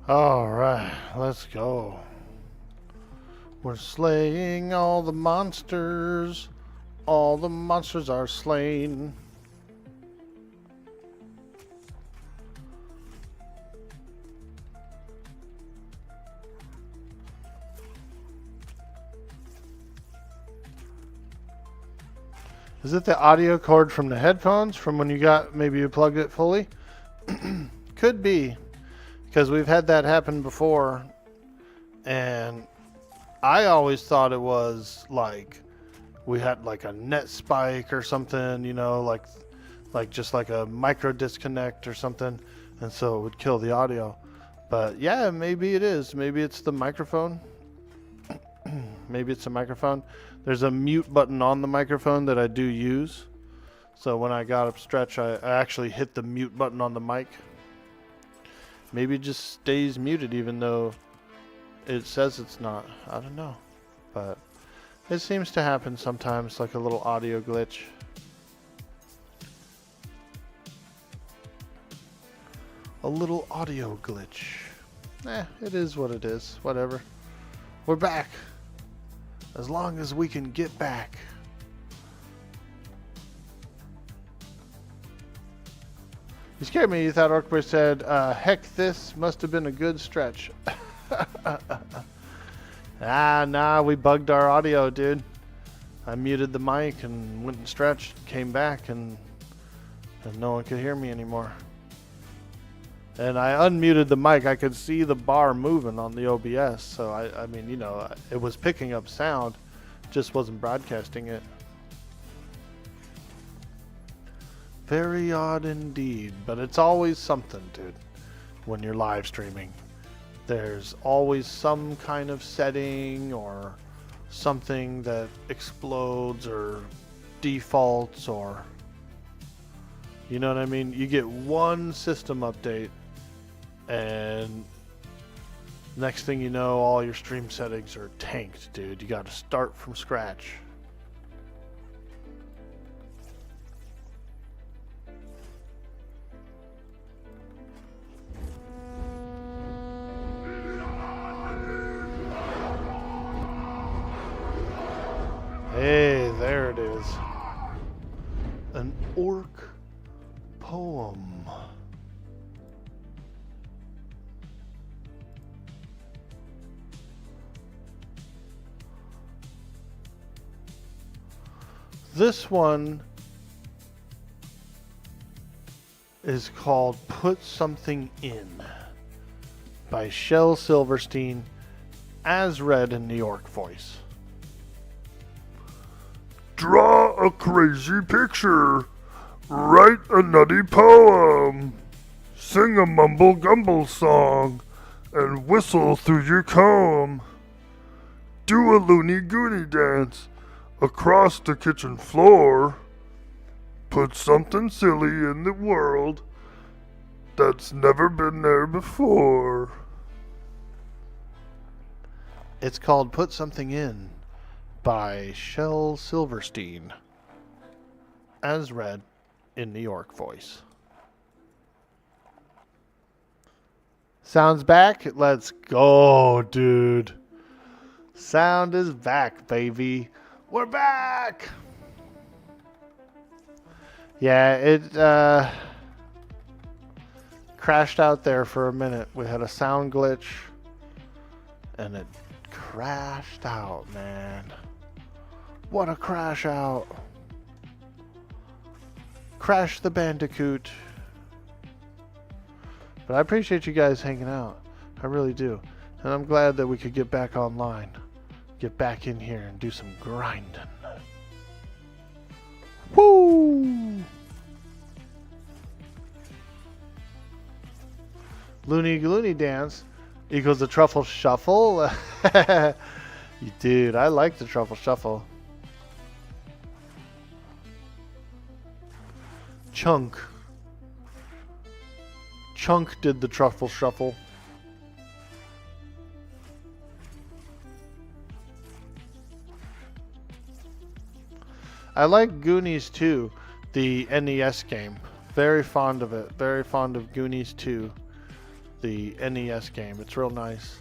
Alright, let's go. We're slaying all the monsters. All the monsters are slain. Is it the audio cord from the headphones from when you got, maybe you plugged it fully? Could be, because we've had that happen before, and I always thought it was like we had like a net spike or something, you know, like just like a micro disconnect or something, and so it would kill the audio. But yeah, maybe it is. Maybe it's the microphone. Maybe it's a microphone. There's a mute button on the microphone that I do use. So when I got up stretch, I actually hit the mute button on the mic. Maybe it just stays muted even though it says it's not. I don't know. But it seems to happen sometimes, like a little audio glitch. A little audio glitch. It is what it is. Whatever. We're back. As long as we can get back. You scared me. You thought Orkboy said, heck, this must have been a good stretch. Nah, we bugged our audio, dude. I muted the mic and went and stretched, came back, and no one could hear me anymore. And I unmuted the mic. I could see the bar moving on the OBS. So, I mean, you know, it was picking up sound. Just wasn't broadcasting it. Very odd indeed. But it's always something, dude, when you're live streaming. There's always some kind of setting or something that explodes or defaults or... You know what I mean? You get one system update and next thing you know, all your stream settings are tanked, dude. You got to start from scratch. Hey, there it is. An orc poem. This one is called Put Something In by Shel Silverstein, as read in New York voice. Draw a crazy picture. Write a nutty poem. Sing a mumble-gumble song and whistle through your comb. Do a loony-goony dance across the kitchen floor. Put something silly in the world that's never been there before. It's called Put Something In by Shel Silverstein, as read in New York voice. Sound's back? Let's go, dude. Sound is back, baby. We're back! Yeah, it crashed out there for a minute. We had a sound glitch and it crashed out, man. What a crash out. Crash the Bandicoot. But I appreciate you guys hanging out. I really do. And I'm glad that we could get back online. Get back in here and do some grinding. Woo! Loony Loony Dance equals the Truffle Shuffle. Dude, I like the Truffle Shuffle. Chunk did the Truffle Shuffle. I like Goonies 2, the NES game. Very fond of it. Very fond of Goonies 2, the NES game. It's real nice.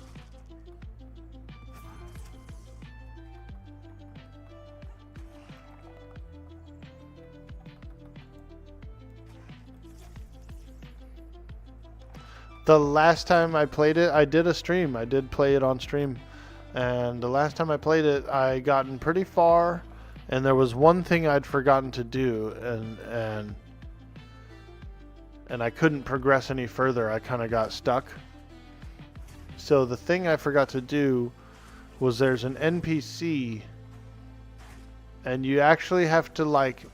The last time I played it, I did a stream. I did play it on stream. And the last time I played it, I gotten pretty far, and there was one thing I'd forgotten to do, and I couldn't progress any further. I kind of got stuck. So the thing I forgot to do was there's an NPC, and you actually have to like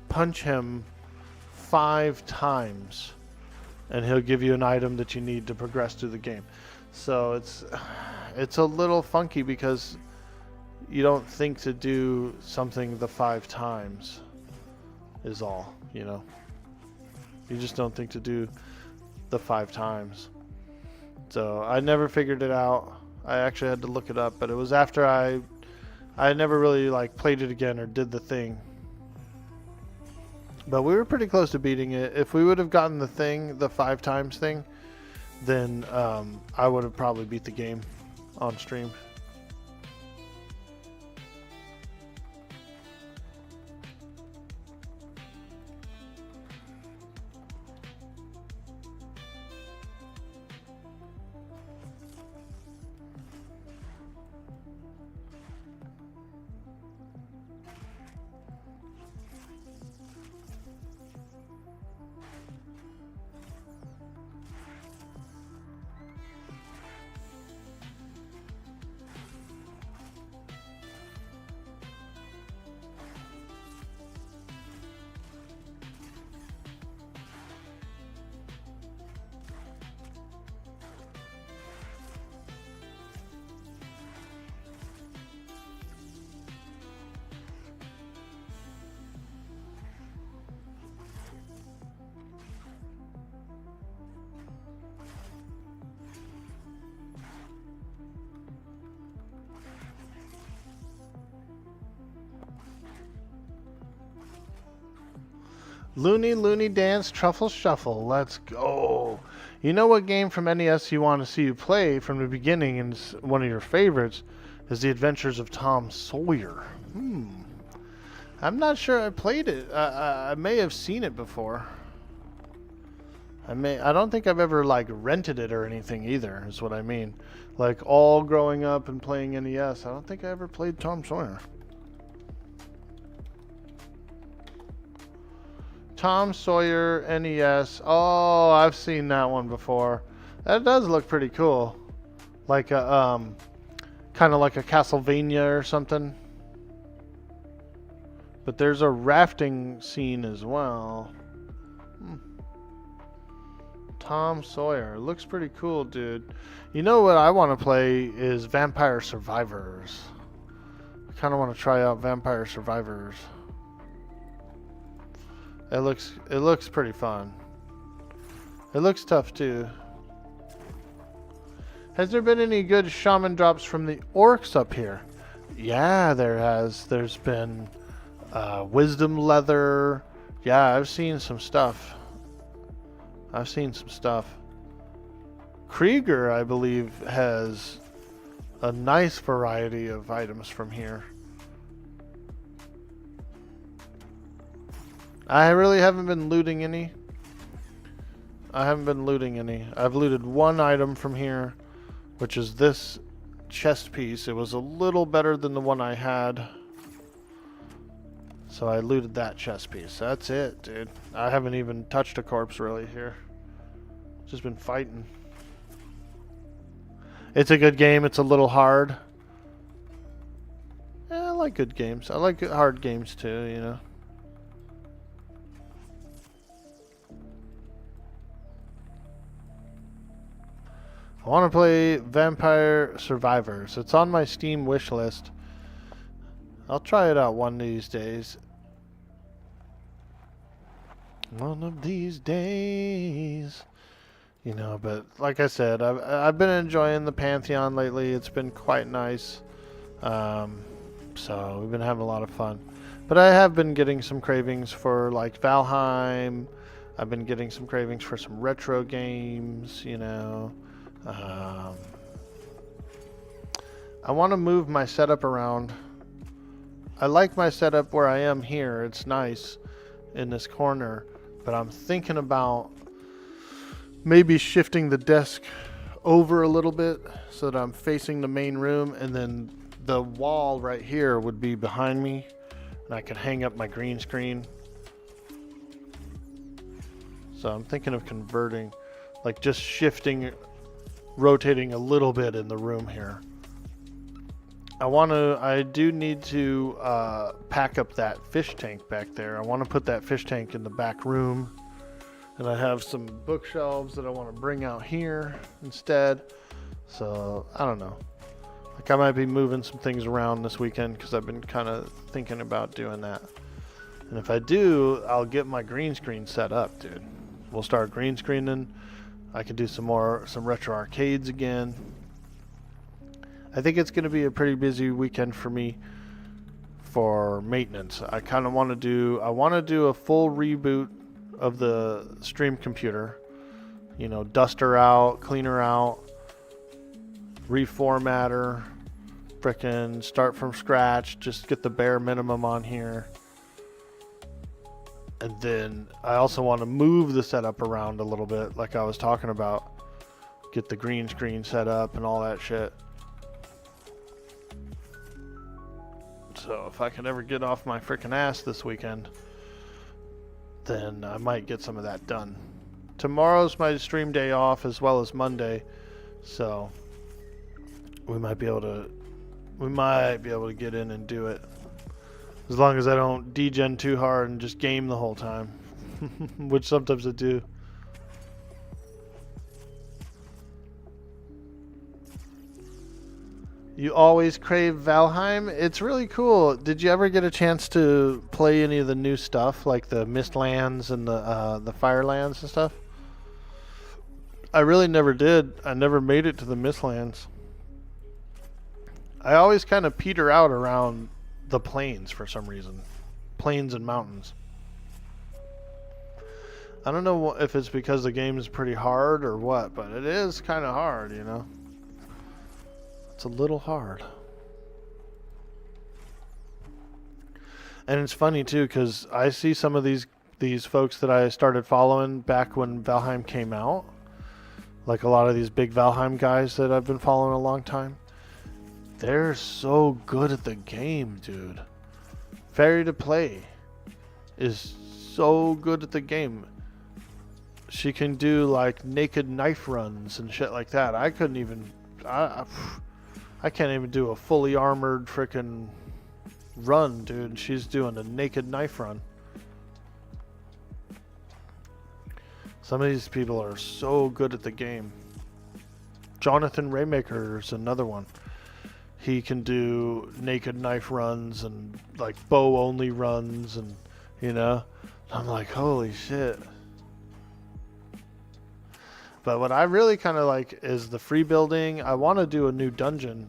punch him 5 times, and he'll give you an item that you need to progress through the game. So it's a little funky because you don't think to do something the 5 times is all, you know. You just don't think to do the 5 times. So I never figured it out. I actually had to look it up, but it was after I never really like played it again or did the thing. But we were pretty close to beating it. If we would have gotten the thing, the 5 times thing, then I would have probably beat the game on stream. Looney Looney Dance Truffle Shuffle. Let's go. You know what game from NES you want to see you play from the beginning, and it's one of your favorites, is The Adventures of Tom Sawyer. I'm not sure I played it. I may have seen it before. I don't think I've ever like rented it or anything either, is what I mean. Like all growing up and playing NES, I don't think I ever played Tom Sawyer. Tom Sawyer NES. Oh, I've seen that one before. That does look pretty cool. Like a kind of like a Castlevania or something. But there's a rafting scene as well. Tom Sawyer. Looks pretty cool, dude. You know what I want to play is Vampire Survivors. I kind of want to try out Vampire Survivors. It looks pretty fun. It looks tough too. Has there been any good shaman drops from the orcs up here? Yeah, there has. There's been wisdom leather. Yeah, I've seen some stuff. Krieger, I believe, has a nice variety of items from here. I really haven't been looting any. I've looted one item from here, which is this chest piece. It was a little better than the one I had, so I looted that chest piece. That's it, dude. I haven't even touched a corpse really here. Just been fighting. It's a good game. It's a little hard. Yeah, I like good games. I like hard games too, you know. I want to play Vampire Survivors. It's on my Steam wish list. I'll try it out one of these days. One of these days. You know, but like I said, I've been enjoying the Pantheon lately. It's been quite nice. So we've been having a lot of fun. But I have been getting some cravings for like Valheim, I've been getting some cravings for some retro games, you know. I want to move my setup around. I like my setup where I am here. It's nice in this corner, but I'm thinking about maybe shifting the desk over a little bit so that I'm facing the main room, and then the wall right here would be behind me, and I could hang up my green screen. So I'm thinking of converting, like just shifting, rotating a little bit in the room here. I do need to pack up that fish tank back there. I want to put that fish tank in the back room. And I have some bookshelves that I want to bring out here instead. So, I don't know. Like, I might be moving some things around this weekend because I've been kind of thinking about doing that. And if I do, I'll get my green screen set up, dude. We'll start green screening. I can do some retro arcades again. I think it's going to be a pretty busy weekend for me for maintenance. I kind of want to do a full reboot of the stream computer. You know, dust her out, clean her out, reformat her, frickin' start from scratch, just get the bare minimum on here. And then I also want to move the setup around a little bit, like I was talking about. Get the green screen set up and all that shit. So if I can ever get off my frickin' ass this weekend, then I might get some of that done. Tomorrow's my stream day off as well as Monday, so we might be able to get in and do it. As long as I don't degen too hard and just game the whole time, which sometimes I do. You always crave Valheim? It's really cool. Did you ever get a chance to play any of the new stuff, like the Mistlands and the Firelands and stuff? I really never did. I never made it to the Mistlands. I always kind of peter out around the plains for some reason. Plains and mountains. I don't know if it's because the game is pretty hard or what, but it is kind of hard, you know? It's a little hard. And it's funny too, because I see some of these folks that I started following back when Valheim came out. Like a lot of these big Valheim guys that I've been following a long time. They're so good at the game, dude. Fairy to Play is so good at the game. She can do like naked knife runs and shit like that. I couldn't even... I can't even do a fully armored frickin' run, dude. She's doing a naked knife run. Some of these people are so good at the game. Jonathan Raymaker is another one. He can do naked knife runs and like bow only runs, and you know, I'm like, holy shit. But what I really kind of like is the free building. I want to do a new dungeon.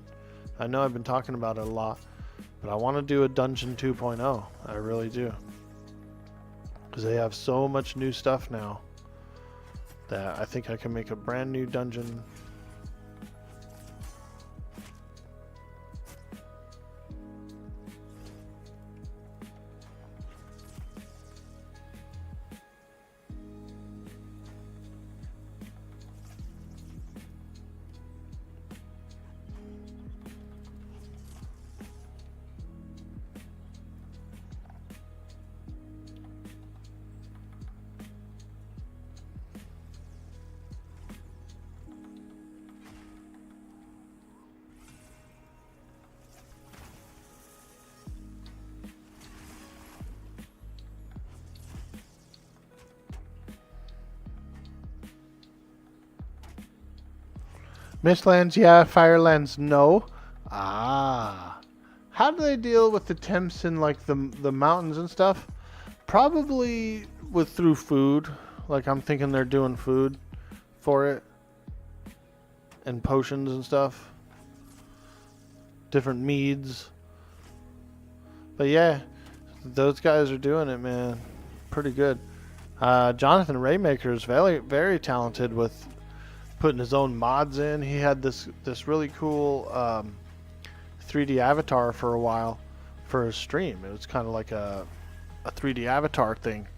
I know I've been talking about it a lot, but I want to do a dungeon 2.0. I really do. Because they have so much new stuff now that I think I can make a brand new dungeon. Mistlands, yeah. Firelands, no. Ah. How do they deal with the temps in like the mountains and stuff? Probably through food. Like I'm thinking they're doing food for it. And potions and stuff. Different meads. But yeah, those guys are doing it, man. Pretty good. Jonathan Raymaker is very, very talented with putting his own mods in. He had this really cool 3D avatar for a while for his stream. It was kind of like a 3D avatar thing.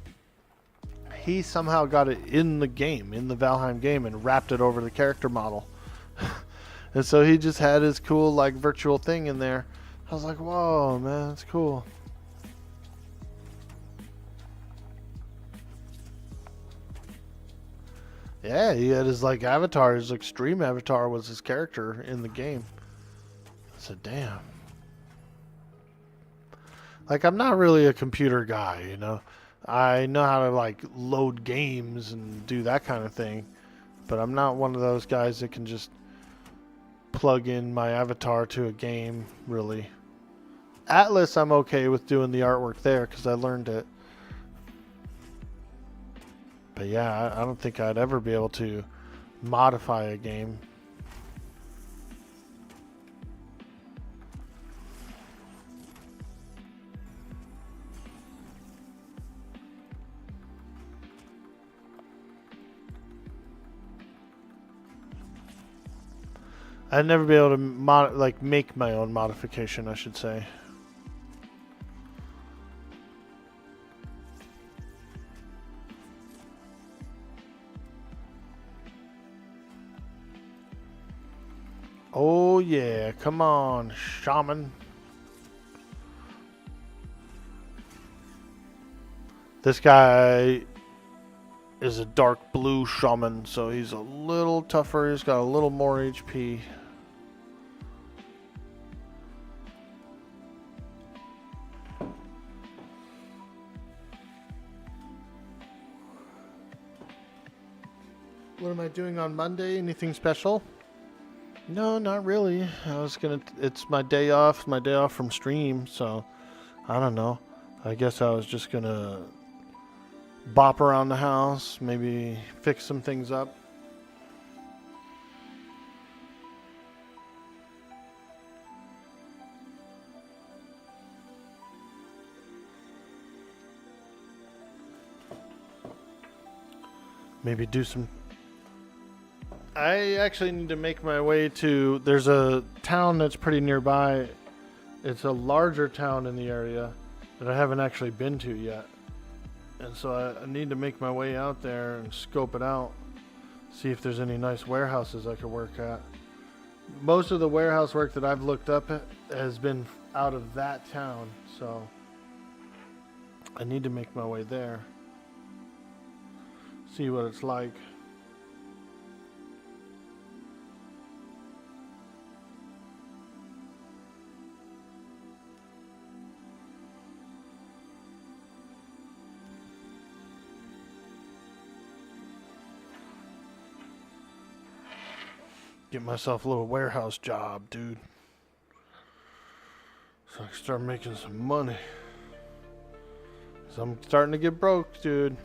He somehow got it in the game, in the Valheim game, and wrapped it over the character model. And so he just had his cool like virtual thing in there. I was like, whoa, man, that's cool. Yeah, he had his like avatar, his extreme avatar was his character in the game. I said, damn. Like, I'm not really a computer guy, you know. I know how to like load games and do that kind of thing, but I'm not one of those guys that can just plug in my avatar to a game, really. Atlas, I'm okay with doing the artwork there because I learned it. But yeah, I don't think I'd ever be able to modify a game. I'd never be able to make my own modification, I should say. Oh yeah, come on, shaman. This guy is a dark blue shaman, so he's a little tougher. He's got a little more HP. What am I doing on Monday? Anything special? No, not really. It's my day off from stream, so I don't know. I guess I was just gonna bop around the house, maybe fix some things up. Maybe do some... I actually need to make my way to... There's a town that's pretty nearby. It's a larger town in the area that I haven't actually been to yet. And so I need to make my way out there and scope it out. See if there's any nice warehouses I could work at. Most of the warehouse work that I've looked up has been out of that town. So I need to make my way there. See what it's like. Get myself a little warehouse job, dude. So I can start making some money. So I'm starting to get broke, dude.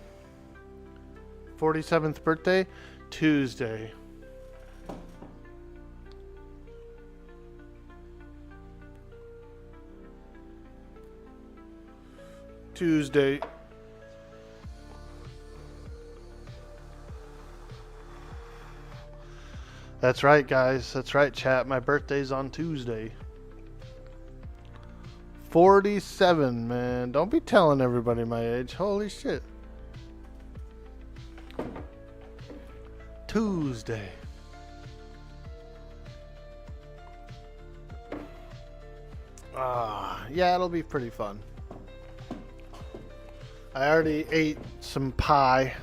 47th birthday, Tuesday. Tuesday. That's right, guys. That's right, chat. My birthday's on Tuesday. 47, man. Don't be telling everybody my age. Holy shit. Tuesday. Yeah, it'll be pretty fun. I already ate some pie.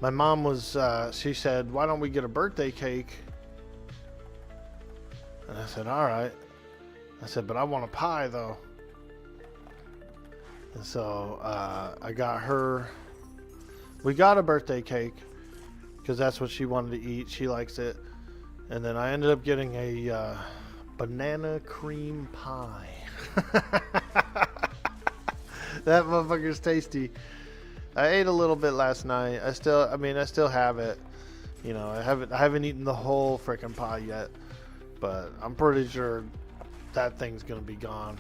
My mom was, she said, why don't we get a birthday cake? And I said, all right. I said, but I want a pie, though. And so I got her, we got a birthday cake because that's what she wanted to eat. She likes it. And then I ended up getting a banana cream pie. That motherfucker's tasty. I ate a little bit last night. I still have it. You know, I haven't eaten the whole frickin' pie yet, but I'm pretty sure that thing's gonna be gone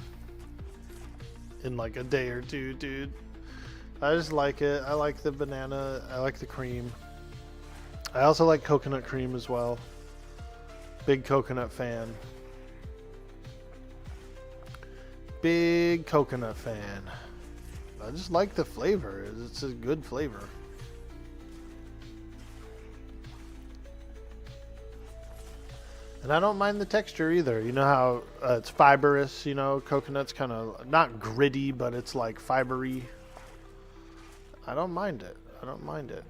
in like a day or two, dude. I just like it. I like the banana. I like the cream. I also like coconut cream as well. Big coconut fan. Big coconut fan. I just like the flavor. It's a good flavor. And I don't mind the texture either. You know how it's fibrous, you know, coconut's kind of not gritty, but it's like fibery. I don't mind it. I don't mind it.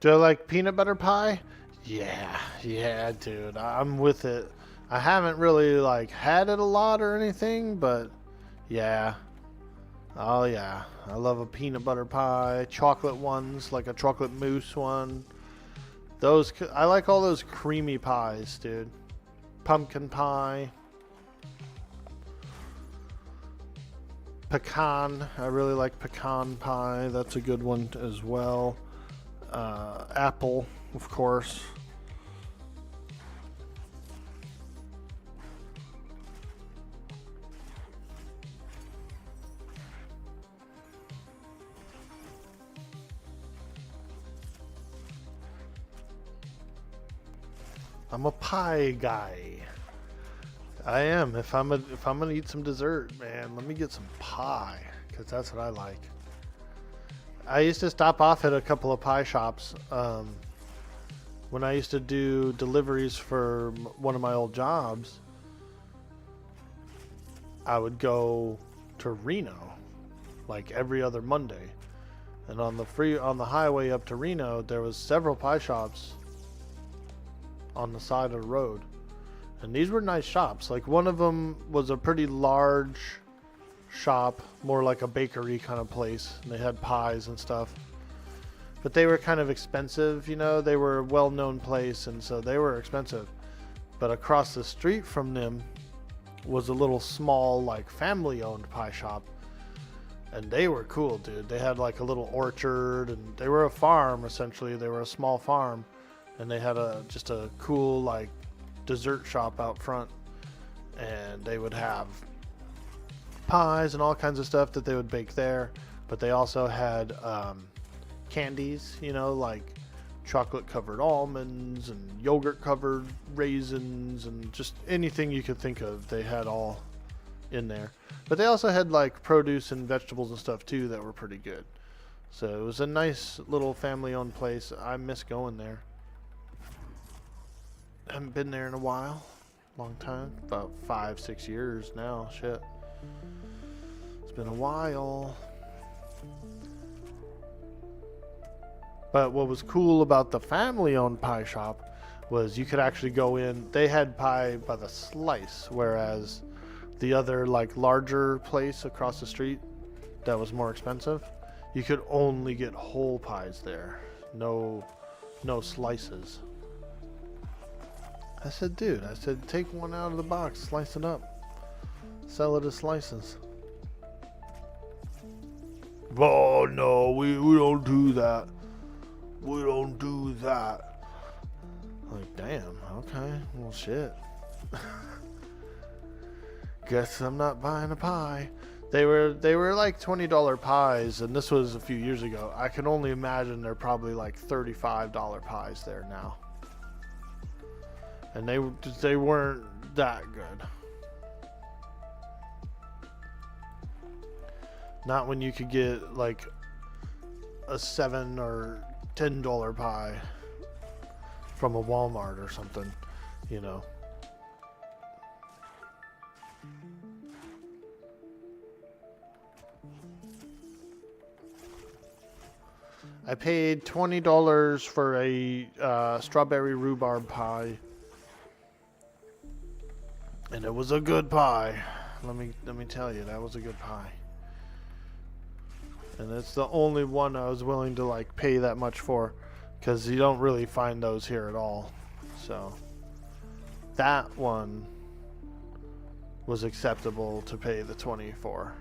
Do I like peanut butter pie? Yeah, dude. I'm with it. I haven't really like had it a lot or anything, but yeah. Oh yeah. I love a peanut butter pie. Chocolate ones, like a chocolate mousse one. Those I like all those creamy pies, dude. Pumpkin pie. Pecan. I really like pecan pie. That's a good one as well. Apple, of course. I'm a pie guy. I am. If I'm gonna eat some dessert, man, let me get some pie, because that's what I like. I used to stop off at a couple of pie shops when I used to do deliveries for one of my old jobs. I would go to Reno like every other Monday, and on the highway up to Reno, there was several pie shops on the side of the road, and these were nice shops. Like one of them was a pretty large shop, more like a bakery kind of place, and they had pies and stuff, but they were kind of expensive, you know. They were a well-known place, and so they were expensive. But across the street from them was a little small, like family-owned pie shop, and they were cool, dude. They had like a little orchard, and they were a farm essentially. They were a small farm, and they had just a cool like dessert shop out front, and they would have pies and all kinds of stuff that they would bake there. But they also had candies, you know, like chocolate covered almonds and yogurt covered raisins and just anything you could think of. They had all in there. But they also had like produce and vegetables and stuff too that were pretty good. So it was a nice little family owned place. I miss going there. Haven't been there in a while. Long time. About 5-6 years now. Shit. It's been a while. But what was cool about the family-owned pie shop was you could actually go in. They had pie by the slice, whereas the other like larger place across the street that was more expensive, you could only get whole pies there. No slices. I said, dude, take one out of the box, slice it up, sell it as slices. Oh no, we don't do that. We don't do that. Like, damn, okay, well shit. Guess I'm not buying a pie. They were like $20 pies, and this was a few years ago. I can only imagine they're probably like $35 pies there now. And they weren't that good. Not when you could get like a $7 or $10 pie from a Walmart or something, you know. I paid $20 for a strawberry rhubarb pie, and it was a good pie. Let me tell you, that was a good pie. And it's the only one I was willing to like pay that much for, because you don't really find those here at all. So that one was acceptable to pay the $20 for.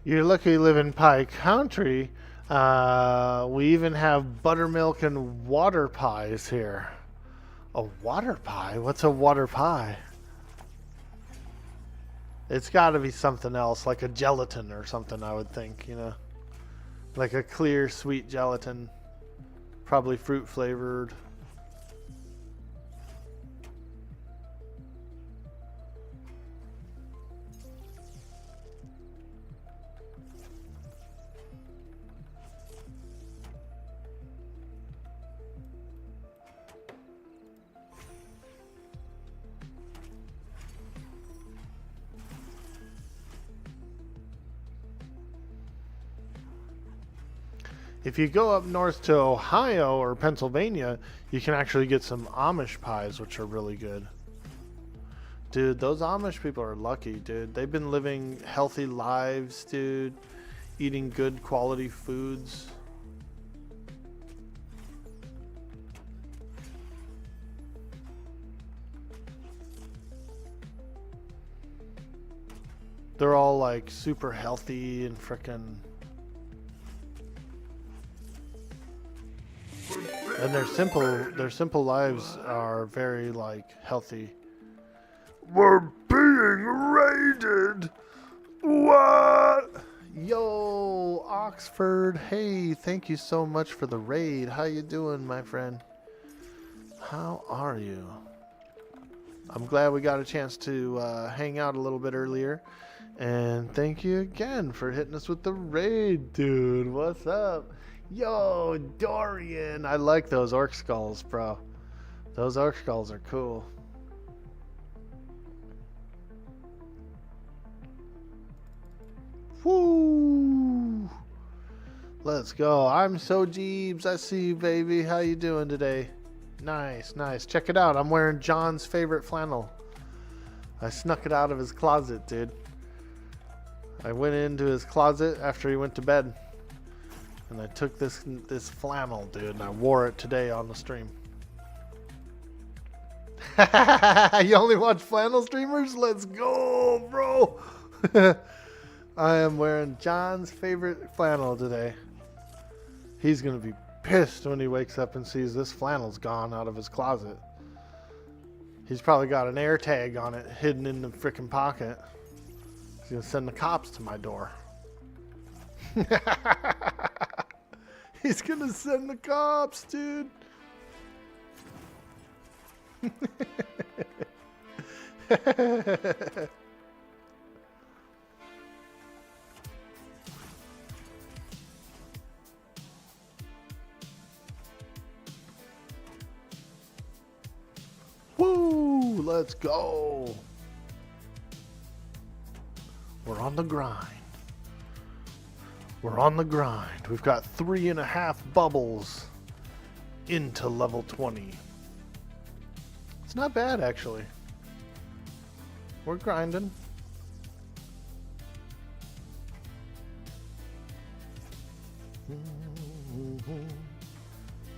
You're lucky you live in Pie Country. We even have buttermilk and water pies here. A water pie? What's a water pie? It's got to be something else, like a gelatin or something, I would think, you know. Like a clear, sweet gelatin. Probably fruit flavored. If you go up north to Ohio or Pennsylvania, you can actually get some Amish pies, which are really good. Dude, those Amish people are lucky, dude. They've been living healthy lives, dude. Eating good quality foods. They're all like super healthy and frickin'. And their simple lives are very like healthy. We're being raided. What? Yo, Oxford. Hey, thank you so much for the raid. How you doing, my friend? How are you? I'm glad we got a chance to hang out a little bit earlier. And thank you again for hitting us with the raid, dude. What's up? Yo, Dorian. I like those orc skulls, bro. Those orc skulls are cool. Woo! Let's go. I'm so Jeebs. I see you, baby. How you doing today? Nice, nice. Check it out. I'm wearing John's favorite flannel. I snuck it out of his closet, dude. I went into his closet after he went to bed. And I took this flannel, dude, and I wore it today on the stream. You only watch flannel streamers? Let's go, bro. I am wearing John's favorite flannel today. He's going to be pissed when he wakes up and sees this flannel's gone out of his closet. He's probably got an air tag on it hidden in the freaking pocket. He's going to send the cops to my door. He's going to send the cops, dude. Woo! Let's go. We're on the grind. We're on the grind. We've got 3.5 bubbles into level 20. It's not bad, actually. We're grinding.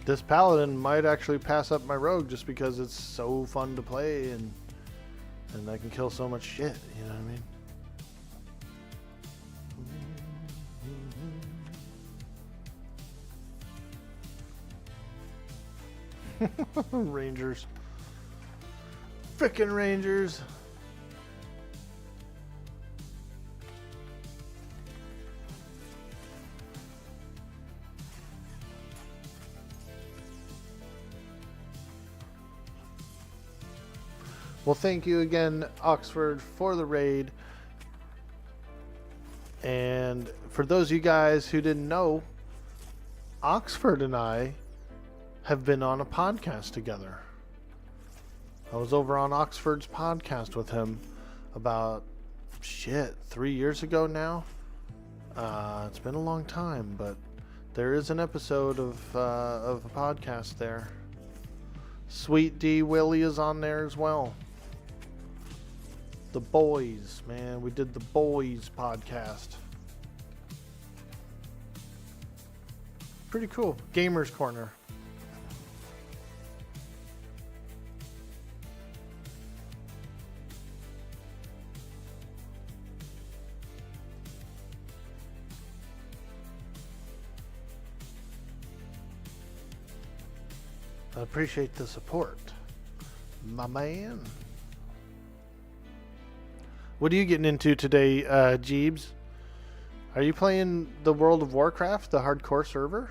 This Paladin might actually pass up my rogue just because it's so fun to play and I can kill so much shit, you know what I mean? Rangers. Frickin' Rangers. Well, thank you again, Oxford, for the raid. And for those of you guys who didn't know, Oxford and I have been on a podcast together. I was over on Oxford's podcast with him about, 3 years ago now. It's been a long time, but there is an episode of a podcast there. Sweet D Willie is on there as well. The boys, man. We did the boys podcast. pretty cool. Gamers Corner. I appreciate the support, my man. What are you getting into today, Jeebs? Are you playing the World of Warcraft, the hardcore server?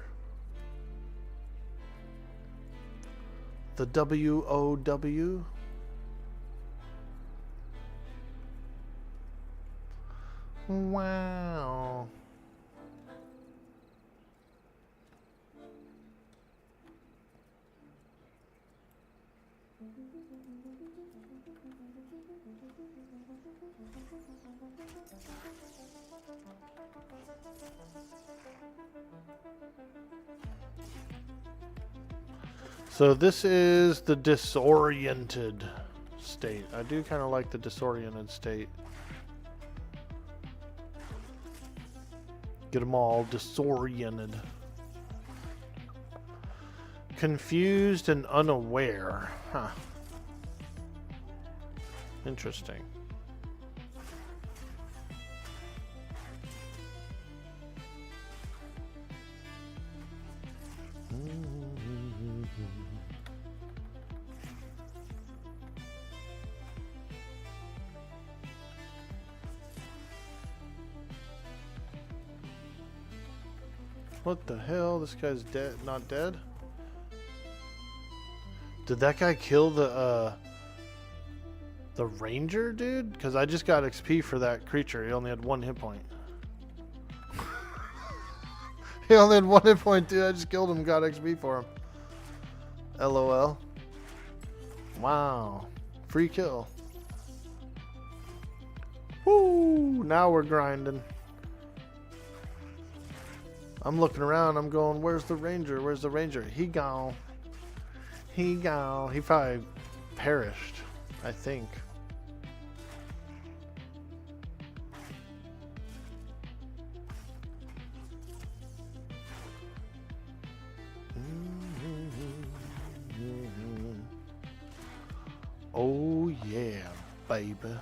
The WOW? Wow. So this is the disoriented state. I do kind of like the disoriented state. Get them all disoriented. Confused and unaware. Huh. Interesting. What the hell? This guy's dead. Not dead? Did that guy kill the ranger, dude? Because I just got XP for that creature. He only had 1 hit point. He only had 1 hit point, dude. I just killed him, got XP for him. LOL. Wow. Free kill. Woo! Now we're grinding. I'm looking around. I'm going, where's the ranger? Where's the ranger? He gone. He gone. He probably perished, I think. Oh yeah, baby.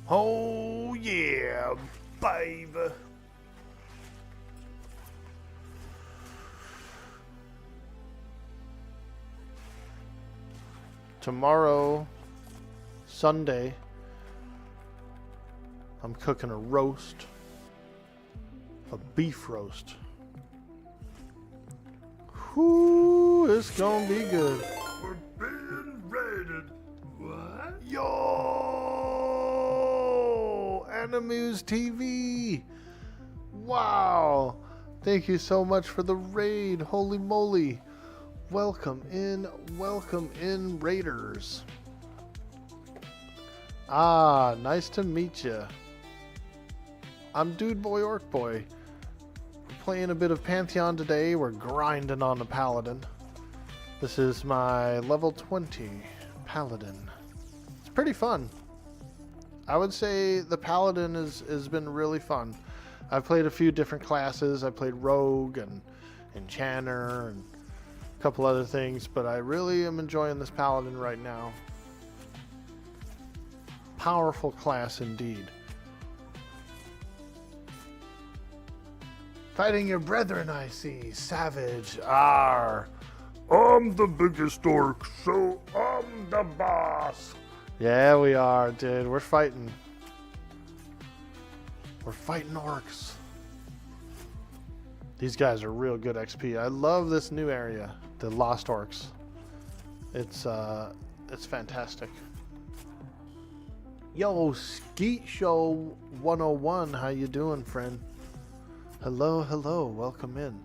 Oh yeah, baby. Tomorrow, Sunday, I'm cooking a roast. A beef roast. Whoo, it's gonna be good. We're being raided. What? Yo! Animus TV! Wow! Thank you so much for the raid. Holy moly. Welcome in, Raiders. Ah, nice to meet you. I'm Dude Boy Orc Boy. We're playing a bit of Pantheon today. We're grinding on the Paladin. This is my level 20 Paladin. It's pretty fun. I would say the Paladin has been really fun. I've played a few different classes. I played Rogue and Enchanter and couple other things, but I really am enjoying this Paladin right now. Powerful class indeed. Fighting your brethren, I see. Savage. Arr. I'm the biggest orc, so I'm the boss. Yeah, we are, dude. We're fighting. We're fighting orcs. These guys are real good XP. I love this new area, the Lost Orcs. It's fantastic. Yo, Skeet Show 101, how you doing, friend? Hello, hello, welcome in.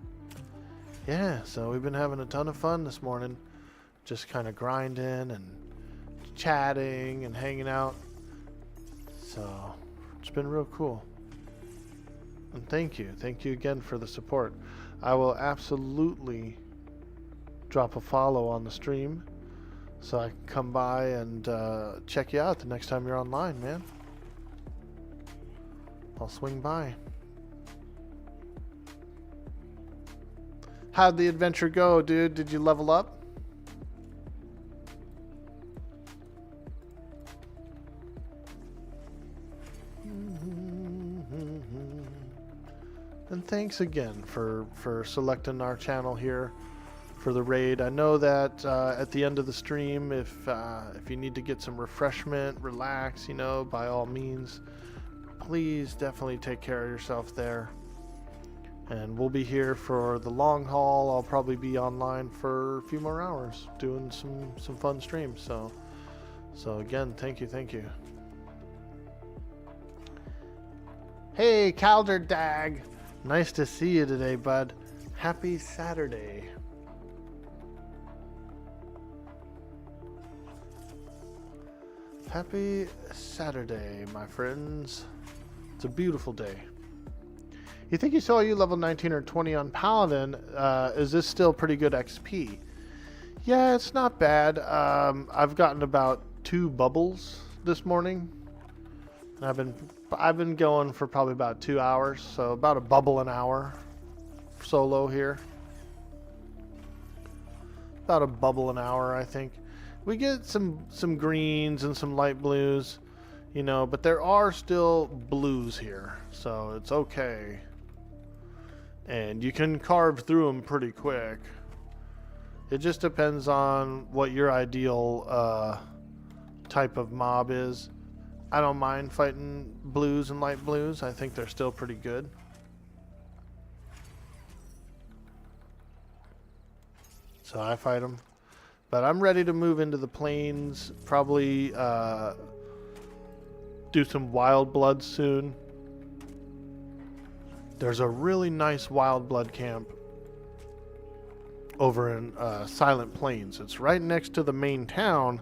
Yeah, so we've been having a ton of fun this morning, just kind of grinding and chatting and hanging out. So it's been real cool. And thank you again for the support. I will absolutely drop a follow on the stream so I can come by and check you out the next time you're online, man. I'll swing by. How'd the adventure go, dude? Did you level up? And thanks again for selecting our channel here for the raid. I know that at the end of the stream, if you need to get some refreshment, relax, you know, by all means, please definitely take care of yourself there. And we'll be here for the long haul. I'll probably be online for a few more hours doing some fun streams. So again, thank you. Hey, Calderdag. Nice to see you today, bud. Happy Saturday. Happy Saturday, my friends. It's a beautiful day. You think you saw you level 19 or 20 on Paladin? Is this still pretty good XP? Yeah, it's not bad. I've gotten about 2 bubbles this morning. And I've been going for probably about 2 hours, so about a bubble an hour solo here. About a bubble an hour, I think. We get some greens and some light blues, you know, but there are still blues here, so it's okay. And you can carve through them pretty quick. It just depends on what your ideal type of mob is. I don't mind fighting blues and light blues. I think they're still pretty good. So I fight them. But I'm ready to move into the plains. Probably do some wild blood soon. There's a really nice wild blood camp over in Silent Plains. It's right next to the main town.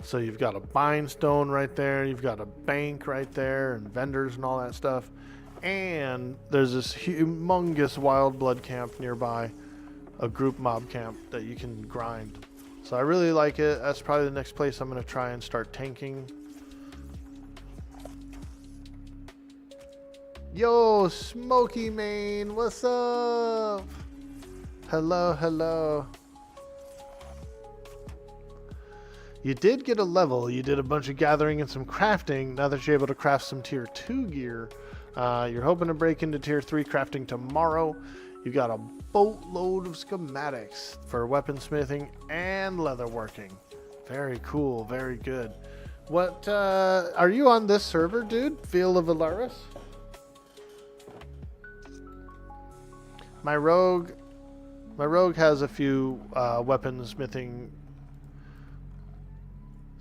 So you've got a bind stone right there, you've got a bank right there, and vendors and all that stuff. And there's this humongous wild blood camp nearby, a group mob camp that you can grind. So I really like it. That's probably the next place I'm going to try and start tanking. Yo, Smoky Mane, what's up? Hello. You did get a level. You did a bunch of gathering and some crafting. Now that you're able to craft some tier 2 gear, you're hoping to break into tier 3 crafting tomorrow. You got a boatload of schematics for weaponsmithing and leatherworking. Very cool, very good. What, are you on this server, dude? Field of Alaris? My rogue has a few weaponsmithing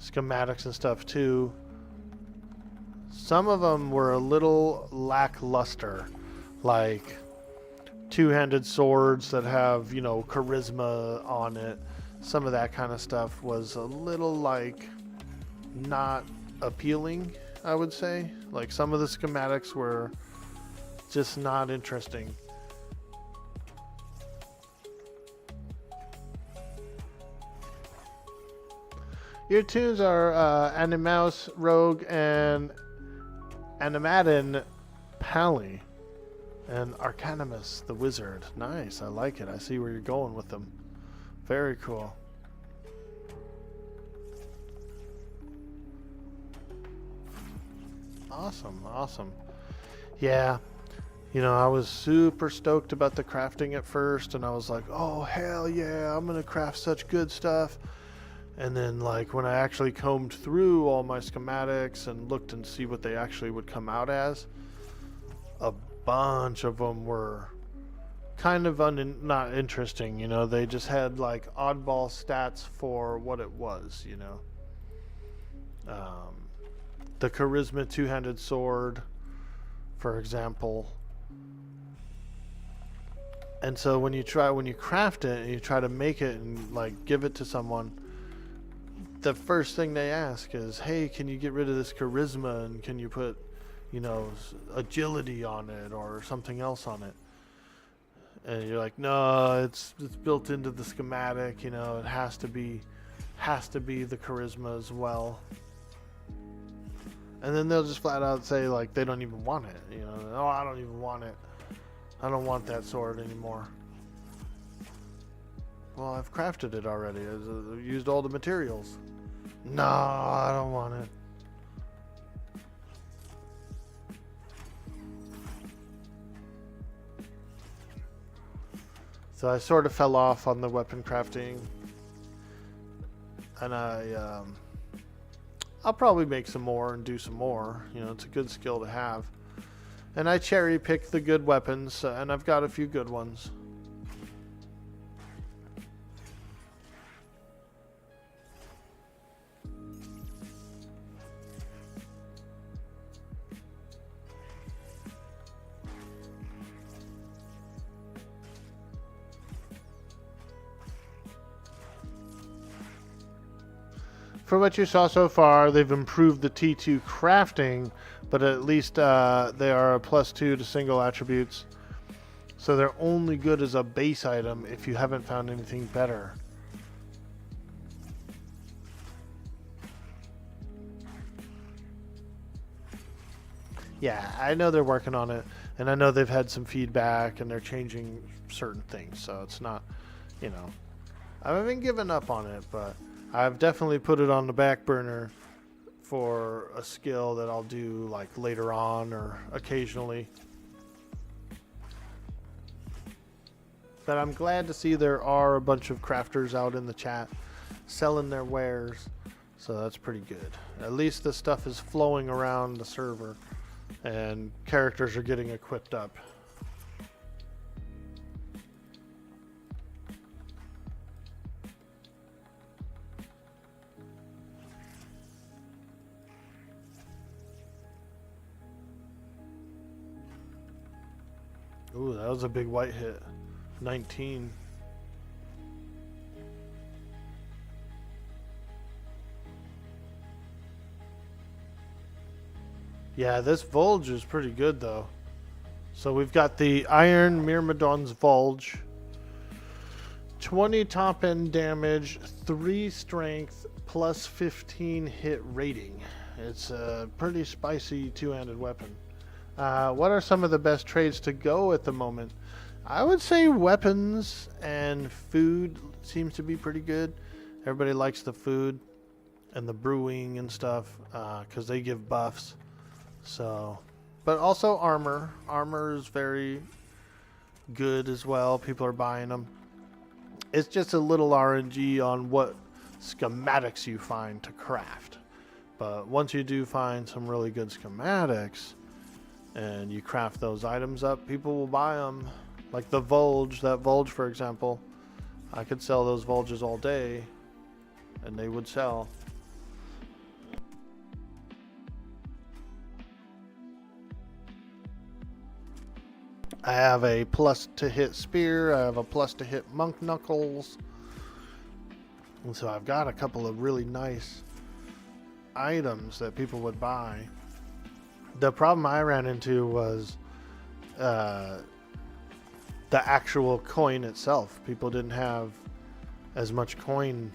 schematics and stuff too. Some of them were a little lackluster, like two-handed swords that have, you know, charisma on it. Some of that kind of stuff was a little like not appealing, I would say. Like some of the schematics were just not interesting. Your tunes are Animaus, Rogue, and Animadin, Pally, and Arcanimus, the Wizard. Nice, I like it. I see where you're going with them. Very cool. Awesome. Yeah, you know, I was super stoked about the crafting at first, and I was like, oh, hell yeah, I'm going to craft such good stuff. And then, like, when I actually combed through all my schematics and looked and see what they actually would come out as, a bunch of them were kind of not interesting, you know. They just had, like, oddball stats for what it was, you know. The Charisma two-handed sword, for example. And so when you craft it and you try to make it and, like, give it to someone, the first thing they ask is, hey, can you get rid of this charisma and can you put, you know, agility on it or something else on it? And you're like, no, it's built into the schematic, you know, it has to be the charisma as well. And then they'll just flat out say, like, they don't even want it, you know. Oh, I don't even want it. I don't want that sword anymore. Well, I've crafted it already. I've used all the materials. No, I don't want it. So I sort of fell off on the weapon crafting. And I'll probably make some more and do some more. You know, it's a good skill to have. And I cherry pick the good weapons, and I've got a few good ones. For what you saw so far, they've improved the T2 crafting, but at least they are a +2 to single attributes. So they're only good as a base item if you haven't found anything better. Yeah, I know they're working on it, and I know they've had some feedback, and they're changing certain things, so it's not, you know, I haven't given up on it, but I've definitely put it on the back burner for a skill that I'll do like later on or occasionally. But I'm glad to see there are a bunch of crafters out in the chat selling their wares, so that's pretty good. At least the stuff is flowing around the server and characters are getting equipped up. Ooh, that was a big white hit. 19. Yeah, this Volge is pretty good though. So we've got the Iron Myrmidon's Volge. 20 top end damage, 3 strength, plus 15 hit rating. It's a pretty spicy two-handed weapon. What are some of the best trades to go at the moment? I would say weapons and food seems to be pretty good. Everybody likes the food and the brewing and stuff because they give buffs. So, but also armor. Armor is very good as well. People are buying them. It's just a little RNG on what schematics you find to craft. But once you do find some really good schematics and you craft those items up, people will buy them. Like the Volge, that Volge for example, I could sell those Volges all day and they would sell. I have a plus to hit spear, I have a plus to hit monk knuckles, and so I've got a couple of really nice items that people would buy. The problem I ran into was the actual coin itself. People didn't have as much coin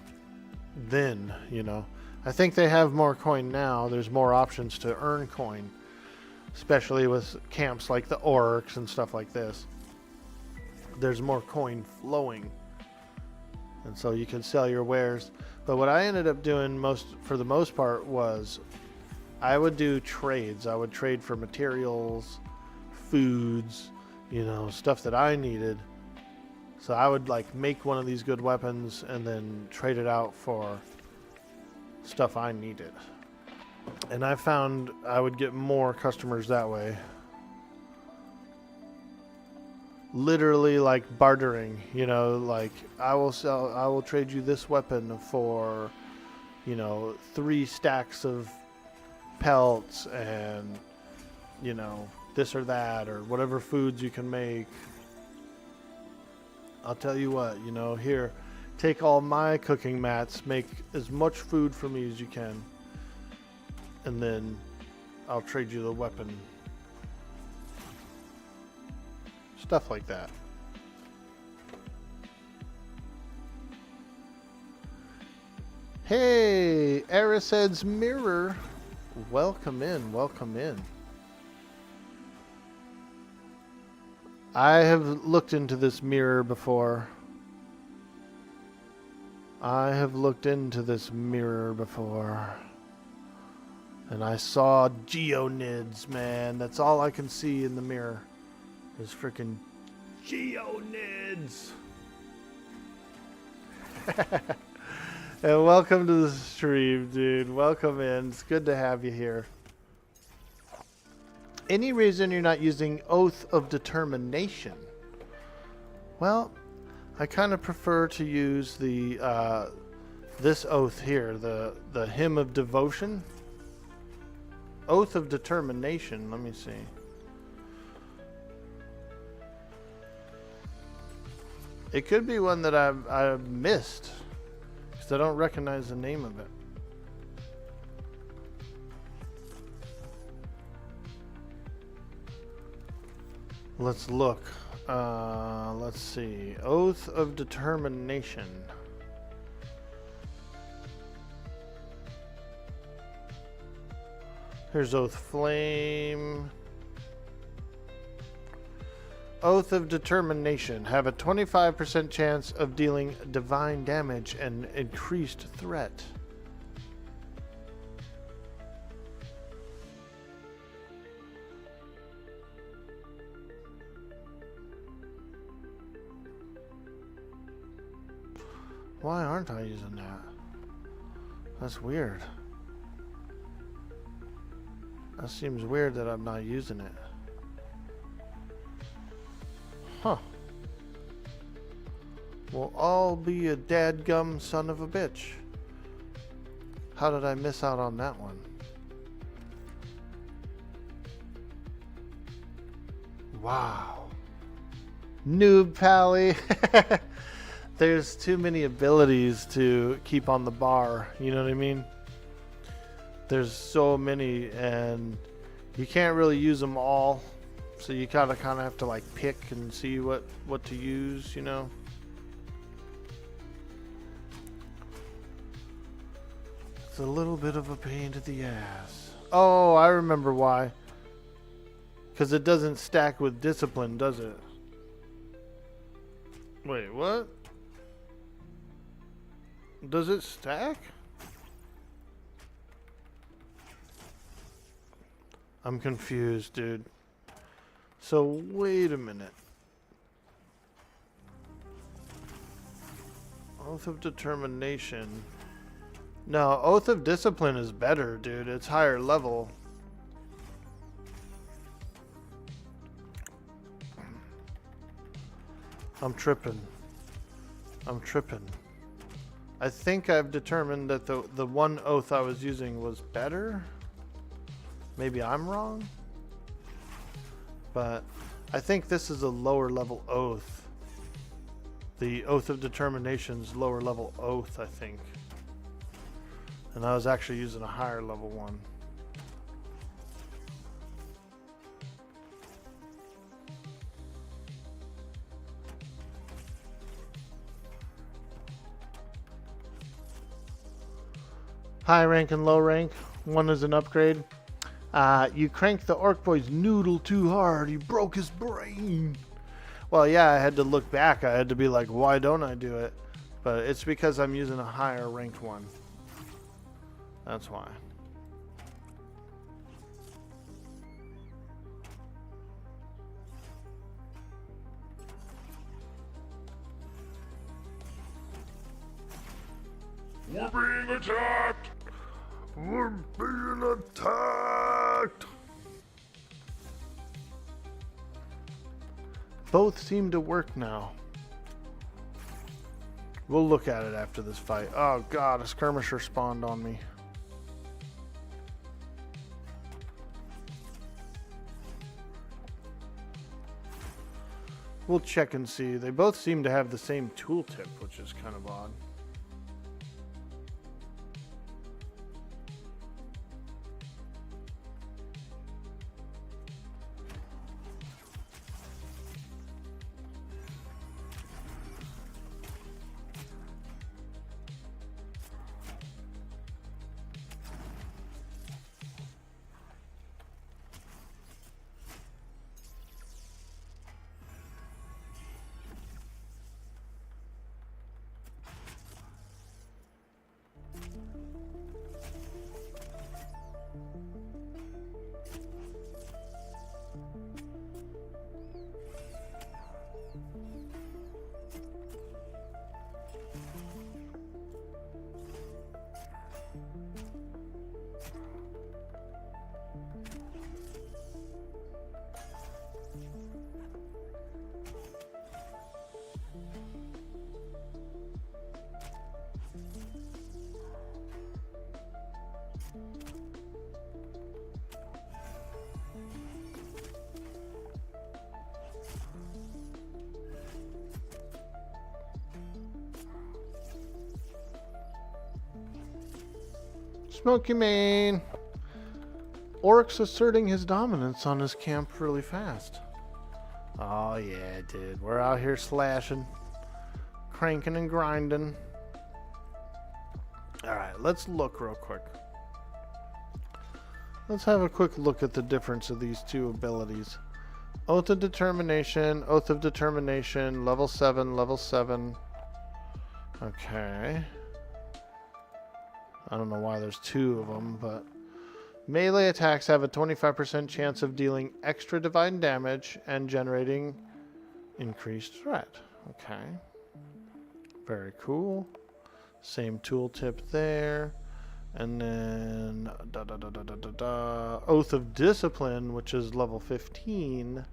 then, you know. I think they have more coin now. There's more options to earn coin, especially with camps like the orcs and stuff like this. There's more coin flowing, and so you can sell your wares. But what I ended up doing for the most part was I would do trades. I would trade for materials, foods, you know, stuff that I needed. So I would like make one of these good weapons and then trade it out for stuff I needed. And I found I would get more customers that way. Literally like bartering, you know, like I will trade you this weapon for, you know, 3 stacks of pelts and, you know, this or that or whatever foods you can make. I'll tell you what, you know, here, take all my cooking mats, make as much food for me as you can, and then I'll trade you the weapon. Stuff like that. Hey, Arised's Mirror. Welcome in, welcome in. I have looked into this mirror before. I have looked into this mirror before. And I saw geonids, man. That's all I can see in the mirror. Is freaking geonids. And welcome to the stream, dude. Welcome in. It's good to have you here. Any reason you're not using Oath of Determination? Well, I kind of prefer to use the this oath here, the Hymn of Devotion. Oath of Determination. Let me see. It could be one that I've missed because I don't recognize the name of it. Let's look. Let's see. Oath of Determination. Here's Oath Flame. Oath of Determination. Have a 25% chance of dealing divine damage and increased threat. Why aren't I using that? That's weird. That seems weird that I'm not using it. Huh. We'll all be a dadgum son of a bitch. How did I miss out on that one? Wow. Noob Pally. There's too many abilities to keep on the bar, you know what I mean? There's so many and you can't really use them all. So you kind of have to like pick and see what to use, you know? It's a little bit of a pain to the ass. Oh, I remember why. Because it doesn't stack with discipline, does it? Wait, what? Does it stack? I'm confused, dude. So, wait a minute. Oath of Determination. No, Oath of Discipline is better, dude. It's higher level. I'm tripping. I think I've determined that the one oath I was using was better. Maybe I'm wrong. But I think this is a lower level oath. The Oath of Determination's lower level oath, I think. And I was actually using a higher level one. High rank and low rank. One is an upgrade. You cranked the Orc Boy's noodle too hard. You broke his brain. Well, yeah, I had to look back. I had to be like, why don't I do it? But it's because I'm using a higher ranked one. That's why. We're being attacked! We're being attacked! Both seem to work now. We'll look at it after this fight. Oh god, a skirmisher spawned on me. We'll check and see. They both seem to have the same tooltip, which is kind of odd. Smoky Man. Orc's asserting his dominance on his camp really fast. Oh yeah, dude. We're out here slashing, cranking and grinding. Alright, let's look real quick. Let's have a quick look at the difference of these two abilities. Oath of Determination, level 7, level 7. Okay. I don't know why there's two of them, but... Melee attacks have a 25% chance of dealing extra divine damage and generating increased threat. Okay. Very cool. Same tooltip there. And then Oath of Discipline, which is level 15.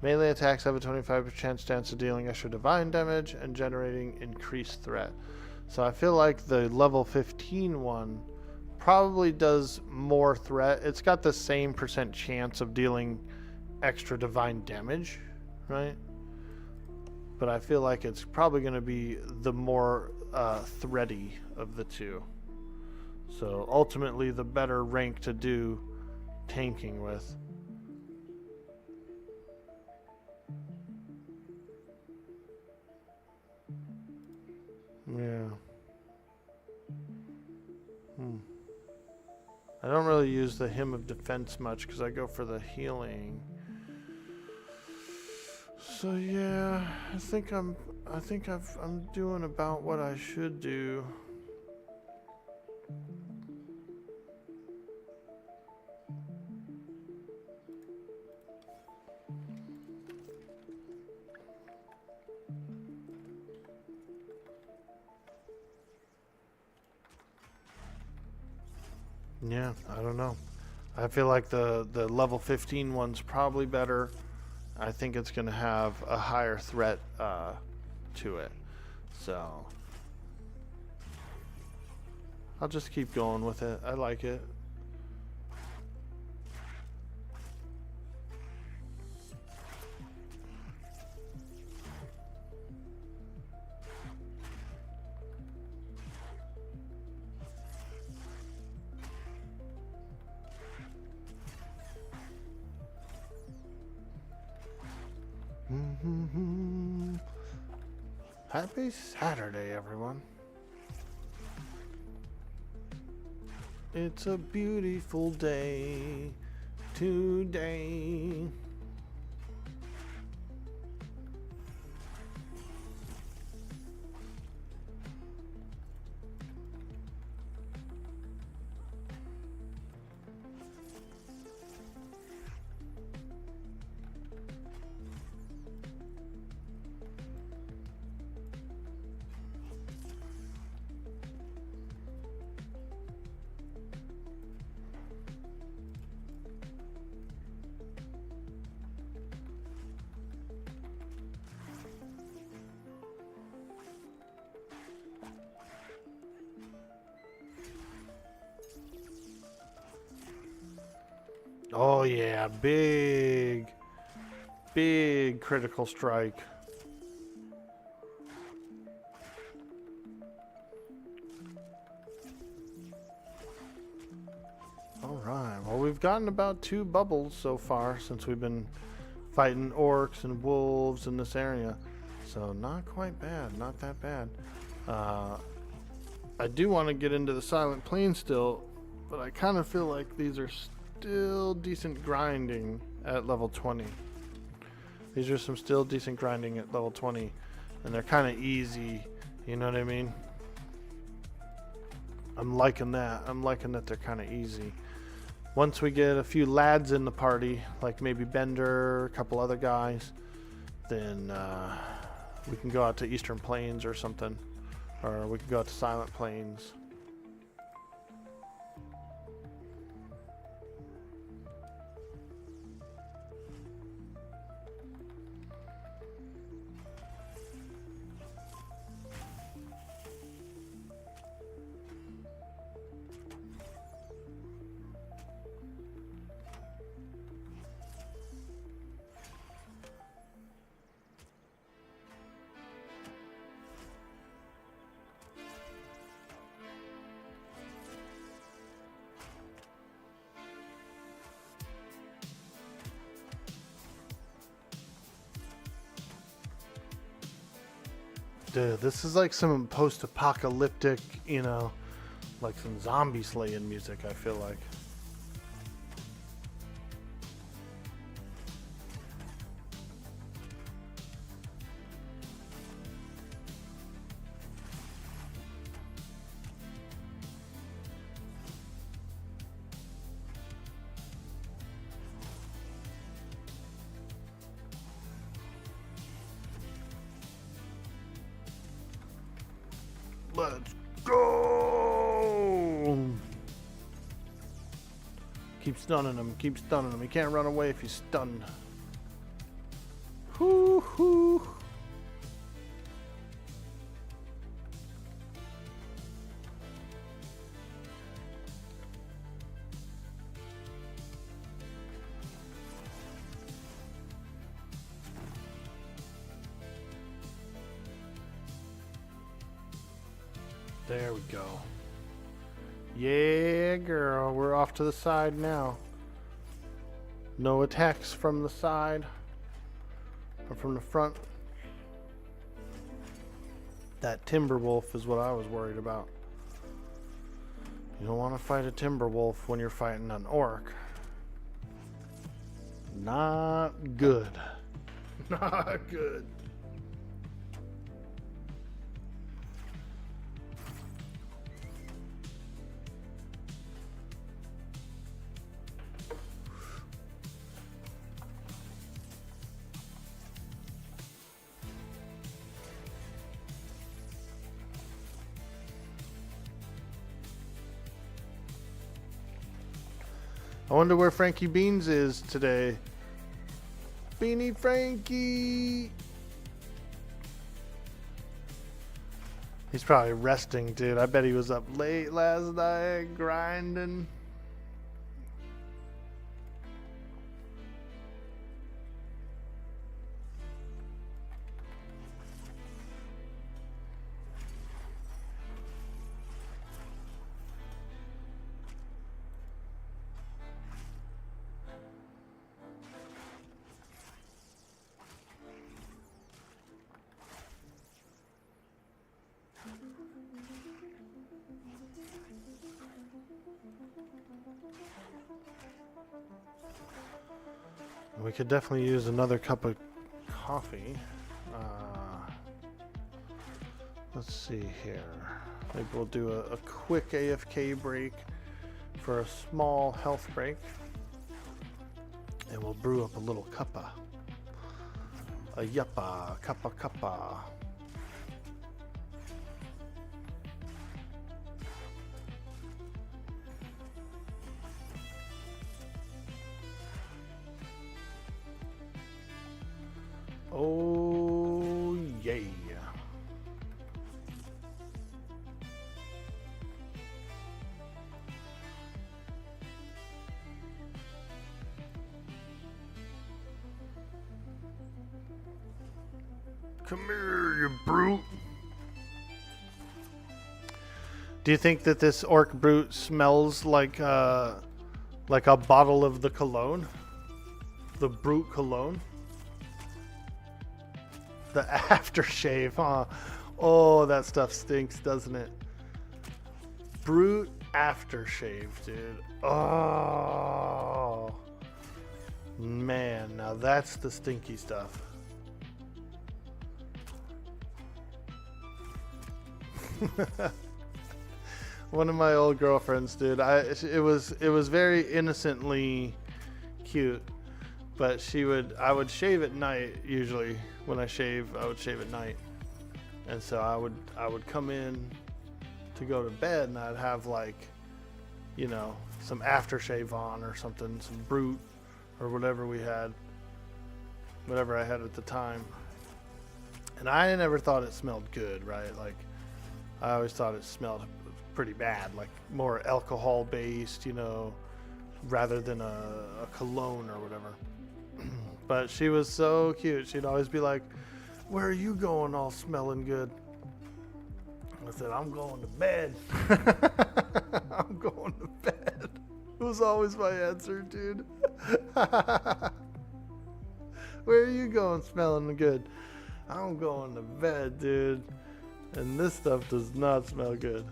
Melee attacks have a 25% chance of dealing extra divine damage and generating increased threat. So I feel like the level 15 one probably does more threat. It's got the same percent chance of dealing extra divine damage, right? But I feel like it's probably going to be the more thready of the two. So ultimately the better rank to do tanking with. Yeah. I don't really use the Hymn of Defense much because I go for the healing. So yeah, I think I'm doing about what I should do. Yeah, I don't know. I feel like the level 15 one's probably better. I think it's going to have a higher threat to it. So I'll just keep going with it. I like it. Happy Saturday, everyone. It's a beautiful day today. Oh yeah, big critical strike. Alright, well we've gotten about 2 bubbles so far since we've been fighting orcs and wolves in this area. So not quite bad, not that bad. I do want to get into the Silent Plain still, but I kind of feel like these are still decent grinding at level 20. These are some still decent grinding at level 20, and they're kind of easy, you know what I mean? I'm liking that. I'm liking that they're kind of easy. Once we get a few lads in the party, like maybe Bender, a couple other guys, then we can go out to Eastern Plains or something, or we can go out to Silent Plains. Dude, this is like some post-apocalyptic, you know, like some zombie slaying music, I feel like. Let's go! Keep stunning him, keep stunning him. He can't run away if he's stunned. Hoo hoo. There we go. Yeah, girl, we're off to the side now. No attacks from the side or from the front. That timber wolf is what I was worried about. You don't want to fight a timber wolf when you're fighting an orc. Not good. Not good. I wonder where Frankie Beans is today. Beanie Frankie! He's probably resting, dude. I bet he was up late last night grinding. We could definitely use another cup of coffee. Let's see here. Maybe we'll do a quick AFK break for a small health break. And we'll brew up a little cuppa. A yuppa, cuppa. Oh, yeah. Come here, you brute. Do you think that this orc brute smells like a bottle of the cologne? The brute cologne? The aftershave, huh? Oh, that stuff stinks, doesn't it? Brute aftershave, dude. Oh. Man, now that's the stinky stuff. One of my old girlfriends, dude. It was very innocently cute, but I would shave at night usually. When I shave, I would shave at night, and so I would come in to go to bed, and I'd have like, you know, some aftershave on or something, some brute or whatever I had at the time, and I never thought it smelled good, right? Like, I always thought it smelled pretty bad, like more alcohol based, you know, rather than a cologne or whatever. But she was so cute. She'd always be like, "Where are you going all smelling good?" I said, "I'm going to bed." I'm going to bed. It was always my answer, dude. Where are you going smelling good? I'm going to bed, dude. And this stuff does not smell good.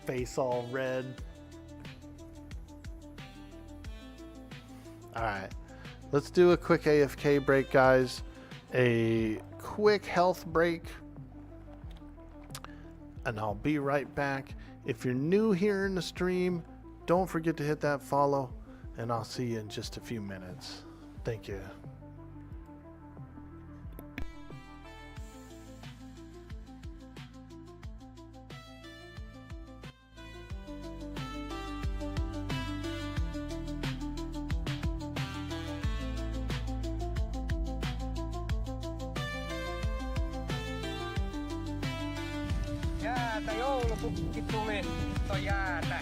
Face all red. Alright. Let's do a quick AFK break, guys. A quick health break. And I'll be right back. If you're new here in the stream, don't forget to hit that follow. And I'll see you in just a few minutes. Thank you. Jäätä, joulupukki tuli, to jäätä.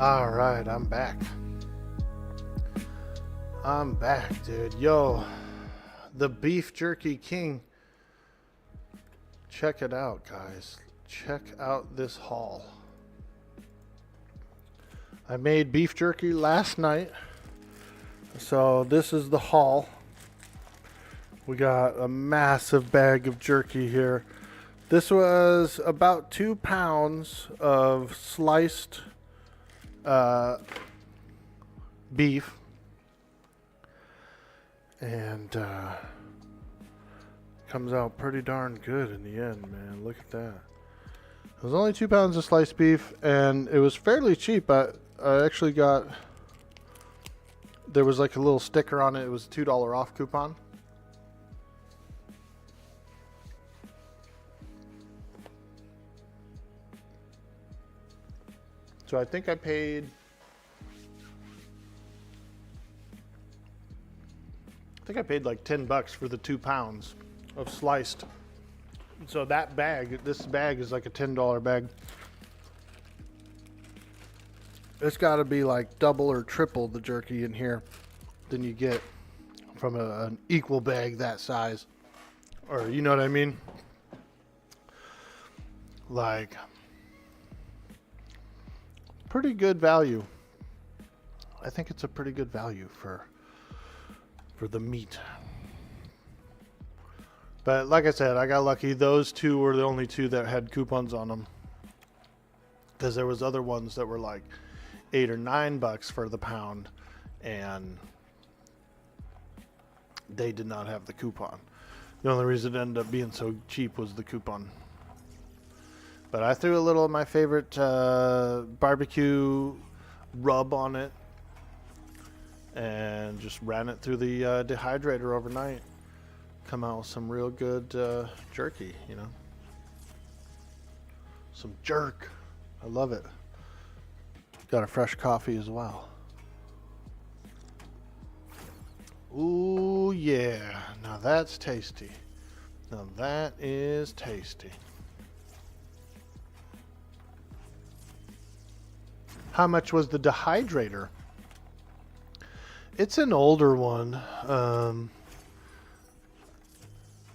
All right, I'm back. I'm back, dude. Yo, the beef jerky king. Check it out, guys. Check out this haul. I made beef jerky last night. So this is the haul. We got a massive bag of jerky here. This was about 2 pounds of sliced beef, and comes out pretty darn good in the end, man. Look at that. It was only 2 pounds of sliced beef, and it was fairly cheap. I actually got, there was like a little sticker on it. It was a $2 off coupon. So I think I paid, like $10 for the 2 pounds of sliced. So that bag, this bag is like a $10 bag. It's got to be like double or triple the jerky in here than you get from an equal bag that size. Or, you know what I mean? Like, pretty good value. I think it's a pretty good value for the meat. But like I said, I got lucky. Those two were the only two that had coupons on them, because there was other ones that were like $8 or $9 for the pound, and they did not have the coupon. The only reason it ended up being so cheap was the coupon. But I threw a little of my favorite barbecue rub on it and just ran it through the dehydrator overnight. Come out with some real good jerky, you know. Some jerk. I love it. Got a fresh coffee as well. Ooh, yeah. Now that's tasty. Now that is tasty. How much was the dehydrator? It's an older one.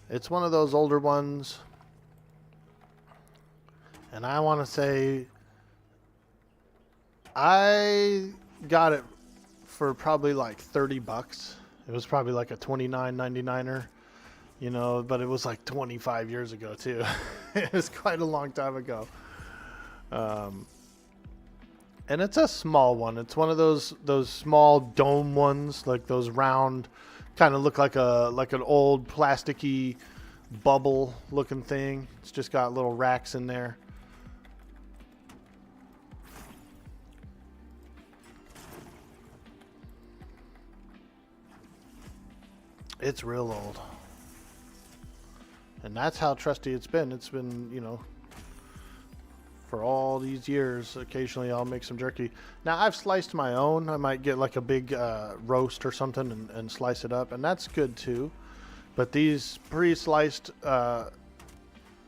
It's one of those older ones. And I want to say I got it for probably like $30. It was probably like a $29.99er, you know, but it was like 25 years ago too. It was quite a long time ago. And it's a small one. It's one of those small dome ones, like those round, kind of look like an old plasticky bubble looking thing. It's just got little racks in there. It's real old. And that's how trusty it's been. It's been, you know, for all these years. Occasionally I'll make some jerky. Now I've sliced my own. I might get like a big roast or something and slice it up, and that's good too. But these pre-sliced,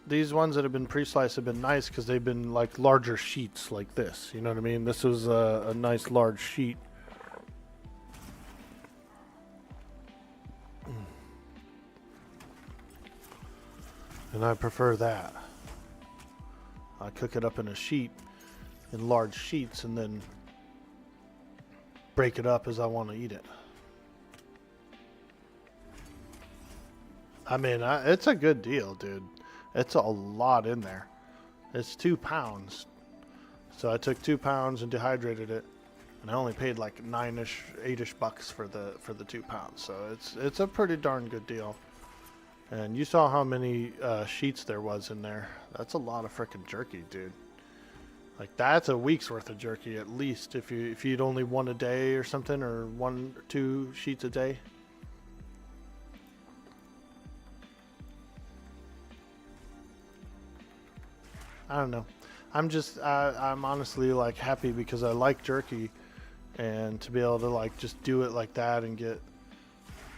these ones that have been pre-sliced have been nice because they've been like larger sheets like this. You know what I mean? This was a nice large sheet. And I prefer that. I cook it up in a sheet, in large sheets, and then break it up as I want to eat it. I mean, it's a good deal, dude. It's a lot in there. It's 2 pounds. So I took 2 pounds and dehydrated it, and I only paid like $9-ish, $8-ish for the 2 pounds. So it's a pretty darn good deal. And you saw how many sheets there was in there. That's a lot of frickin' jerky, dude. Like that's a week's worth of jerky at least if you eat only one a day or something, or 1 or 2 sheets a day. I don't know. I'm honestly like happy because I like jerky, and to be able to like just do it like that and get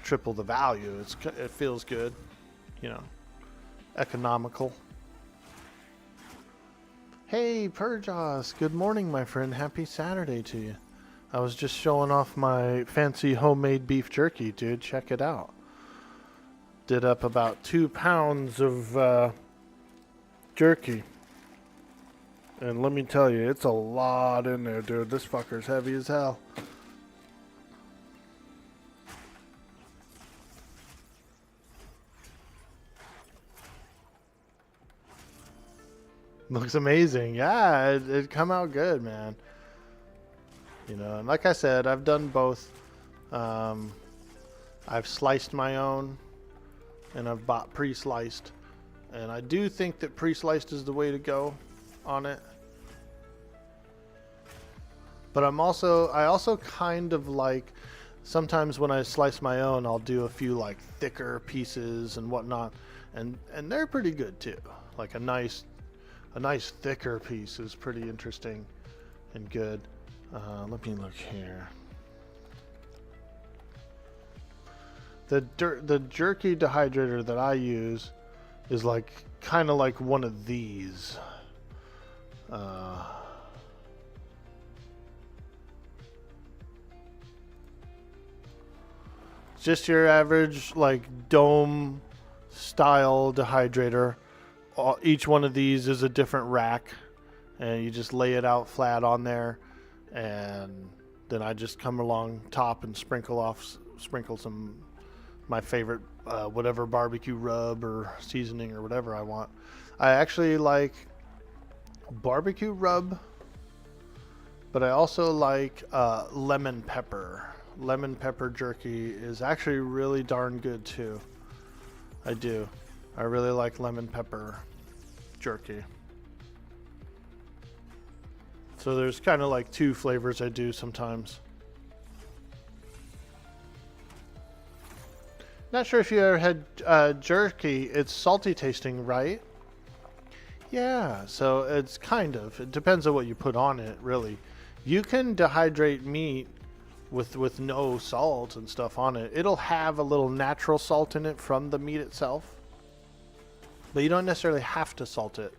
triple the value, it feels good, you know, economical. Hey Purjos, good morning my friend, happy Saturday to you. I was just showing off my fancy homemade beef jerky, dude, check it out. Did up about 2 pounds of jerky. And let me tell you, it's a lot in there, dude. This fucker's heavy as hell. Looks amazing. Yeah, it come out good, man. You know, and like I said, I've done both. I've sliced my own, and I've bought pre-sliced. And I do think that pre-sliced is the way to go on it. But I also kind of like, sometimes when I slice my own, I'll do a few like thicker pieces and whatnot, and they're pretty good too. Like a nice thicker piece is pretty interesting and good. Let me look here. The jerky dehydrator that I use is like kind of like one of these. Just your average like dome style dehydrator. Each one of these is a different rack, and you just lay it out flat on there, and then I just come along top and sprinkle some my favorite whatever barbecue rub or seasoning or whatever I want. I actually like barbecue rub, but I also like lemon pepper. Lemon pepper jerky is actually really darn good too. I do. I really like lemon pepper jerky. So there's kind of like 2 flavors I do sometimes. Not sure if you ever had jerky. It's salty tasting, right? Yeah, so it's it depends on what you put on it, really. You can dehydrate meat with no salt and stuff on it. It'll have a little natural salt in it from the meat itself, but you don't necessarily have to salt it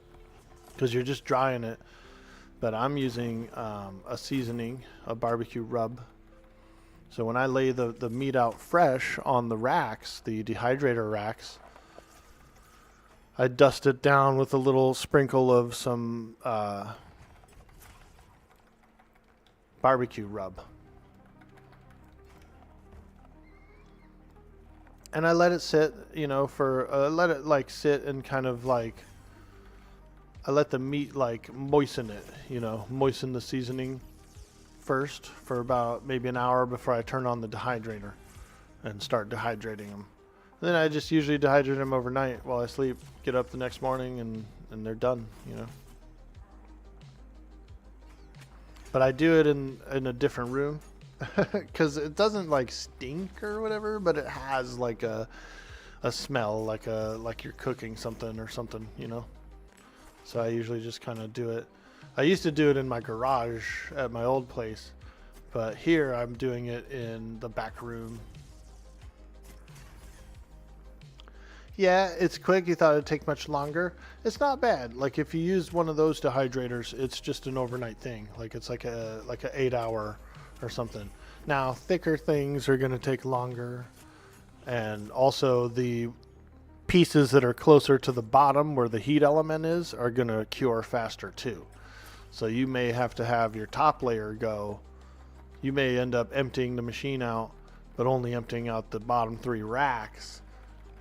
because you're just drying it. But I'm using a seasoning, a barbecue rub. So when I lay the meat out fresh on the racks, the dehydrator racks, I dust it down with a little sprinkle of some barbecue rub. And I let it sit, you know, let it like sit and kind of like, I let the meat like moisten it, you know, moisten the seasoning first for about maybe an hour before I turn on the dehydrator and start dehydrating them. And then I just usually dehydrate them overnight while I sleep, get up the next morning and they're done, you know. But I do it in a different room. Because it doesn't like stink or whatever, but it has like a smell, like you're cooking something or something, you know. So I usually just kind of do it. I used to do it in my garage at my old place, but here I'm doing it in the back room. Yeah, it's quick. You thought it'd take much longer. It's not bad. Like if you use one of those dehydrators, it's just an overnight thing. Like it's like a 8-hour or something. Now, thicker things are going to take longer, and also the pieces that are closer to the bottom where the heat element is are going to cure faster too. So you may have to have your top layer go. You may end up emptying the machine out, but only emptying out the bottom 3 racks,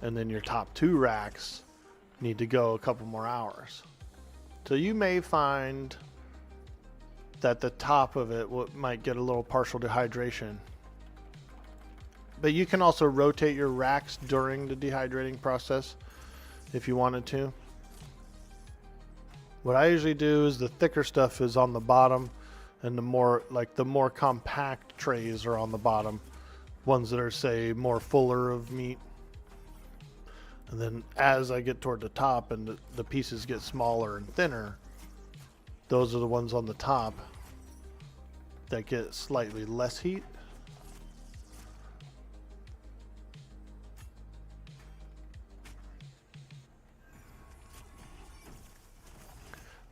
and then your top 2 racks need to go a couple more hours. So you may find that the top of it might get a little partial dehydration. But you can also rotate your racks during the dehydrating process if you wanted to. What I usually do is the thicker stuff is on the bottom, and the more compact trays are on the bottom. Ones that are, say, more fuller of meat. And then as I get toward the top and the pieces get smaller and thinner, those are the ones on the top that get slightly less heat.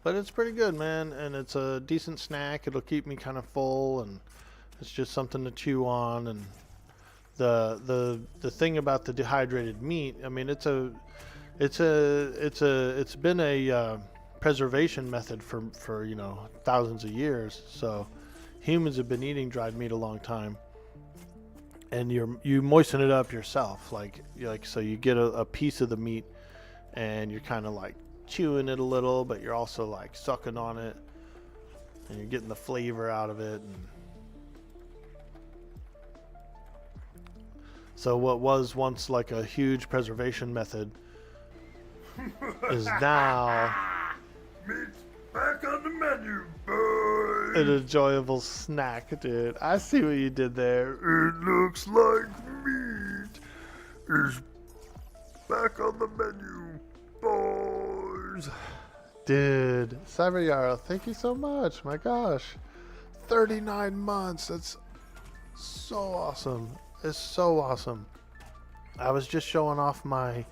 But it's pretty good, man, and it's a decent snack. It'll keep me kind of full, and it's just something to chew on. And the thing about the dehydrated meat, I mean, it's been a preservation method for you know, thousands of years. So humans have been eating dried meat a long time, and you moisten it up yourself, so you get a piece of the meat, and you're kind of like chewing it a little, but you're also like sucking on it, and you're getting the flavor out of it. And so what was once like a huge preservation method is now Meat's back on the menu, boy. an enjoyable snack, dude. I see what you did there. It looks like meat is back on the menu, boys. Dude, Cyber Yarrow, thank you so much. My gosh. 39 months. That's so awesome. It's so awesome. I was just showing off my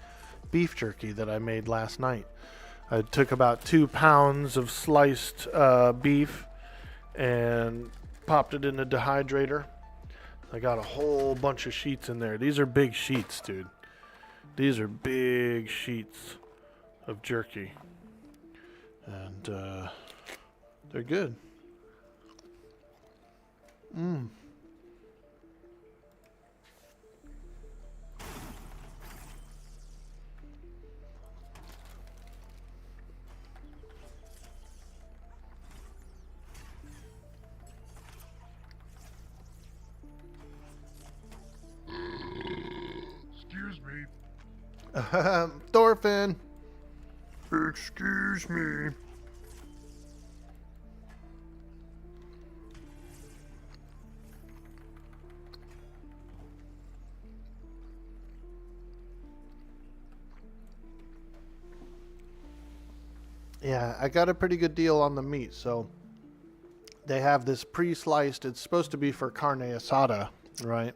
beef jerky that I made last night. I took about 2 pounds of sliced beef and popped it in a dehydrator. I got a whole bunch of sheets in there. These are big sheets, dude. These are big sheets of jerky. And they're good. Excuse me. Thorfinn. Excuse me. Yeah, I got a pretty good deal on the meat. So they have this pre-sliced, it's supposed to be for carne asada, right?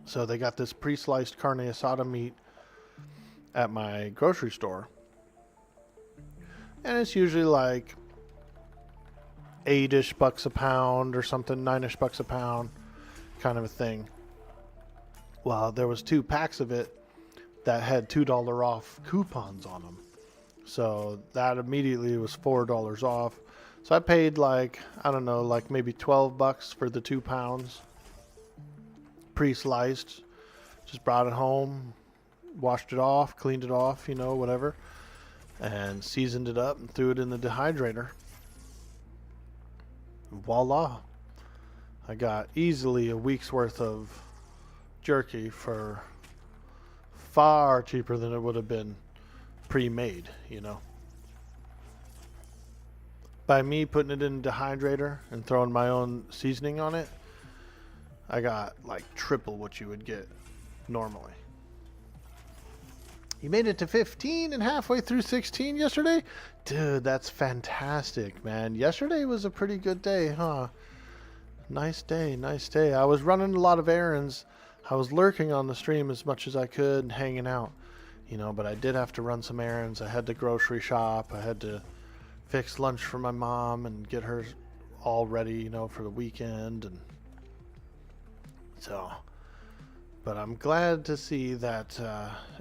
So they got this pre-sliced carne asada meat at my grocery store. And it's usually like $8-ish a pound or something, $9-ish a pound, kind of a thing. Well, there was 2 packs of it that had $2 off coupons on them. So that immediately was $4 off. So I paid like, I don't know, like maybe $12 for the 2 pounds pre-sliced. Just brought it home, washed it off, cleaned it off, you know, whatever, and seasoned it up and threw it in the dehydrator. Voila. I got easily a week's worth of jerky for far cheaper than it would have been pre-made, you know. By me putting it in a dehydrator and throwing my own seasoning on it, I got like triple what you would get normally. You made it to 15 and halfway through 16 yesterday? Dude, that's fantastic, man. Yesterday was a pretty good day, huh? Nice day, nice day. I was running a lot of errands. I was lurking on the stream as much as I could and hanging out, you know, but I did have to run some errands. I had to grocery shop. I had to fix lunch for my mom and get her all ready, you know, for the weekend. And so, but I'm glad to see that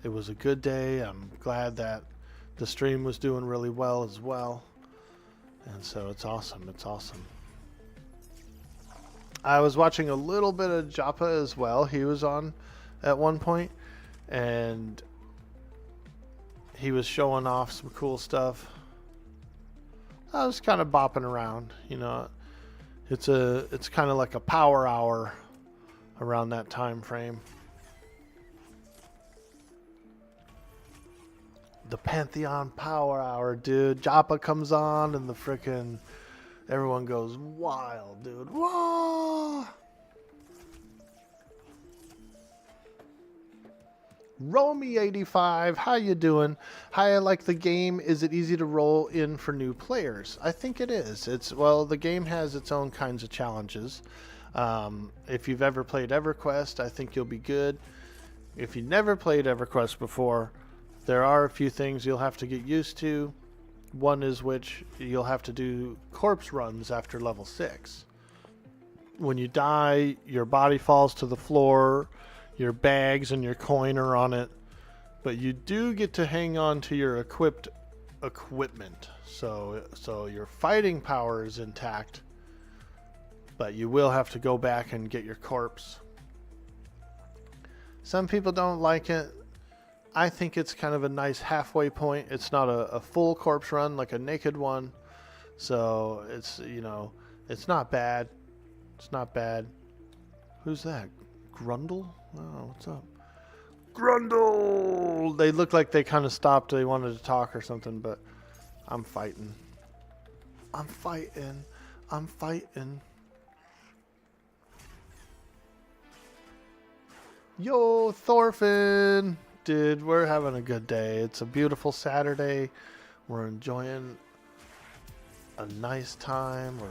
it was a good day. I'm glad that the stream was doing really well as well. And so it's awesome. It's awesome. I was watching a little bit of Joppa as well. He was on at one point, and he was showing off some cool stuff. I was kind of bopping around, you know. It's kind of like a power hour around that time frame. the Pantheon Power Hour, dude. Joppa comes on and the frickin' everyone goes wild, dude. Whoa! Romy85, how you doing? Hi, I like the game. Is it easy to roll in for new players? I think it is. The game has its own kinds of challenges. If you've ever played EverQuest, I think you'll be good. If you never played EverQuest before, there are a few things you'll have to get used to. One is which you'll have to do corpse runs after level 6. When you die, your body falls to the floor. Your bags and your coin are on it, but you do get to hang on to your equipment. So your fighting power is intact, but you will have to go back and get your corpse. Some people don't like it. I think it's kind of a nice halfway point. It's not a full corpse run like a naked one, so it's, you know, it's not bad. It's not bad. Who's that? Grundle? Oh, what's up? Grundle! They look like they kind of stopped. They wanted to talk or something, but I'm fighting. I'm fighting. I'm fighting. Yo, Thorfinn! Dude, we're having a good day. It's a beautiful Saturday. We're enjoying a nice time. We're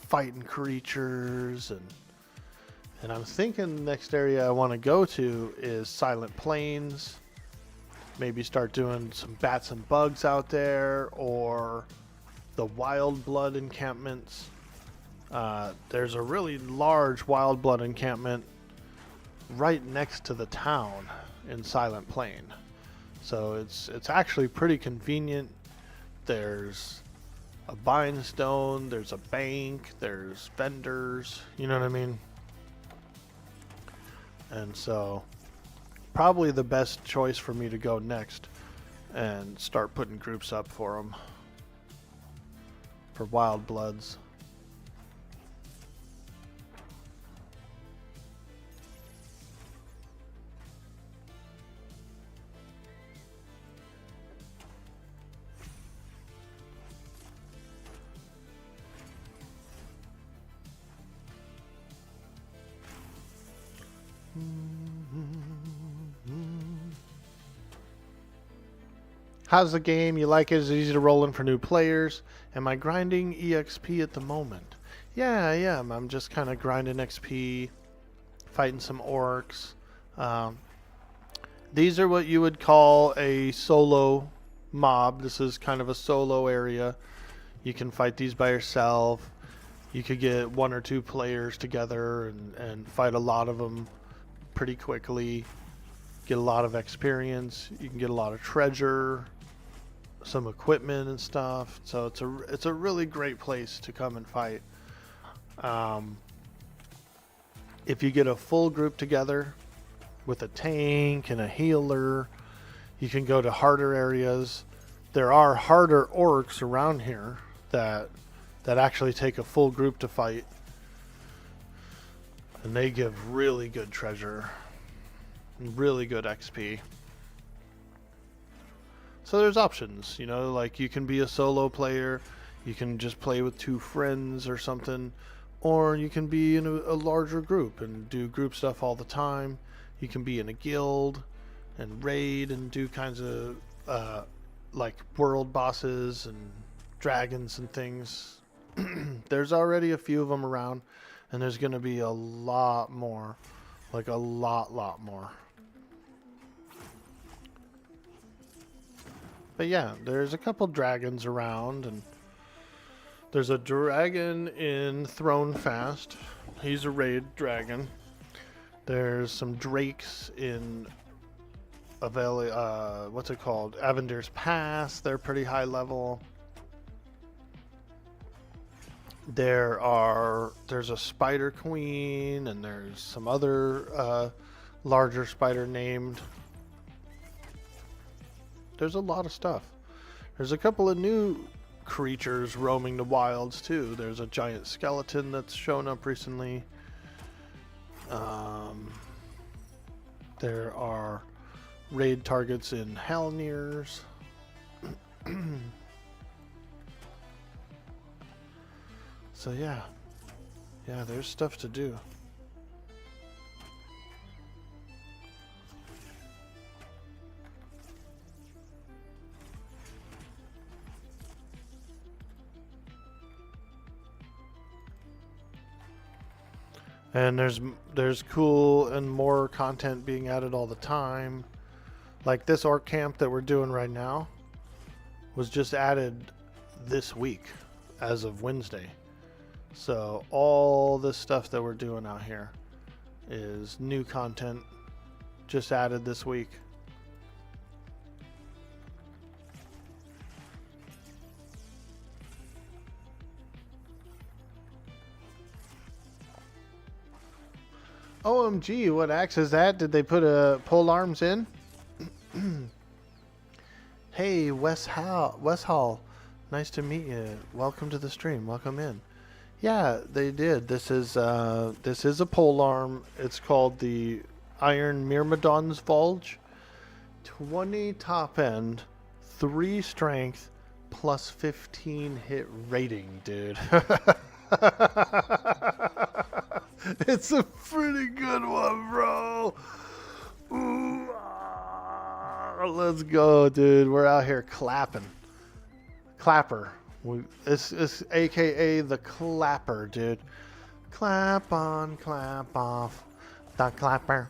fighting creatures and I'm thinking the next area I want to go to is Silent Plains. Maybe start doing some bats and bugs out there, or the Wild Blood encampments. There's a really large Wild Blood encampment right next to the town in Silent Plain. So it's actually pretty convenient. There's a buying stone, there's a bank, there's vendors, you know what I mean? And so probably the best choice for me to go next and start putting groups up for them, for Wild Bloods. How's the game? You like it? Is it easy to roll in for new players? Am I grinding EXP at the moment? Yeah, I am. I'm just kind of grinding XP, fighting some orcs. These are what you would call a solo mob. This is kind of a solo area. You can fight these by yourself. You could get 1 or 2 players together and fight a lot of them pretty quickly. Get a lot of experience. You can get a lot of treasure, some equipment and stuff. So it's a really great place to come and fight. If you get a full group together with a tank and a healer, you can go to harder areas. There are harder orcs around here that actually take a full group to fight, and they give really good treasure, really good XP. So there's options, you know, like you can be a solo player, you can just play with 2 friends or something, or you can be in a larger group and do group stuff all the time. You can be in a guild and raid and do kinds of like world bosses and dragons and things. There's already a few of them around, and there's going to be a lot more, like a lot more. But yeah, there's a couple dragons around, and there's a dragon in Thronefast. He's a raid dragon. There's some drakes in what's it called? Avendir's Pass. They're pretty high level. There's a spider queen, and there's some other larger spider named. There's a lot of stuff. There's a couple of new creatures roaming the wilds too. There's a giant skeleton that's shown up recently. There are raid targets in Halnirs. So yeah. Yeah, there's stuff to do. And there's cool and more content being added all the time. Like this orc camp that we're doing right now was just added this week as of Wednesday. So all this stuff that we're doing out here is new content just added this week. OMG, what axe is that? Did they put a pole arms in? Hey, Wes Hall. Nice to meet you. Welcome to the stream. Welcome in. Yeah, they did. This is a pole arm. It's called the Iron Myrmidon's Vulge. 20 top end, 3 strength, plus 15 hit rating, dude. It's a pretty good one, bro. Ooh, let's go, dude. We're out here clapping. Clapper. It's AKA the Clapper, dude. Clap on, clap off. The Clapper.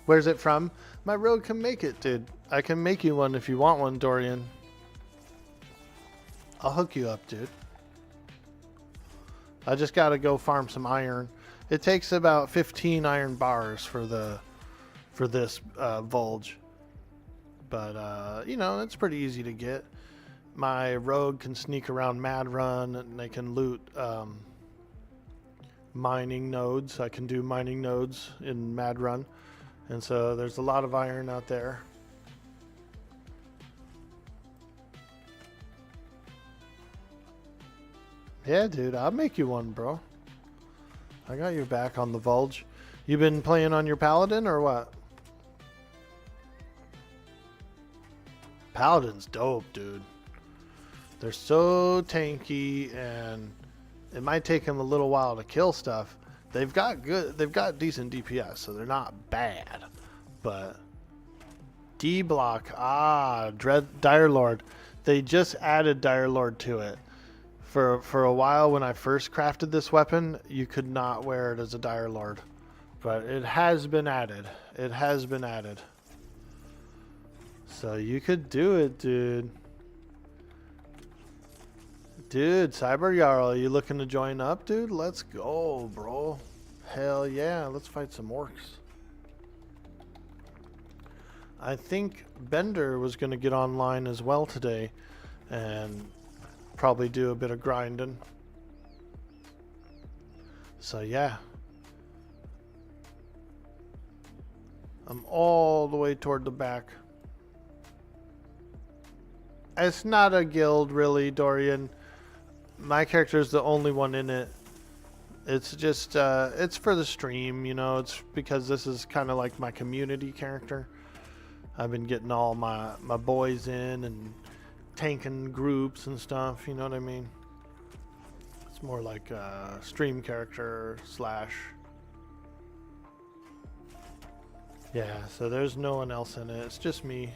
Where's it from? My rogue can make it, dude. I can make you one if you want one, Dorian. I'll hook you up, dude. I just gotta go farm some iron. It takes about 15 iron bars for this Vulge. But, you know, it's pretty easy to get. My rogue can sneak around Mad Run, and they can loot mining nodes. I can do mining nodes in Mad Run. And so there's a lot of iron out there. Yeah, dude, I'll make you one, bro. I got your back on the Vulge. You been playing on your Paladin or what? Paladin's dope, dude. They're so tanky, and it might take them a little while to kill stuff. They've got decent DPS, so they're not bad. But D block, Dire Lord. They just added Dire Lord to it. For a while, when I first crafted this weapon, you could not wear it as a Dire Lord. But it has been added. It has been added. So you could do it, dude. Dude, Cyber Jarl, you looking to join up, dude? Let's go, bro. Hell yeah, let's fight some orcs. I think Bender was going to get online as well today. And probably do a bit of grinding. So yeah. I'm all the way toward the back. It's not a guild really, Dorian. My character is the only one in it. It's just, it's for the stream, you know. It's because this is kind of like my community character. I've been getting all my boys in and tanking groups and stuff, you know what I mean? It's more like a stream character slash. Yeah, so there's no one else in it. It's just me.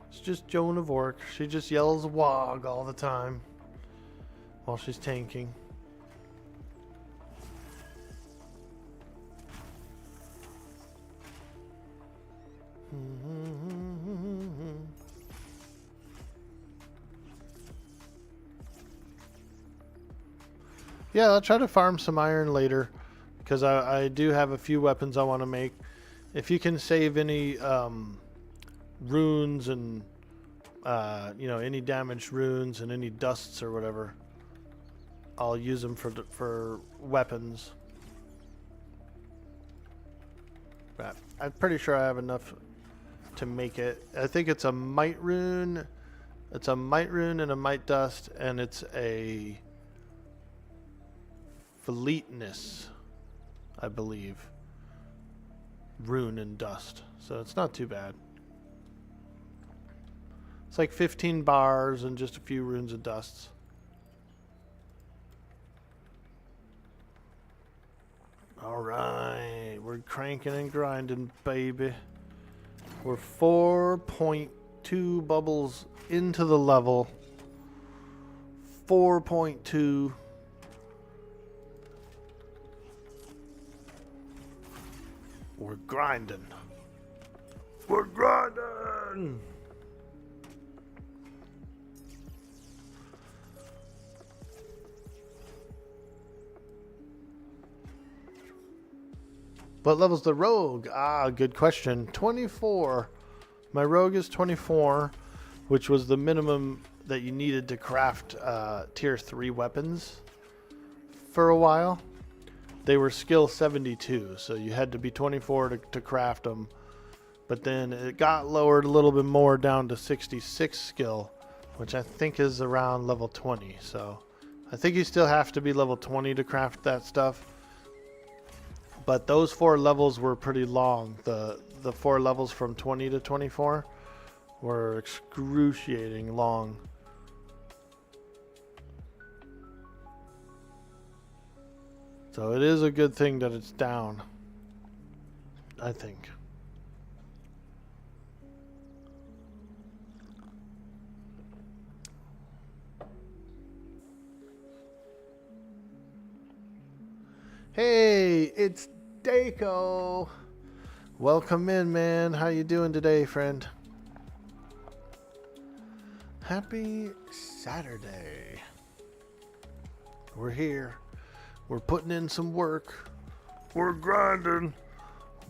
It's just Joanofork. She just yells Waaagh all the time while she's tanking. Yeah, I'll try to farm some iron later because I do have a few weapons I want to make. If you can save any runes and you know, any damaged runes and any dusts or whatever, I'll use them for weapons. But I'm pretty sure I have enough to make it. I think it's a might rune. It's a might rune and a might dust, and it's a fleetness, I believe, rune and dust. So it's not too bad. It's like 15 bars and just a few runes of dusts. Alright, we're cranking and grinding, baby. We're 4.2 bubbles into the level. 4.2. We're grinding. We're grinding. What level's the rogue? Ah, good question. 24. My rogue is 24, which was the minimum that you needed to craft tier 3 weapons for a while. They were skill 72, so you had to be 24 to craft them. But then it got lowered a little bit more down to 66 skill, which I think is around level 20. So I think you still have to be level 20 to craft that stuff. But those 4 levels were pretty long. The 4 levels from 20 to 24 were excruciating long. So it is a good thing that it's down, I think. Hey, it's Daco. Welcome in, man. How you doing today, friend? Happy Saturday. We're here. We're putting in some work. We're grinding.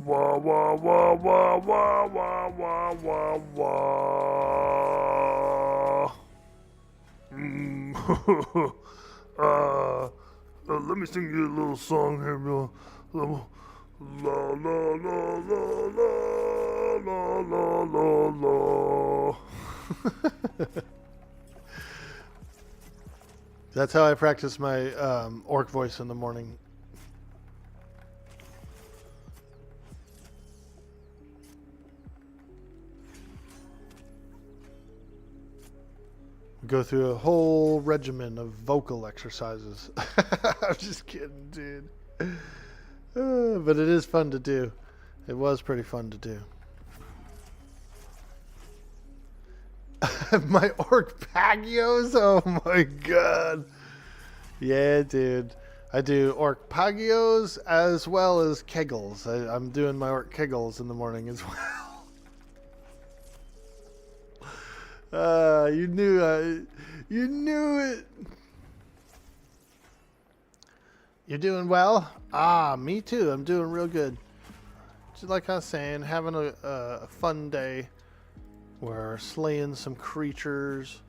Wah, wah, wah, wah, wah, wah, wah, wah, wah. Let me sing you a little song here, bro. La la la la la la la la. That's how I practice my orc voice in the morning. Go through a whole regimen of vocal exercises. I'm just kidding, dude. But it is fun to do. It was pretty fun to do. My orc pagios? Oh my god. Yeah, dude. I do orc pagios as well as kegels. I'm doing my orc kegels in the morning as well. You knew it. You're doing well? Ah, me too. I'm doing real good. Just like I was saying, having a fun day. We're slaying some creatures.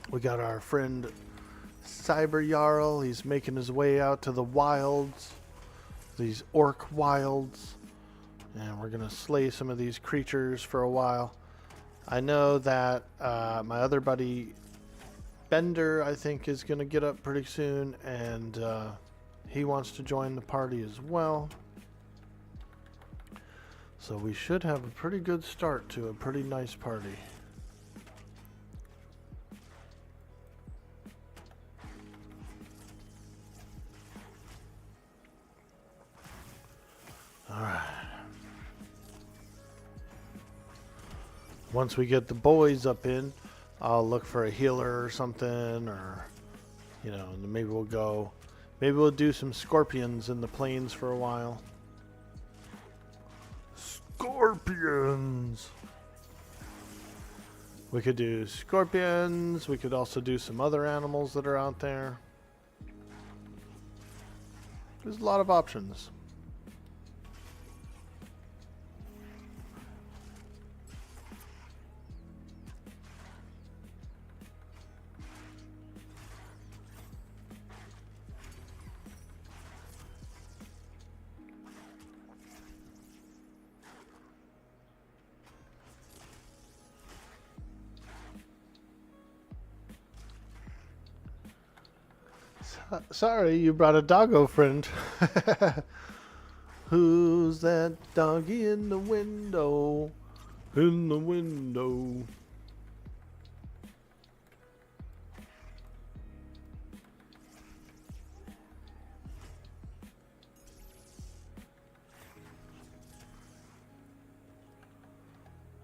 We got our friend Cyber Jarl. He's making his way out to the wilds. These orc wilds. And we're going to slay some of these creatures for a while. I know that my other buddy Bender, I think, is going to get up pretty soon. And he wants to join the party as well. So we should have a pretty good start to a pretty nice party. Alright. Once we get the boys up in, I'll look for a healer or something, or, you know, maybe we'll do some scorpions in the plains for a while. Scorpions. We could do scorpions. We could also do some other animals that are out there. There's a lot of options. Sorry, you brought a doggo friend. Who's that doggy in the window? in the window.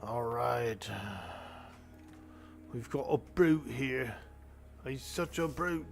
All right. We've got a brute here. He's such a brute.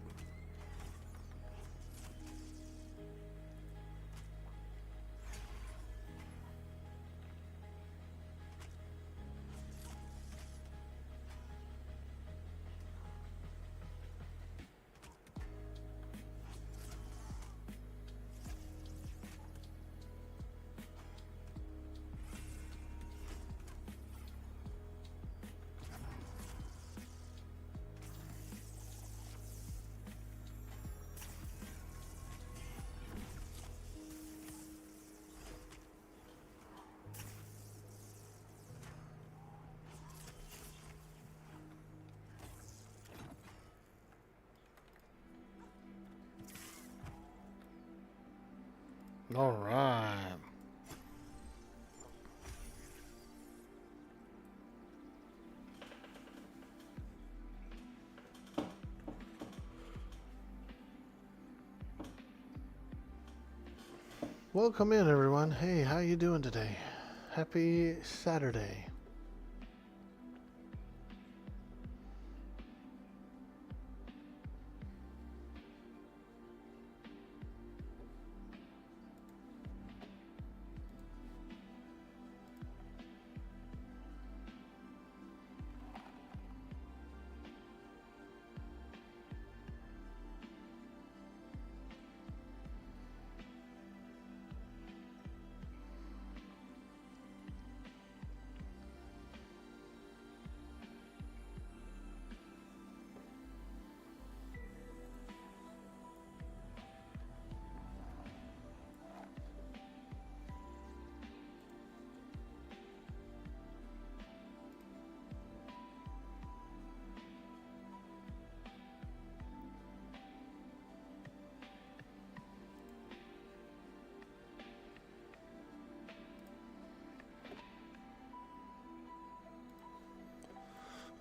All right. Welcome in, everyone. Hey, how you doing today? Happy Saturday.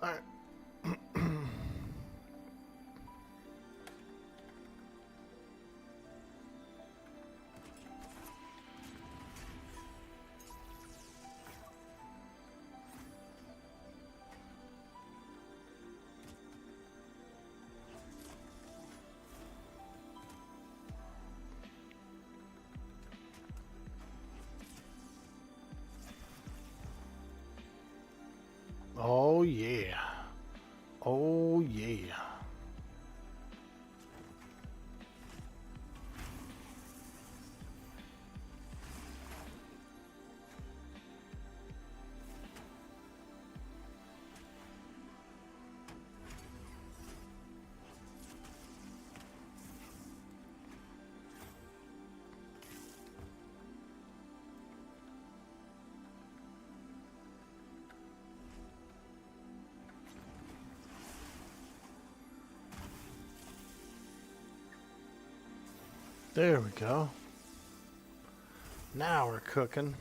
All right. Oh yeah. Oh yeah. There we go. Now we're cooking.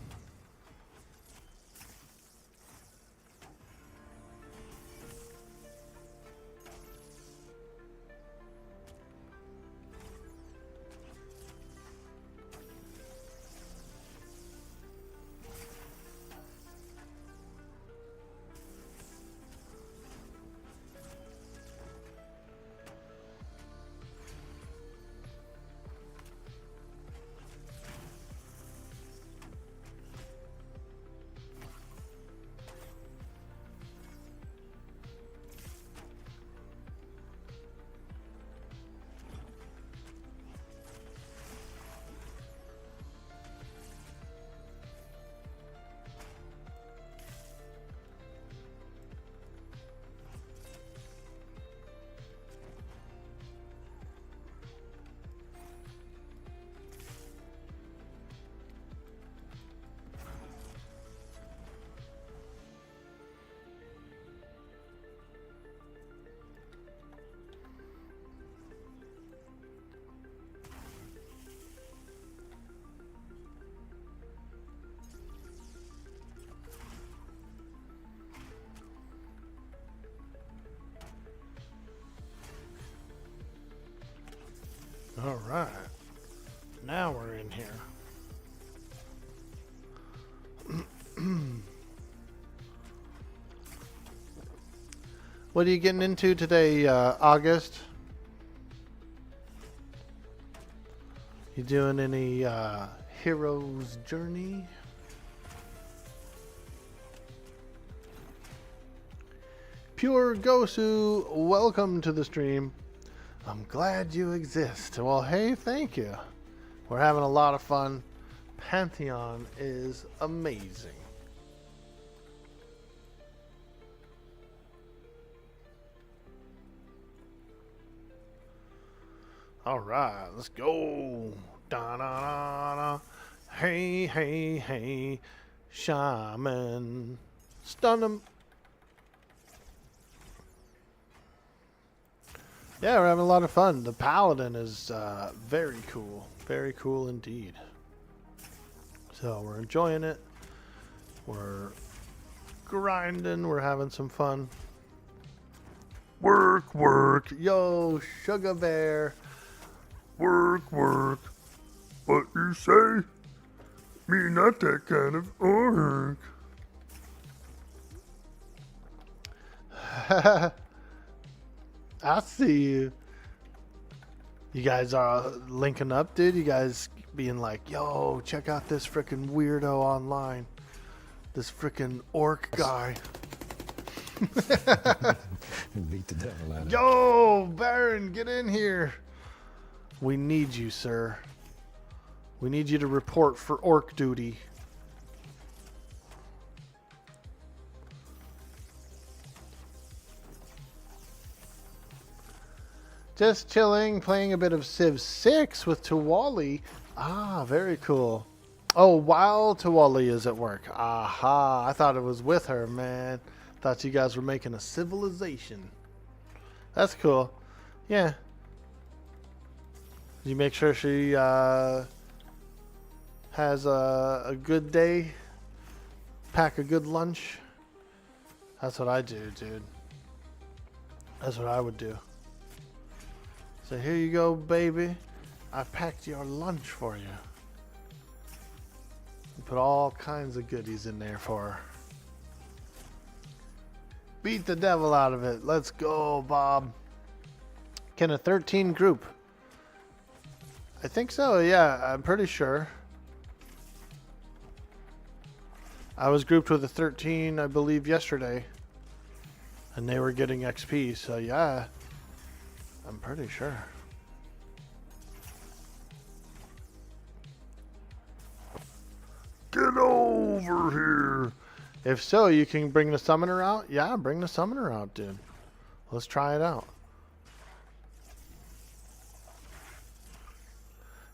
All right. Now we're in here. What are you getting into today, August? You doing any hero's journey? Pure Gosu, welcome to the stream. I'm glad you exist. Well, hey, thank you. We're having a lot of fun. Pantheon is amazing. All right, let's go. Da da da da. Hey, hey, hey, shaman, stun him. Yeah, we're having a lot of fun. The Paladin is very cool indeed. So we're enjoying it. We're grinding. We're having some fun. Work, work, Yo, Sugar Bear. work, work. What you say? Me not that kind of orc. I see you. You guys are linking up, dude. You guys being like, yo, check out this freaking weirdo online. This freaking orc guy. Beat the devil out of it. Yo, Baron, get in here. We need you, sir. We need you to report for orc duty. Just chilling, playing a bit of Civ 6 with Tawali. Ah, very cool. Oh, while Tawali is at work. Aha, I thought it was with her, man. Thought you guys were making a civilization. That's cool. Yeah. Did you make sure she has a good day? Pack a good lunch? That's what I do, dude. That's what I would do. So here you go, baby. I packed your lunch for you. Put all kinds of goodies in there for her. Beat the devil out of it. Let's go, Bob. Can a 13 group? I think so, yeah. I'm pretty sure. I was grouped with a 13, I believe, yesterday. And they were getting XP, so yeah. I'm pretty sure. Get over here. If so, you can bring the summoner out? Yeah, bring the summoner out, dude. Let's try it out.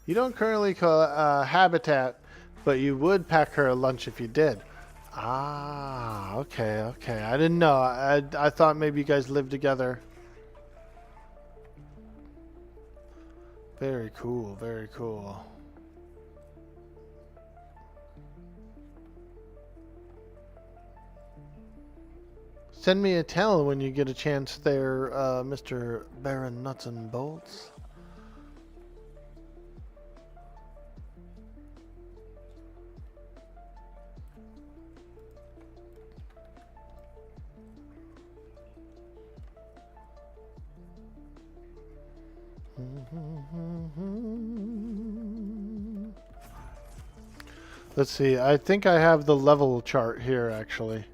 You don't currently call habitat, but you would pack her a lunch if you did. Ah, okay, okay. I didn't know. I thought maybe you guys lived together. Very cool, very cool. Send me a tell when you get a chance there, Mr. Baron Nuts and Bolts. Let's see. I think I have the level chart here, actually.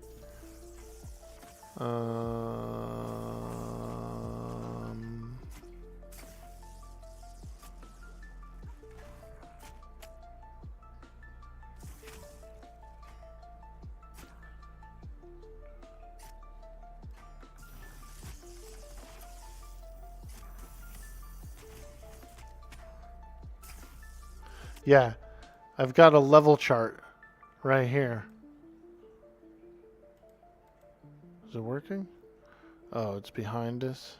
Yeah, I've got a level chart right here. Is it working? Oh, it's behind us.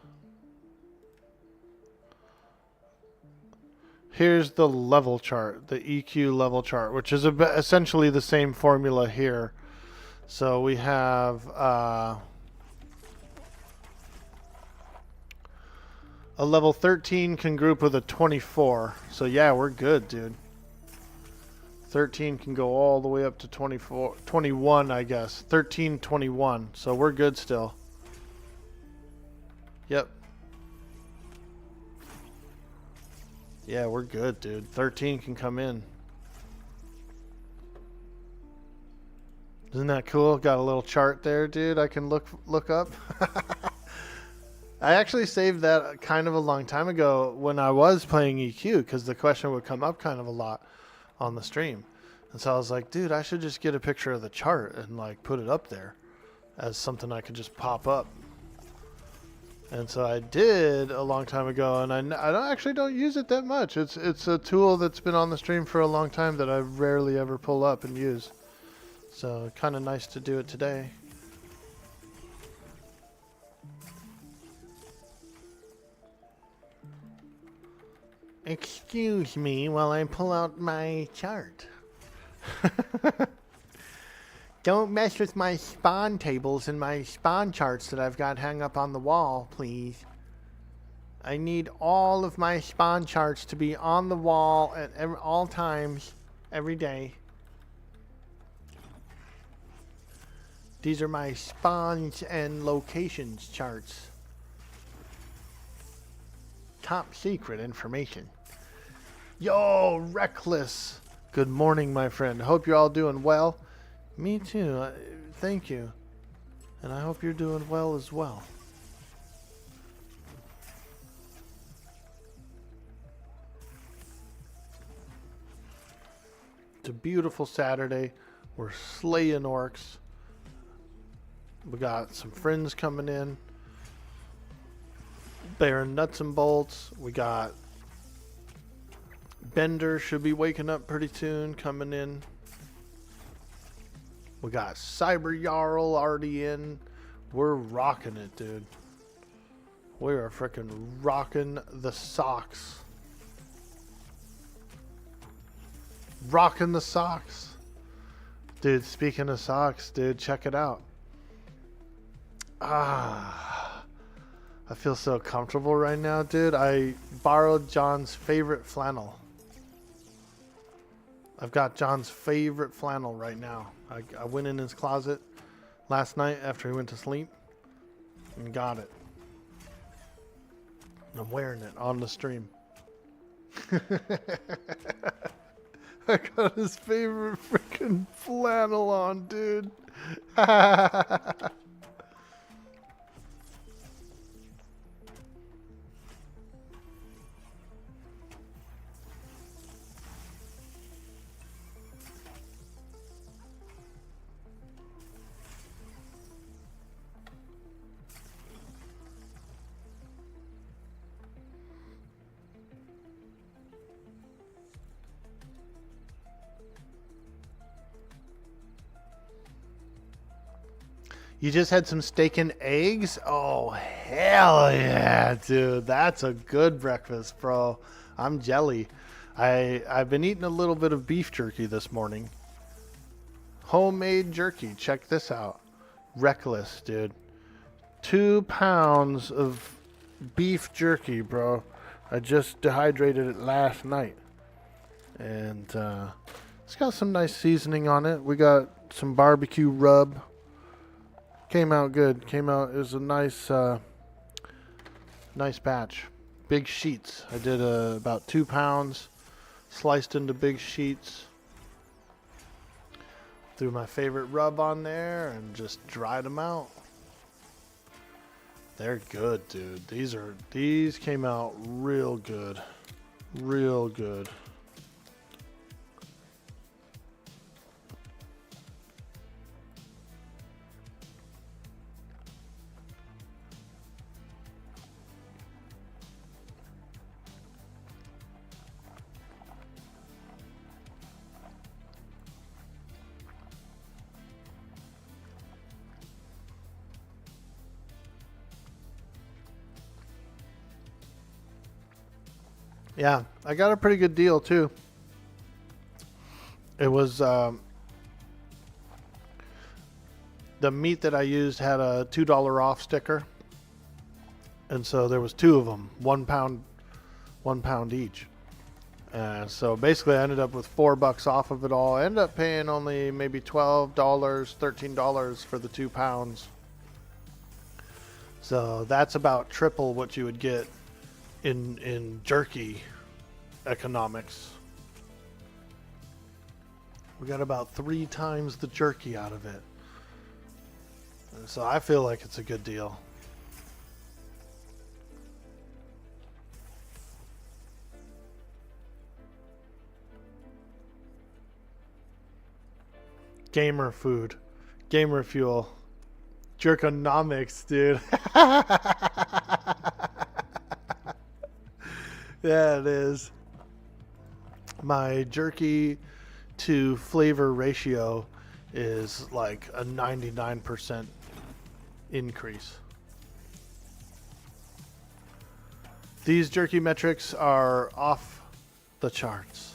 Here's the level chart, the EQ level chart, which is essentially the same formula here. So we have A level 13 can group with a 24. So yeah, we're good, dude. 13 can go all the way up to 24, 21, I guess. 13, 21. So we're good still. Yep. Yeah, we're good, dude. 13 can come in. Isn't that cool? Got a little chart there, dude. I can look up. I actually saved that kind of a long time ago when I was playing EQ, because the question would come up kind of a lot on the stream. And so I was like, dude, I should just get a picture of the chart and like put it up there as something I could just pop up. And so I did a long time ago, and I don't use it that much. It's a tool that's been on the stream for a long time that I rarely ever pull up and use. So kind of nice to do it today. Excuse me while I pull out my chart. Don't mess with my spawn tables and my spawn charts that I've got hung up on the wall, please. I need all of my spawn charts to be on the wall at all times, every day. These are my spawns and locations charts. Top secret information. Yo, Reckless. Good morning, my friend. Hope you're all doing well. Me too. Thank you. And I hope you're doing well as well. It's a beautiful Saturday. We're slaying orcs. We got some friends coming in. Bearing nuts and bolts. We got Bender should be waking up pretty soon, coming in. We got Cyber Jarl already in. We're rocking it, dude. We are freaking rocking the socks. Rocking the socks. Dude, speaking of socks, dude, check it out. I feel so comfortable right now, dude. I borrowed John's favorite flannel. I've got John's favorite flannel right now. I went in his closet last night after he went to sleep and got it. I'm wearing it on the stream. I got his favorite freaking flannel on, dude. You just had some steak and eggs? Oh, hell yeah, dude. That's a good breakfast, bro. I'm jelly. I've been eating a little bit of beef jerky this morning. Homemade jerky. Check this out. Reckless, dude. 2 pounds of beef jerky, bro. I just dehydrated it last night. And it's got some nice seasoning on it. We got some barbecue rub. Came out good. It was a nice nice batch. Big sheets. I did about 2 pounds, sliced into big sheets. Threw my favorite rub on there and just dried them out. They're good, dude. These came out real good. Real good. Yeah, I got a pretty good deal too. It was the meat that I used had a $2 off sticker, And so there was 2 of them, 1 pound each. So basically I ended up with $4 off of it all. I ended up paying only maybe $12, $13 for the 2 pounds. So that's about triple what you would get in jerky economics. We got about 3 times the jerky out of it. And so I feel like it's a good deal. Gamer food. Gamer fuel. Jerkonomics, dude. Yeah, it is. My jerky to flavor ratio is like a 99% increase. These jerky metrics are off the charts.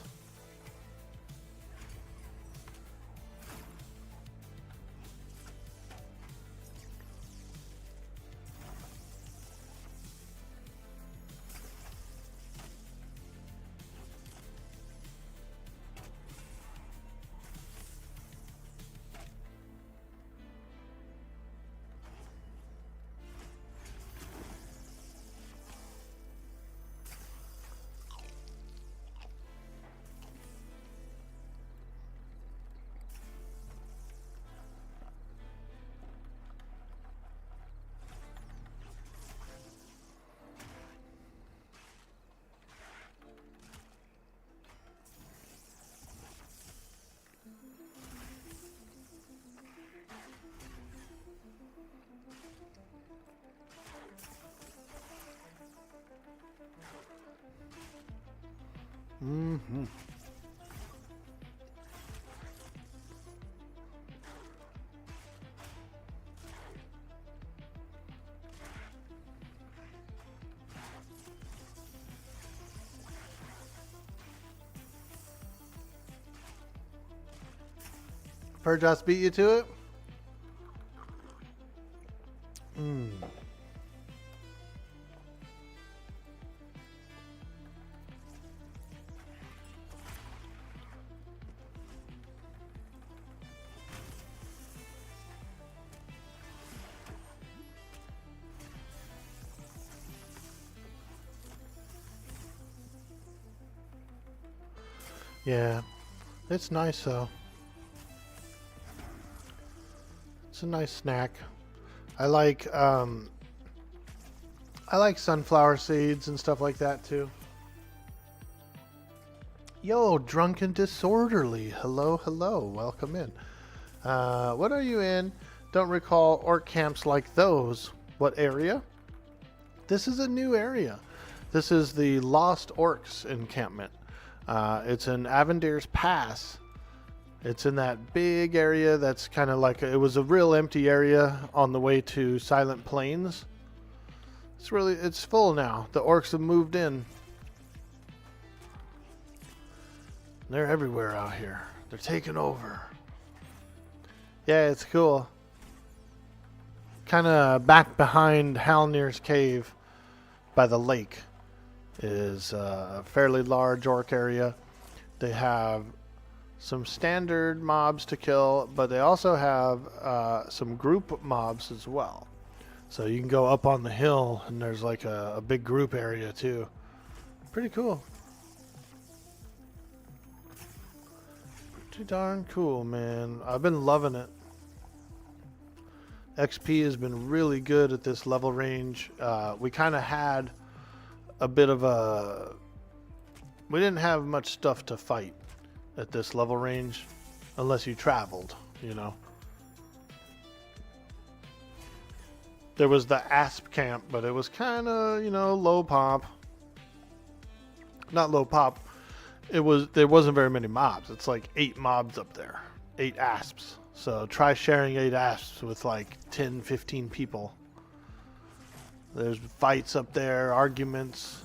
Mm-hmm. Purjas beat you to it? Yeah, it's nice though. It's a nice snack. I like sunflower seeds and stuff like that too. Yo, drunken disorderly. Hello, hello. Welcome in. What are you in? Don't recall orc camps like those. What area? This is a new area. This is the Lost Orcs encampment. It's in Avendir's Pass. It's in that big area that's kind of like, it was a real empty area on the way to Silent Plains. It's full now. The orcs have moved in. They're everywhere out here. They're taking over. Yeah, it's cool. Kind of back behind Halnir's cave by the lake is a fairly large orc area. They have some standard mobs to kill, but they also have some group mobs as well. So you can go up on the hill and there's like a big group area too. Pretty cool. Pretty darn cool, man. I've been loving it. XP has been really good at this level range. We kind of had a bit of a... We didn't have much stuff to fight at this level range unless you traveled, you know. There was the Asp camp, but it was kind of, you know, low pop. Not low pop. There wasn't very many mobs. It's like 8 mobs up there. 8 asps. So try sharing 8 asps with like 10, 15 people. There's fights up there, arguments.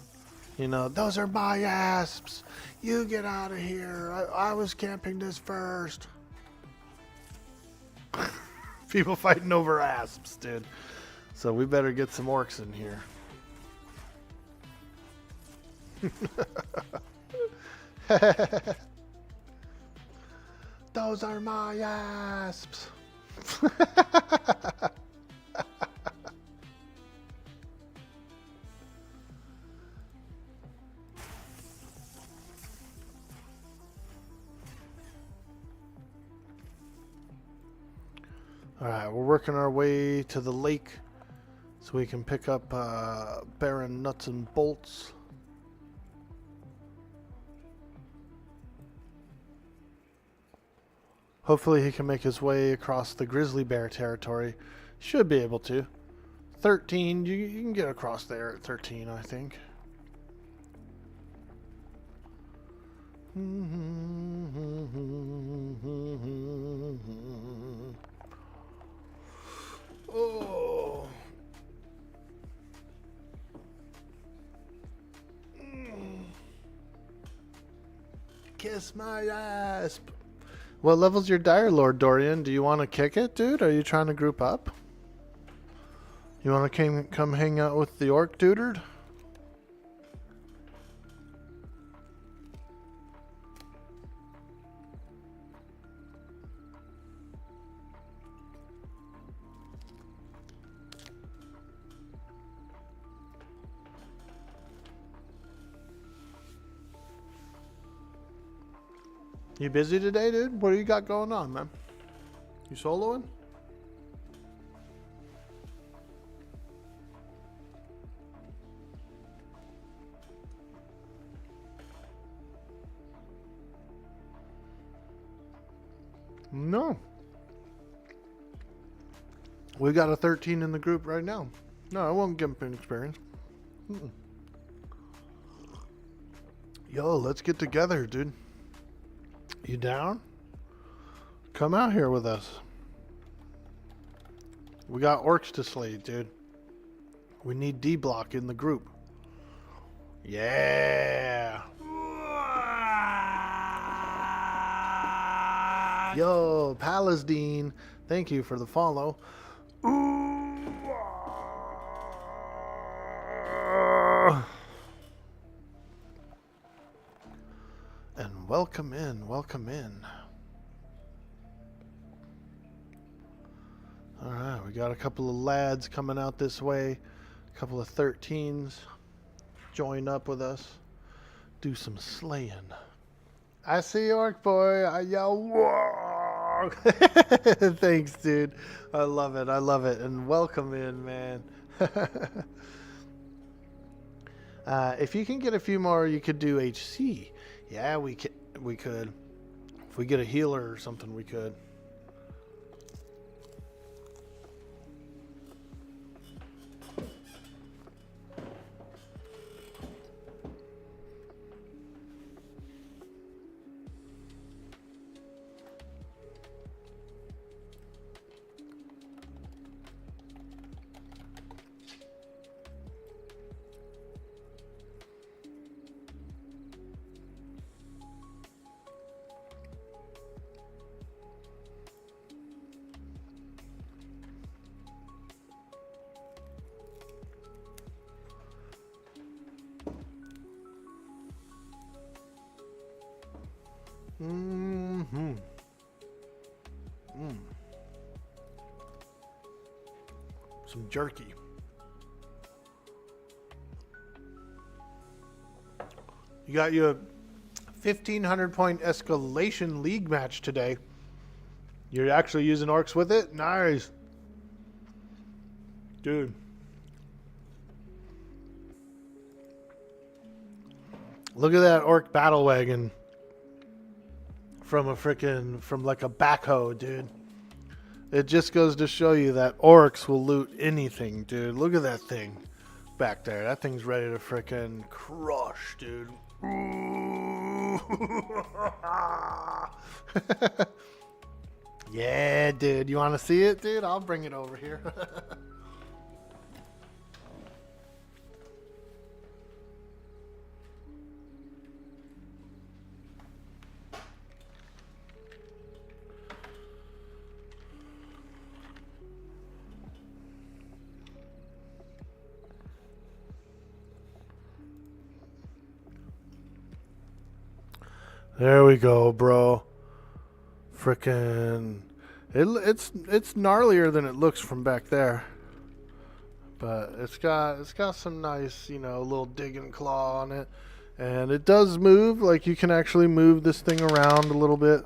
You know, those are my asps. You get out of here. I was camping this first. People fighting over asps, dude. So we better get some orcs in here. Those are my asps. Alright, we're working our way to the lake so we can pick up barren nuts and bolts. Hopefully he can make his way across the grizzly bear territory. Should be able to. 13, you can get across there at 13, I think. Oh. Kiss my ass. What level's your Dire Lord, Dorian? Do you want to kick it, dude? Are you trying to group up? You want to come hang out with the orc dude? You busy today, dude? What do you got going on, man? You soloing? No. We got a 13 in the group right now. No, I won't give him an experience. Yo, let's get together, dude. You down? Come out here with us. We got orcs to slay, dude. We need D-block in the group. Yeah. Yo, Paladin. Thank you for the follow. And welcome in, welcome in. Alright, we got a couple of lads coming out this way. A couple of 13s. Join up with us. Do some slaying. I see you, Orc Boy. I yell, whoa! Thanks, dude. I love it, I love it. And welcome in, man. If you can get a few more, you could do HC. Yeah, we could. If we get a healer or something, we could. Some jerky. You got you a 1,500 point escalation league match today. You're actually using orcs with it? Nice. Dude. Look at that orc battle wagon. From like a backhoe, dude. It just goes to show you that orcs will loot anything, dude. Look at that thing back there. That thing's ready to frickin' crush, dude. Yeah, dude. You want to see it, dude? I'll bring it over here. There we go, bro. Frickin'. It's gnarlier than it looks from back there. But it's got some nice, little digging claw on it. And it does move, like you can actually move this thing around a little bit.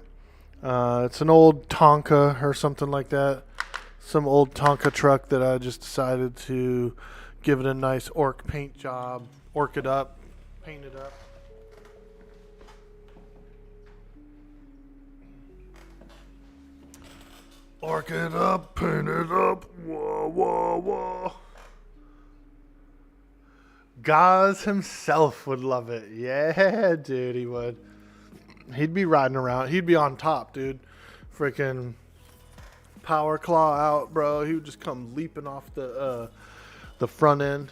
It's an old Tonka or something like that. Some old Tonka truck that I just decided to give it a nice orc paint job. Orc it up, paint it up. Orc it up, paint it up, wah, wah, wah. Gaz himself would love it. Yeah, dude, he would. He'd be riding around. He'd be on top, dude. Freaking power claw out, bro. He would just come leaping off the front end.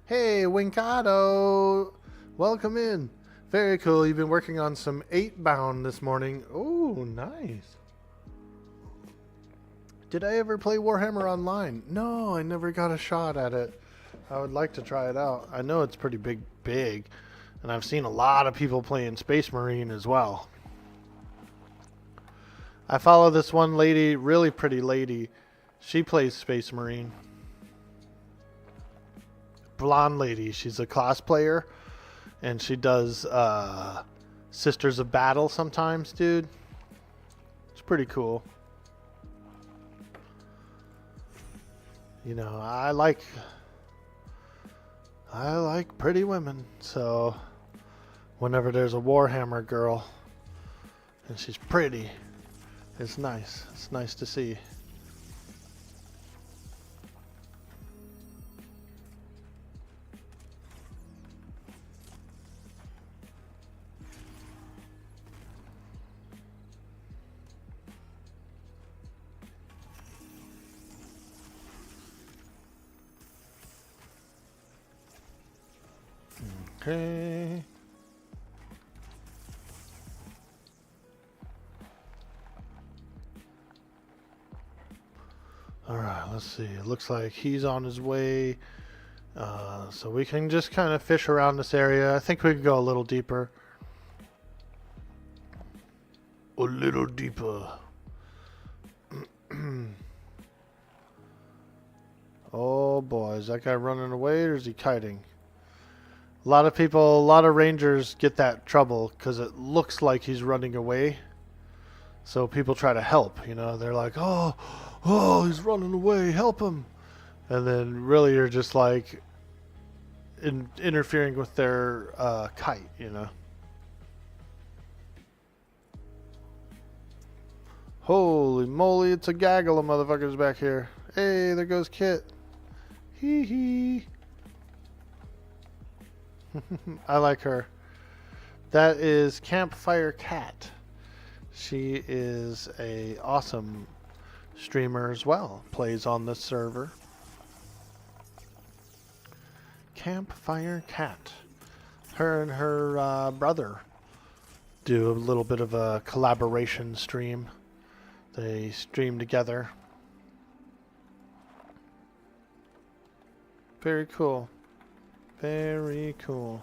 Hey, Winkado. Welcome in. Very cool. You've been working on some 8-bound this morning. Oh, nice. Did I ever play Warhammer Online? No, I never got a shot at it. I would like to try it out. I know it's pretty big. And I've seen a lot of people playing Space Marine as well. I follow this one lady, really pretty lady. She plays Space Marine. Blonde lady. She's a cosplayer. And she does Sisters of Battle sometimes, dude. It's pretty cool. I like pretty women. So whenever there's a Warhammer girl and she's pretty, it's nice. It's nice to see. Okay. Alright, let's see. It looks like he's on his way. So we can just kind of fish around this area. I think we could go a little deeper. A little deeper. Oh boy, is that guy running away or is he kiting? A lot of rangers get that trouble because it looks like he's running away. So people try to help, They're like, oh, he's running away, help him. And then really you're just like interfering with their kite, Holy moly, it's a gaggle of motherfuckers back here. Hey, there goes Kit. Hee hee. I like her. That is Campfire Cat. She is a awesome streamer as well. Plays on this server. Campfire Cat. Her and her brother do a little bit of a collaboration stream. They stream together. Very cool. Very cool.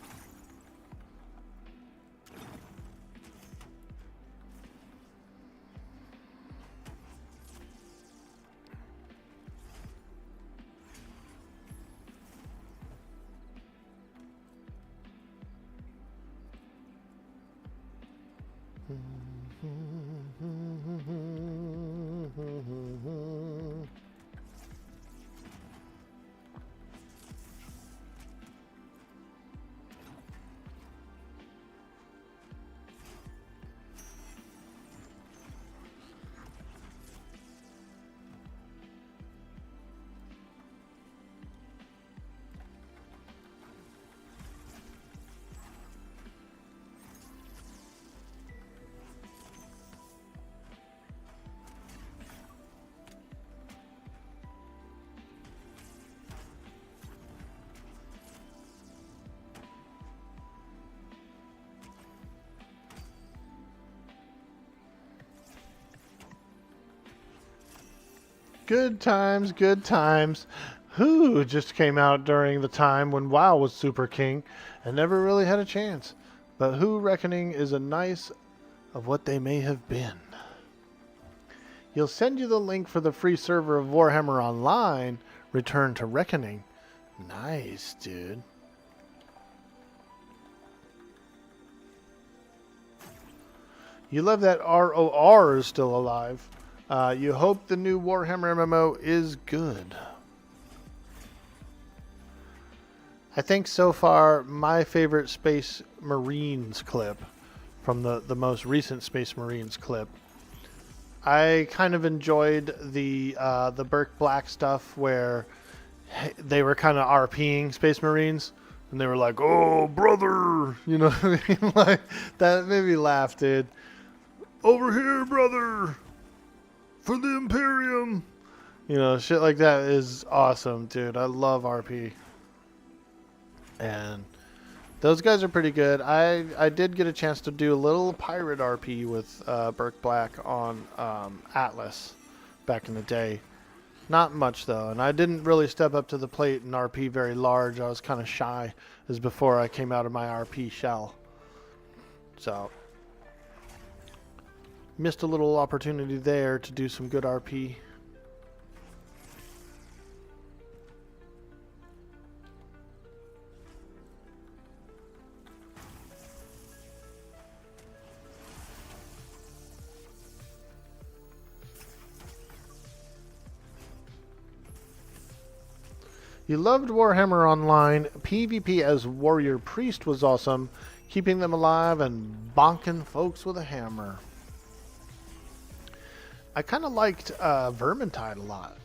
Good times, good times. Who just came out during the time when WoW was Super King and never really had a chance. But Who Reckoning is a nice of what they may have been. He'll send you the link for the free server of Warhammer Online, Return to Reckoning. Nice, dude. You love that ROR is still alive. You hope the new Warhammer MMO is good. I think so far my favorite Space Marines clip from the most recent Space Marines clip. I kind of enjoyed the Burke Black stuff where they were kind of RPing Space Marines and they were like, "Oh, brother," you know what I mean? Like that made me laugh, dude. "Over here, brother, for the Imperium." You know, shit like that is awesome, dude. I love RP. And those guys are pretty good. I did get a chance to do a little pirate RP with Burke Black on Atlas back in the day. Not much, though. And I didn't really step up to the plate and RP very large. I was kind of shy as before I came out of my RP shell. So missed a little opportunity there to do some good RP. You loved Warhammer Online. PvP as Warrior Priest was awesome, keeping them alive and bonking folks with a hammer. I kind of liked Vermintide a lot.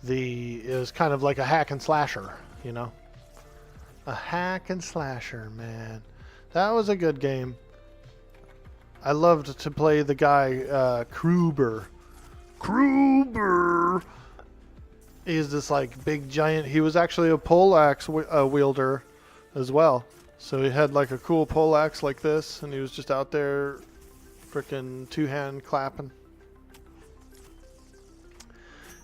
It was kind of like a hack and slasher, you know? A hack and slasher, man. That was a good game. I loved to play the guy, Kruber. Kruber! He's this like big giant. He was actually a poleaxe wielder as well. So he had like a cool poleaxe like this, and he was just out there freaking two-hand clapping.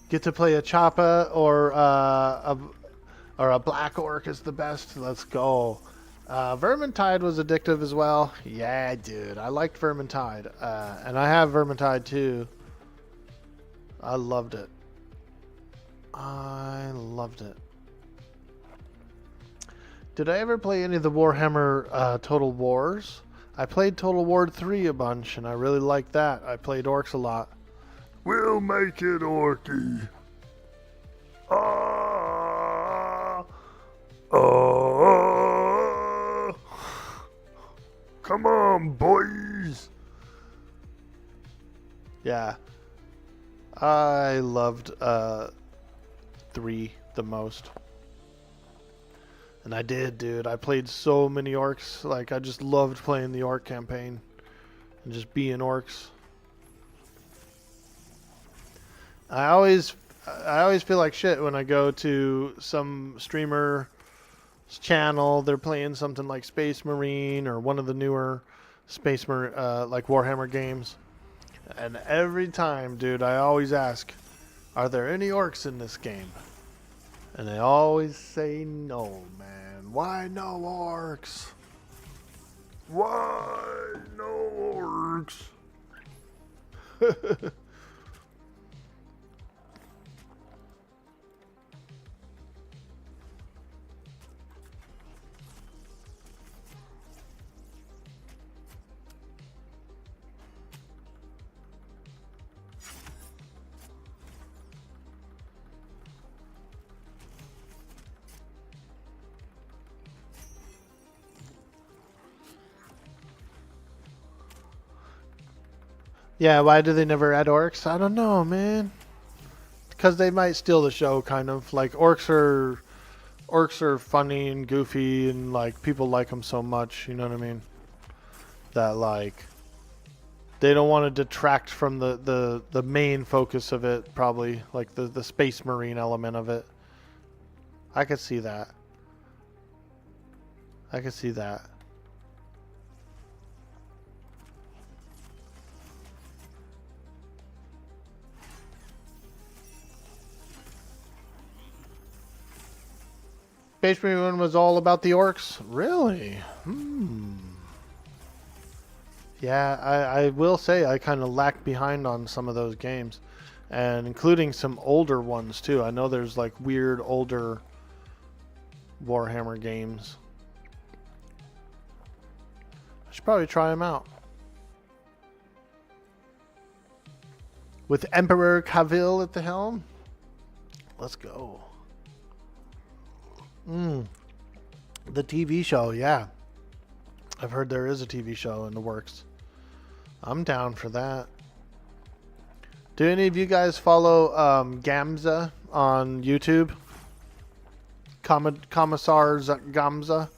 Get to play a Choppa or a Black Orc is the best. Let's go. Vermintide was addictive as well. Yeah, dude. I liked Vermintide. And I have Vermintide too. I loved it. I loved it. Did I ever play any of the Warhammer Total Wars? I played Total War 3 a bunch, and I really liked that. I played orcs a lot. We'll make it orky. Come on, boys. Yeah. I loved 3 the most. And I did, dude. I played so many orcs. Like, I just loved playing the orc campaign. And just being orcs. I always feel like shit when I go to some streamer's channel. They're playing something like Space Marine or one of the newer Space Marine, like Warhammer games. And every time, dude, I always ask, are there any orcs in this game? And they always say no, man. Why no orcs? Why no orcs? Yeah, why do they never add orcs? I don't know, man. Because they might steal the show, kind of. Like, orcs are funny and goofy, and like people like them so much. You know what I mean? That like they don't want to detract from the main focus of it. Probably like the Space Marine element of it. I could see that. I could see that. Space Marine 1 was all about the orcs? Really? Yeah, I will say I kind of lacked behind on some of those games. And including some older ones too. I know there's like weird older Warhammer games. I should probably try them out. With Emperor Cavill at the helm? Let's go. The TV show, yeah. I've heard there is a TV show in the works. I'm down for that. Do any of you guys follow Gamza on YouTube? Commissar Gamza?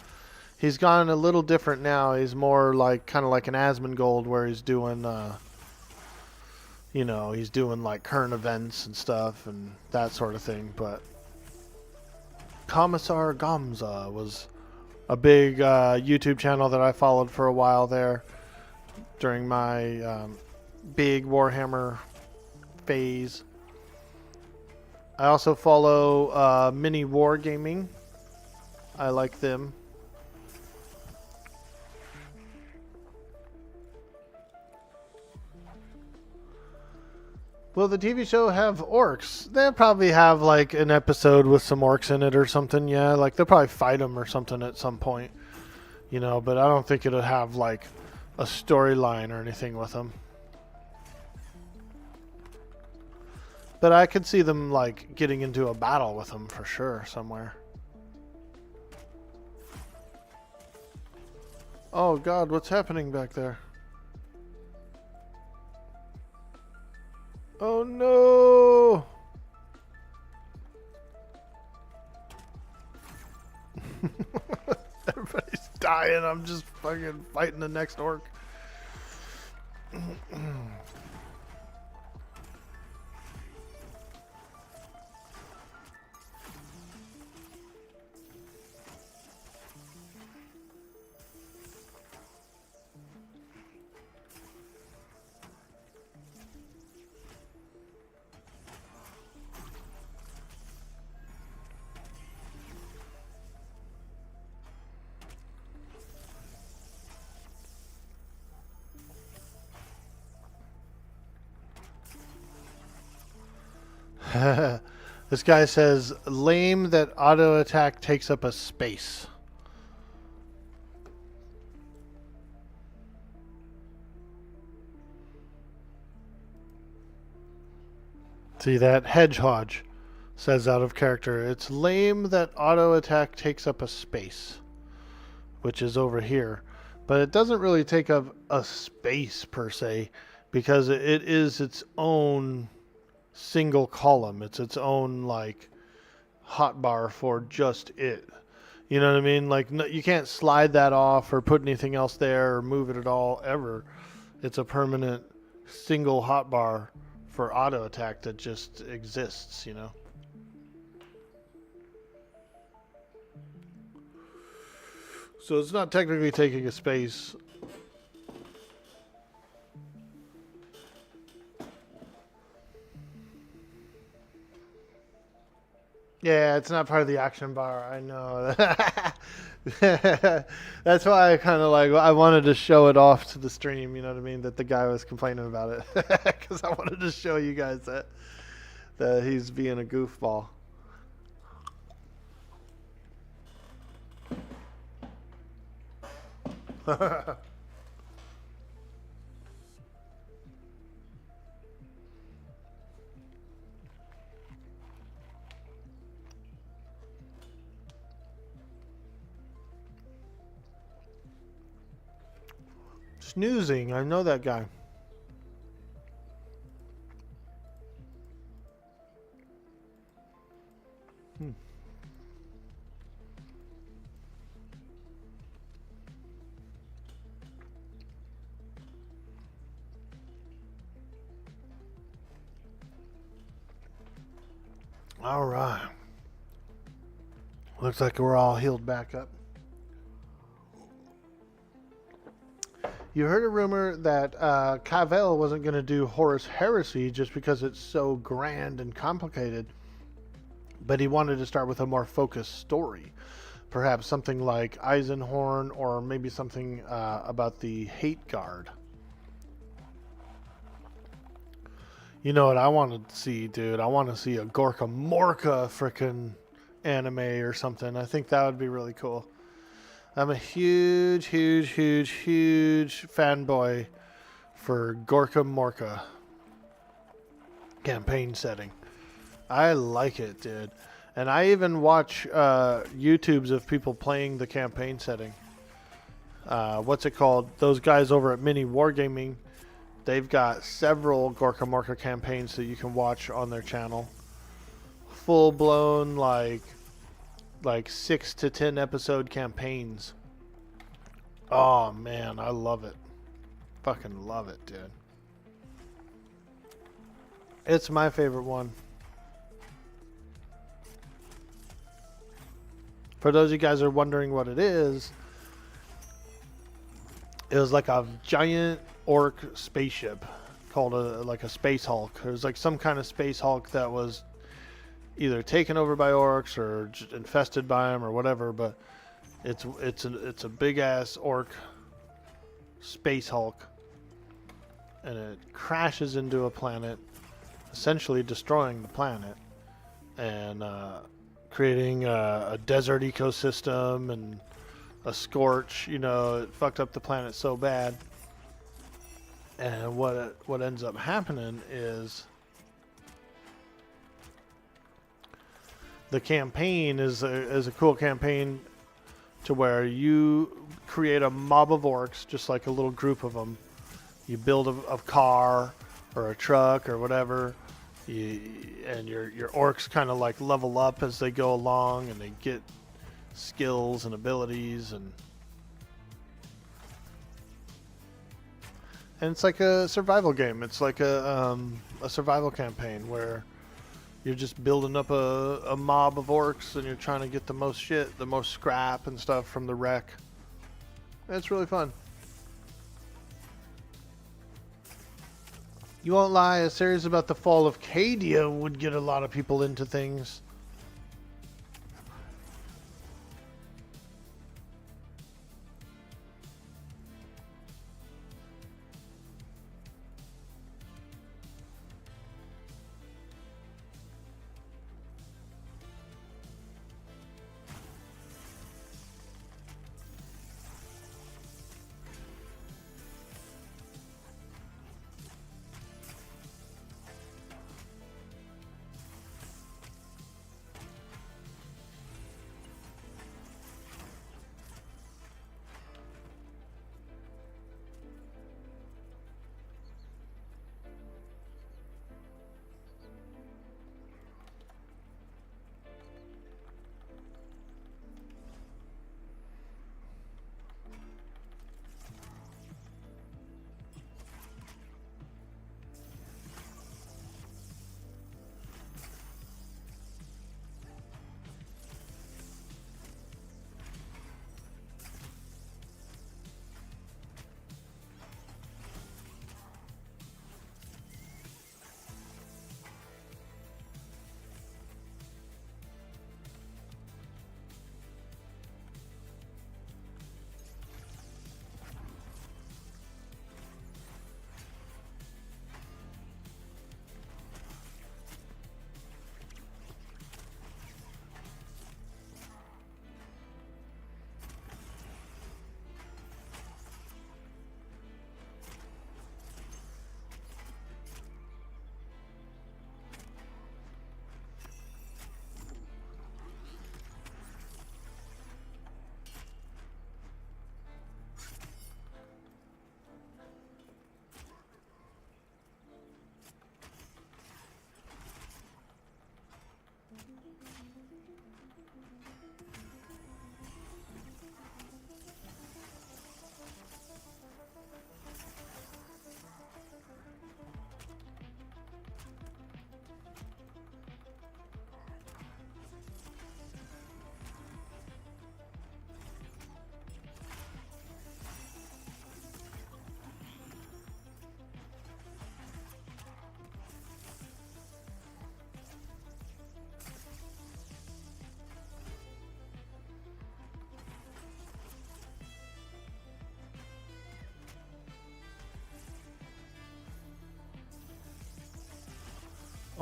He's gone a little different now. He's more like kind of like an Asmongold, where he's doing, you know, he's doing like current events and stuff and that sort of thing. But Commissar Gamza was a big YouTube channel that I followed for a while there during my big Warhammer phase. I also follow Mini Wargaming. I like them. Will the TV show have orcs? They'll probably have like an episode with some orcs in it or something. Yeah, like they'll probably fight them or something at some point, you know, but I don't think it'll have like a storyline or anything with them. But I could see them like getting into a battle with them for sure somewhere. Oh God, what's happening back there? Oh no! Everybody's dying. I'm just fucking fighting the next orc. This guy says, lame that auto attack takes up a space. See that? Hedgehog says out of character, it's lame that auto attack takes up a space, which is over here. But it doesn't really take up a space per se, because it is its own single column. It's its own like hotbar for just it. You know what I mean? Like no, you can't slide that off or put anything else there or move it at all ever. It's a permanent single hotbar for auto attack that just exists, you know. So it's not technically taking a space. Yeah, it's not part of the action bar. I know. That's why I kind of like, I wanted to show it off to the stream, you know what I mean? That the guy was complaining about it. Because I wanted to show you guys that he's being a goofball. Snoozing, I know that guy. All right. Looks like we're all healed back up. You heard a rumor that Cavell wasn't going to do Horus Heresy just because it's so grand and complicated. but he wanted to start with a more focused story. Perhaps something like Eisenhorn, or maybe something about the Hate Guard. You know what I want to see, dude? I want to see a Gorka Morka frickin' anime or something. I think that would be really cool. I'm a huge fanboy for Gorka Morka campaign setting. I like it, dude. And I even watch YouTubes of people playing the campaign setting. What's it called? Those guys over at Mini Wargaming, they've got several Gorka Morka campaigns that you can watch on their channel. Full blown like 6 to 10 episode campaigns. Oh man, I love it. Fucking love it, dude. It's my favorite one. For those of you guys who are wondering what it was like a giant orc spaceship called a Space Hulk. It was like some kind of Space Hulk that was either taken over by orcs or just infested by them or whatever, but it's a big ass orc Space Hulk, and it crashes into a planet, essentially destroying the planet and creating a desert ecosystem and a scorch. You know, it fucked up the planet so bad. And what ends up happening is the campaign is a cool campaign to where you create a mob of orcs, just like a little group of them. You build a car or a truck or whatever, and your orcs kind of like level up as they go along, and they get skills and abilities, and it's like a survival game. It's like a survival campaign where you're just building up a mob of orcs, and you're trying to get the most shit, the most scrap and stuff from the wreck. It's really fun. You won't lie, a series about the fall of Cadia would get a lot of people into things.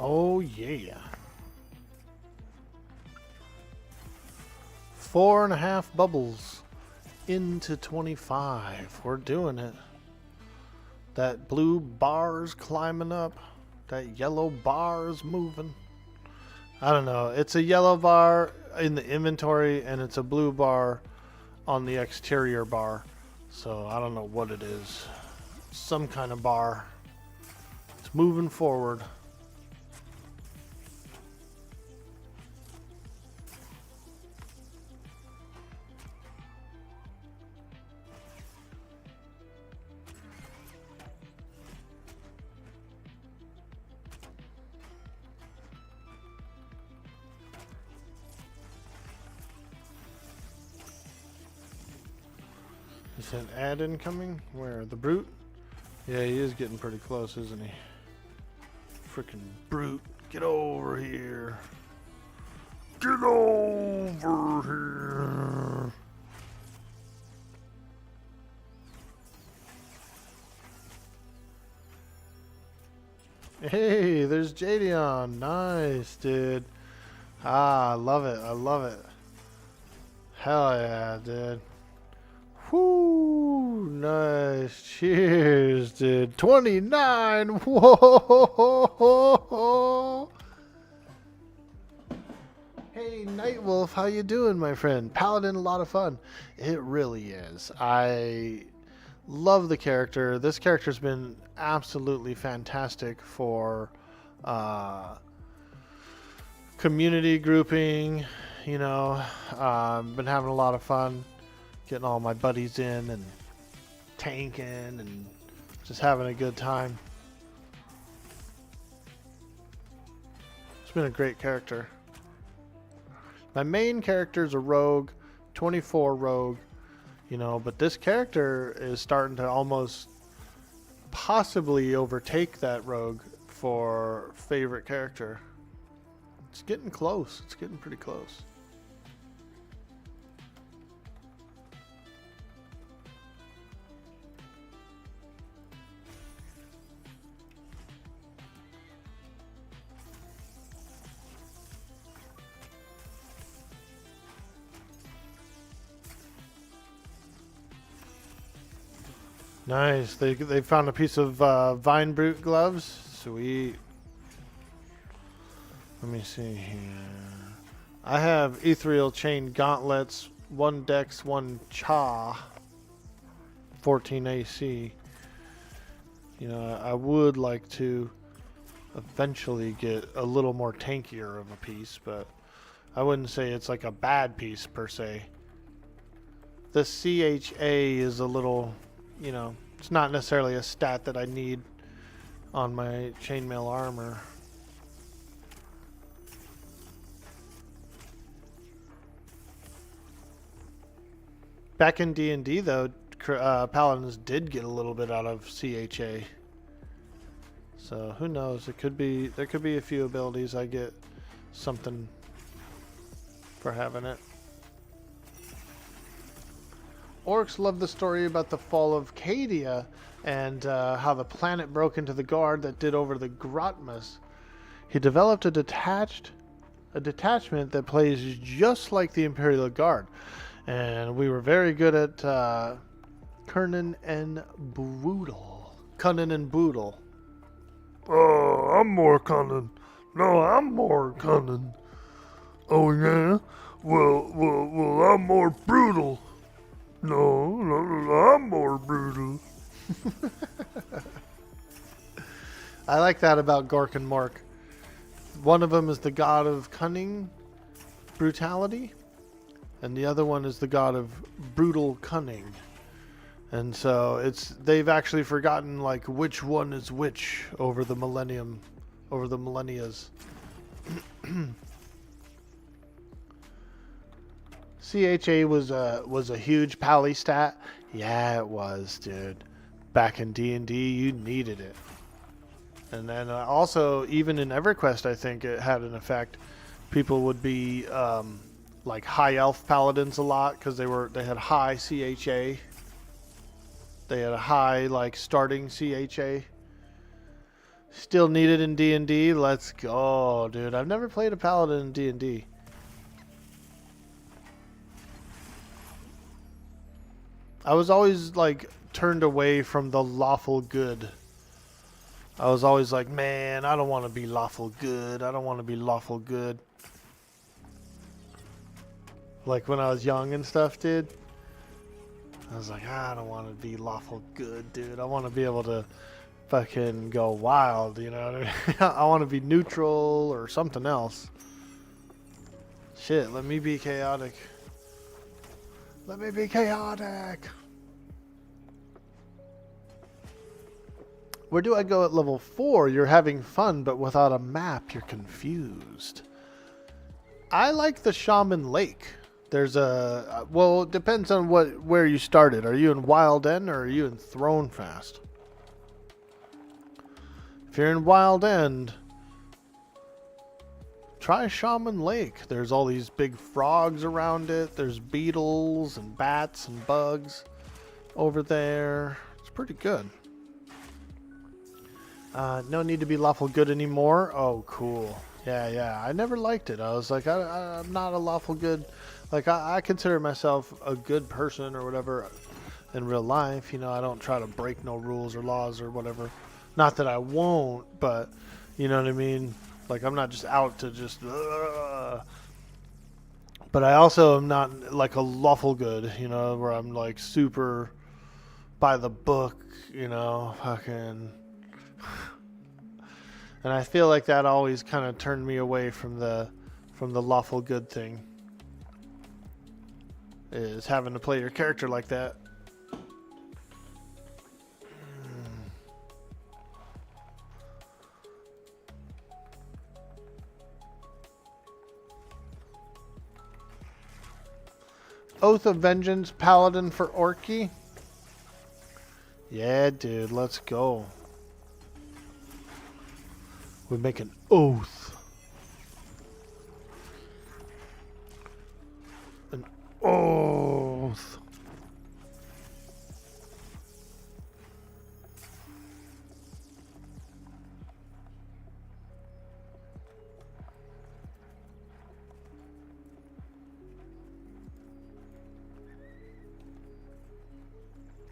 Oh yeah. 4.5 bubbles into 25. We're doing it. That blue bar's climbing up. That yellow bar is moving. I don't know. It's a yellow bar in the inventory and it's a blue bar on the exterior bar. So I don't know what it is. Some kind of bar. It's moving forward. Is that ad incoming? Where? The brute? Yeah, he is getting pretty close, isn't he? Freaking brute. Get over here. Get over here. Hey, there's Jadeon. Nice, dude. Ah, I love it. I love it. Hell yeah, dude. Whoo, nice. Cheers, dude. 29. Whoa. Hey, Nightwolf, how you doing, my friend? Paladin, a lot of fun. It really is. I love the character. This character's been absolutely fantastic for community grouping. You know, been having a lot of fun. Getting all my buddies in and tanking and just having a good time. It's been a great character. My main character is a rogue, 24 rogue, you know, but this character is starting to almost possibly overtake that rogue for favorite character. It's getting close. It's getting pretty close. Nice. They found a piece of Vine Brute gloves. Sweet. Let me see here. I have Ethereal Chain Gauntlets, 1 Dex, 1 Cha, 14 AC. You know, I would like to eventually get a little more tankier of a piece, but I wouldn't say it's like a bad piece per se. The CHA is a little, you know, it's not necessarily a stat that I need on my chainmail armor. Back in D&D though, Paladins did get a little bit out of CHA. So who knows? There could be a few abilities I get something for having it. Orcs love the story about the fall of Cadia and how the planet broke into the guard that did over the Grotmus. He developed a detachment that plays just like the Imperial Guard. And we were very good at Cunning and Brutal. Oh, I'm more cunning. No, I'm more cunning. Oh yeah? Well, I'm more brutal. No, I'm more brutal. I like that about Gork and Mork. One of them is the god of cunning, brutality, and the other one is the god of brutal cunning. And so they've actually forgotten like which one is which over the millennias. CHA was a huge pally stat. Yeah, it was, dude. Back in D&D, you needed it. And then also, even in EverQuest, I think it had an effect. People would be like high elf paladins a lot because they had high CHA. They had a high like starting CHA. Still needed in D&D. Let's go, dude. I've never played a paladin in D&D. I was always like turned away from the lawful good. I was always like, man, I don't want to be lawful good. I don't want to be lawful good. Like when I was young and stuff, dude. I was like, I don't want to be lawful good, dude. I want to be able to fucking go wild, you know what I mean? I want to be neutral or something else. Shit, let me be chaotic. Let me be chaotic. Where do I go at level 4? You're having fun, but without a map, you're confused. I like the Shaman Lake. There's a... Well, it depends on where you started. Are you in Wild End or are you in Thronefast? If you're in Wild End, try Shaman Lake. There's all these big frogs around it. There's beetles and bats and bugs over there. It's pretty good. No need to be lawful good anymore. Oh, cool. Yeah. I never liked it. I was like, I'm not a lawful good. Like, I consider myself a good person or whatever in real life. You know, I don't try to break no rules or laws or whatever. Not that I won't, but you know what I mean? Like, I'm not just out to just... But I also am not like a lawful good, you know, where I'm like super by the book, you know, fucking... And I feel like that always kind of turned me away from the lawful good thing. Is having to play your character like that. Oath of Vengeance, Paladin for Orky. Yeah, dude, let's go. We make an oath. An oath.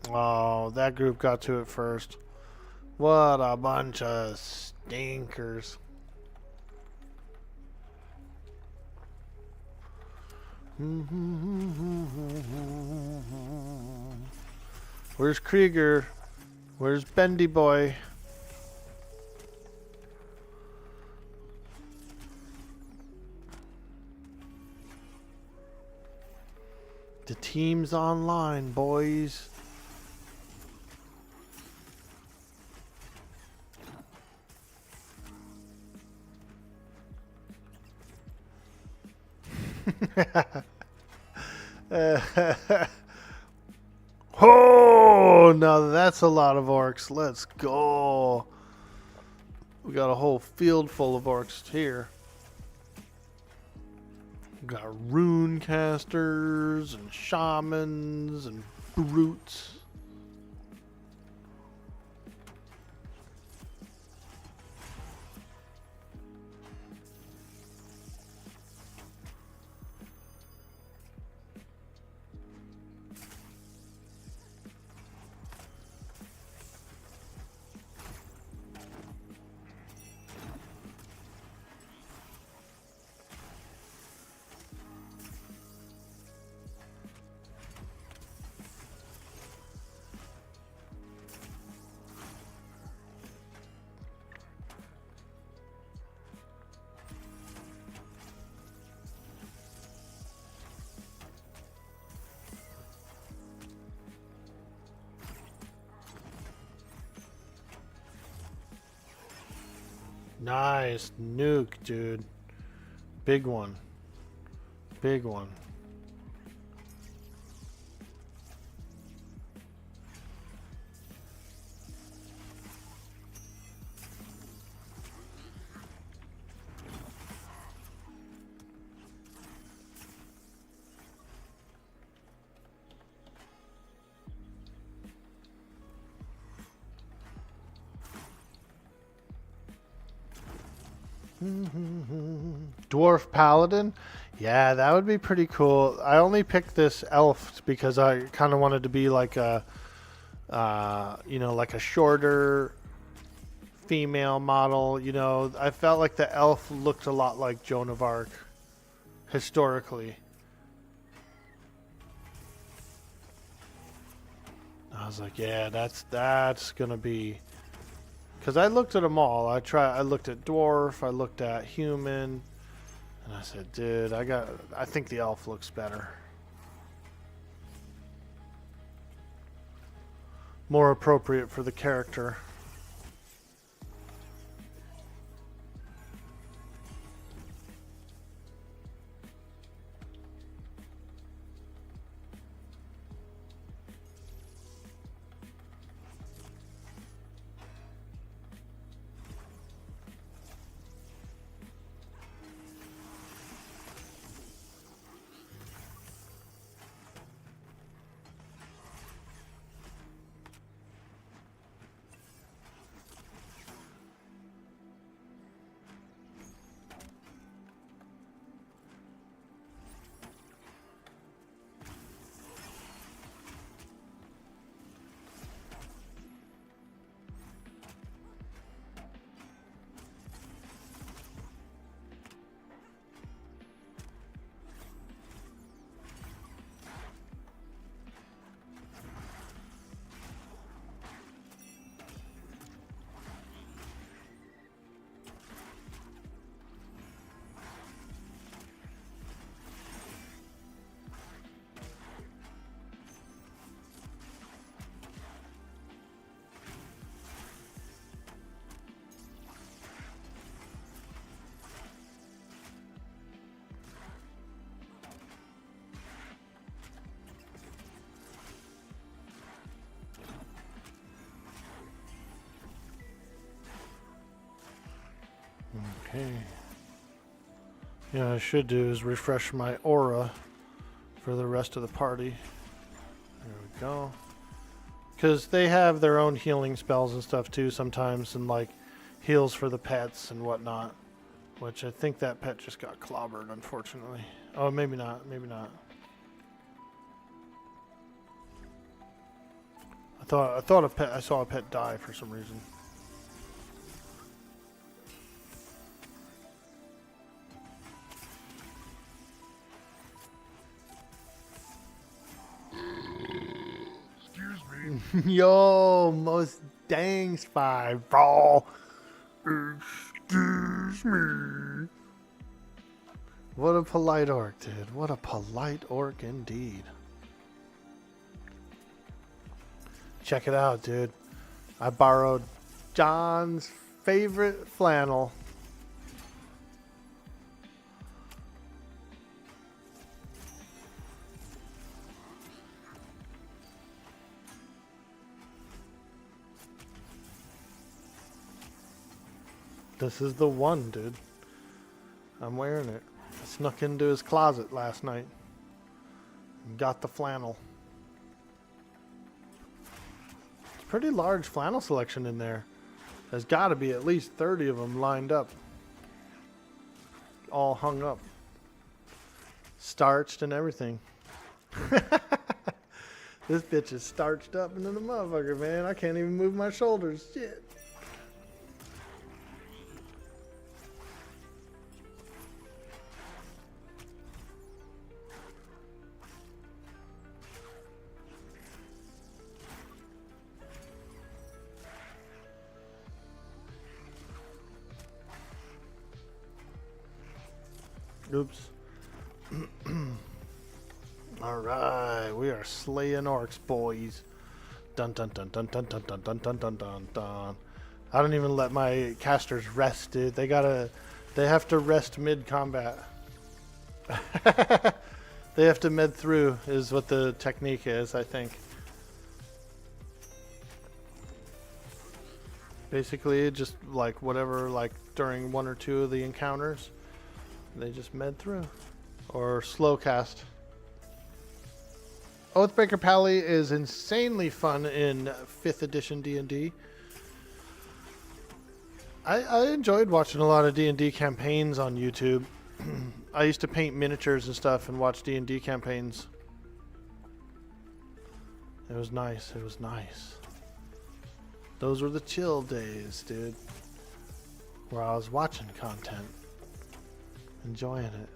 Oh, that group got to it first. What a bunch of stinkers. Where's Krieger? Where's Bendy Boy? The team's online, boys. Oh, now that's a lot of orcs. Let's go. We got a whole field full of orcs here. We got rune casters and shamans and brutes. Nice nuke, dude. Big one. Big one. Dwarf Paladin? Yeah, that would be pretty cool. I only picked this elf because I kind of wanted to be like a, like a shorter female model. You know, I felt like the elf looked a lot like Joanofork historically. I was like, yeah, that's gonna be. Because I looked at them all. I looked at dwarf, I looked at human, and I said, dude, I think the elf looks better. More appropriate for the character. Okay. Yeah, I should do is refresh my aura for the rest of the party. There we go. Because they have their own healing spells and stuff too sometimes, and like heals for the pets and whatnot. Which I think that pet just got clobbered, unfortunately. Oh, maybe not. Maybe not. I saw a pet die for some reason. Excuse me. Yo, most dang spy, bro. Excuse me. What a polite orc, dude. What a polite orc indeed. Check it out, dude. I borrowed John's favorite flannel. This is the one, dude. I'm wearing it. I snuck into his closet last night and got the flannel. It's a pretty large flannel selection in there. There's got to be at least 30 of them lined up. All hung up. Starched and everything. This bitch is starched up into the motherfucker, man. I can't even move my shoulders. Shit. Oops. Alright, we are slaying orcs, boys. Dun dun dun dun dun dun dun dun dun dun dun dun. I don't even let my casters rest, dude. They have to rest mid-combat. They have to med through is what the technique is, I think. Basically, just like whatever, like during one or two of the encounters, they just med through. Or slow cast. Oathbreaker Pally is insanely fun in 5th edition D&D. I enjoyed watching a lot of D&D campaigns on YouTube. I used to paint miniatures and stuff and watch D&D campaigns. It was nice. It was nice. Those were the chill days, dude. Where I was watching content. Enjoying it.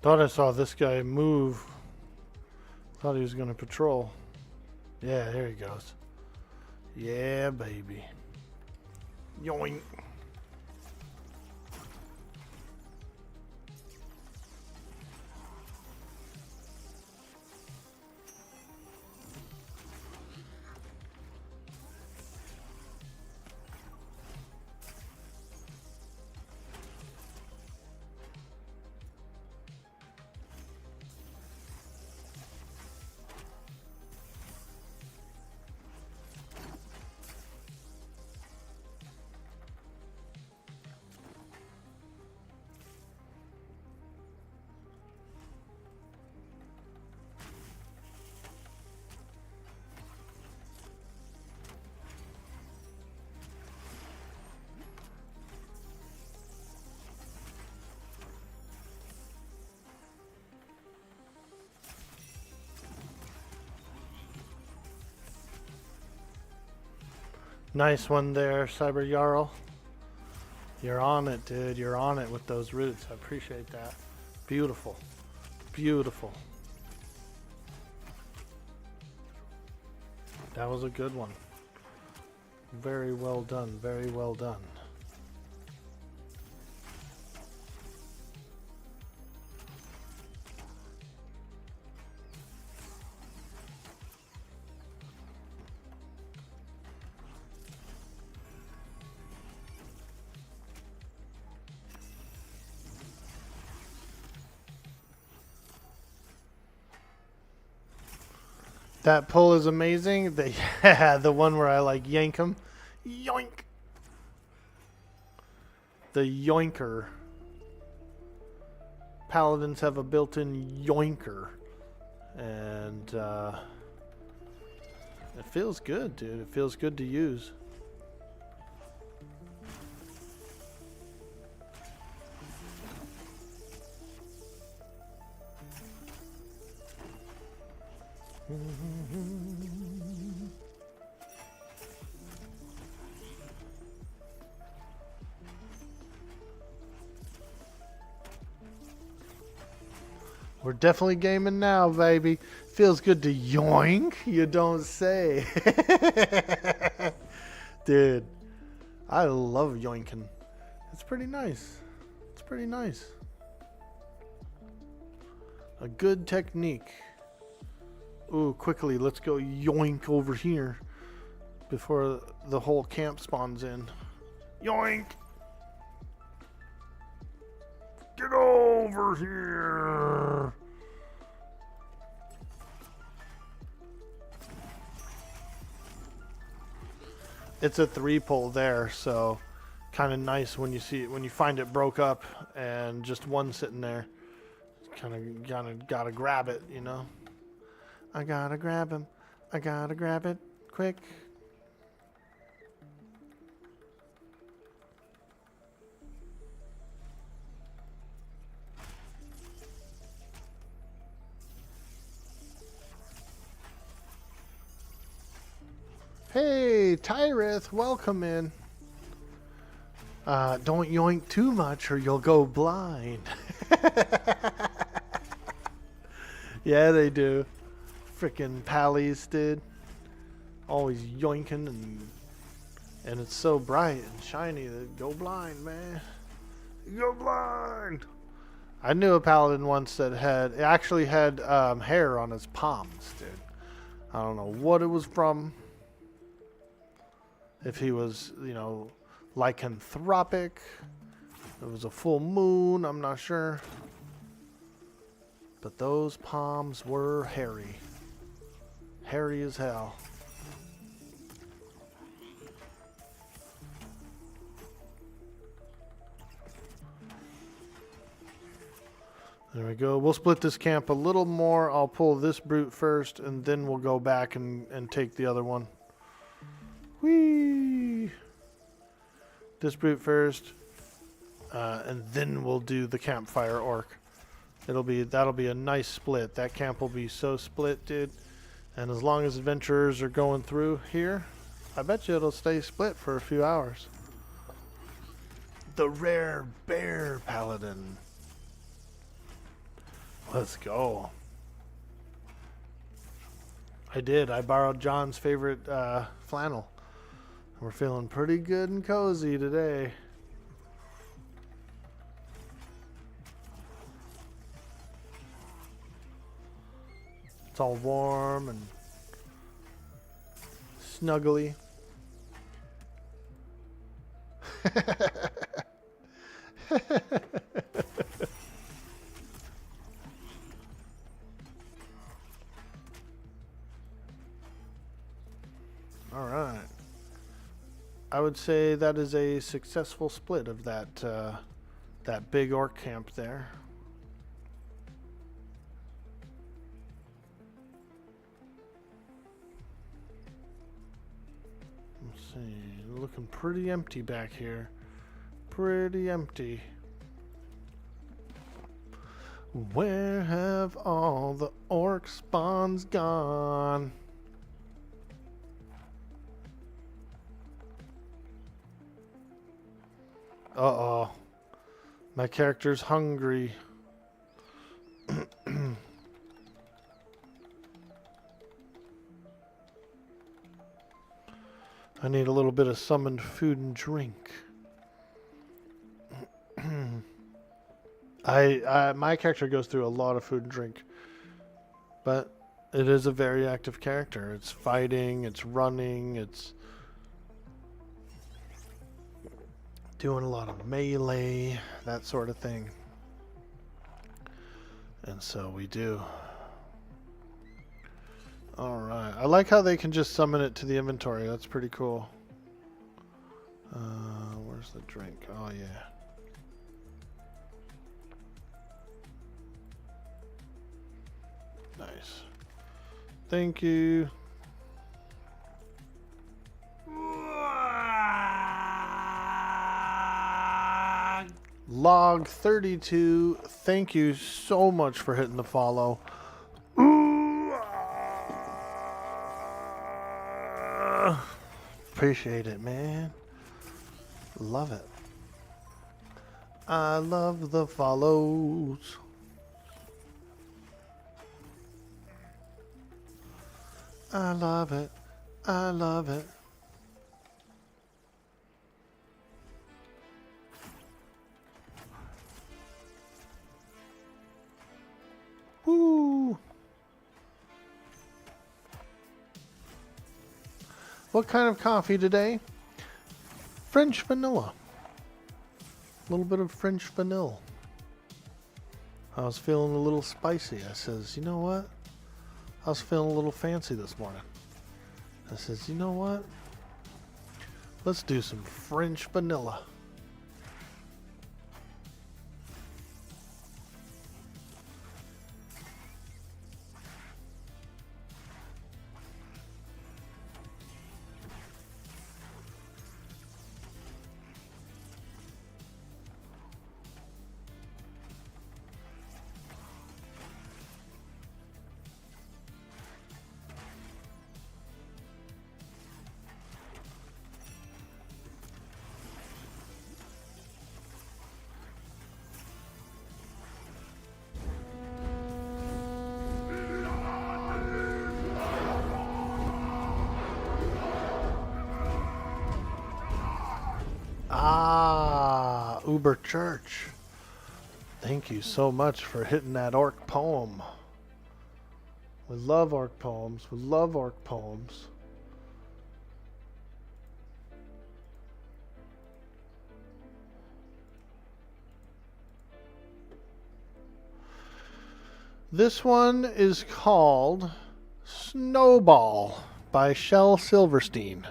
Thought I saw this guy move. Thought he was going to patrol. Yeah, there he goes. Yeah, baby. Yoink. Nice one there, Cyber Jarl. You're on it, dude. You're on it with those roots. I appreciate that. Beautiful. Beautiful. That was a good one. Very well done. Very well done. That pull is amazing. The one where I like yank him. Yoink. The yoinker. Paladins have a built-in yoinker. And it feels good, dude. It feels good to use. We're definitely gaming now, baby. Feels good to yoink, you don't say. Dude, I love yoinking. It's pretty nice. It's pretty nice. A good technique. Ooh, quickly, let's go yoink over here before the whole camp spawns in. Yoink! Get over here! It's a 3-pull there, so kind of nice when you see it, when you find it broke up and just one sitting there. Kind of gotta grab it, you know. I gotta grab him. I gotta grab it quick. Hey, Tyrith, welcome in. Don't yoink too much or you'll go blind. Yeah, they do. Frickin' Pallies did. Always yoinking and it's so bright and shiny that go blind, man. Go blind. I knew a paladin once that actually had hair on his palms, dude. I don't know what it was from. If he was, lycanthropic. It was a full moon, I'm not sure. But those palms were hairy. Hairy as hell. There we go. We'll split this camp a little more. I'll pull this brute first, and then we'll go back and take the other one. Whee! This brute first, and then we'll do the campfire orc. That'll be a nice split. That camp will be so split, dude. And as long as adventurers are going through here, I bet you it'll stay split for a few hours. The rare bear paladin. Let's go. I borrowed John's favorite flannel. We're feeling pretty good and cozy today. It's all warm and snuggly. All right. I would say that is a successful split of that big orc camp there. Let's see. Looking pretty empty back here. Pretty empty. Where have all the orc spawns gone? Uh-oh. My character's hungry. I need a little bit of summoned food and drink. My character goes through a lot of food and drink. But it is a very active character. It's fighting, it's running, it's doing a lot of melee, that sort of thing. And so we do. Alright. I like how they can just summon it to the inventory. That's pretty cool. Where's the drink? Oh, yeah. Nice. Thank you. Log 32, thank you so much for hitting the follow. Appreciate it, man. Love it. I love the follows. I love it. I love it. Woo! What kind of coffee today? French vanilla. A little bit of French vanilla. I was feeling a little spicy. I says, you know what? I was feeling a little fancy this morning. I says, you know what? Let's do some French vanilla. Ah, Uber Church. Thank you so much for hitting that orc poem. We love orc poems. We love orc poems. This one is called Snowball by Shel Silverstein,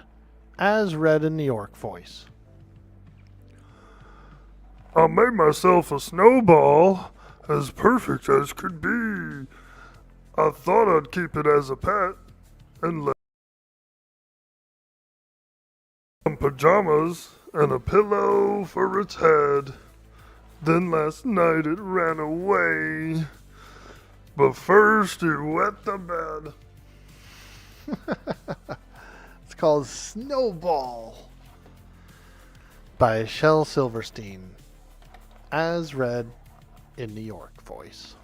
as read in the orc voice. I made myself a snowball as perfect as could be. I thought I'd keep it as a pet and let some pajamas and a pillow for its head. Then last night it ran away. But first it wet the bed. It's called Snowball by Shel Silverstein, as read in New York voice.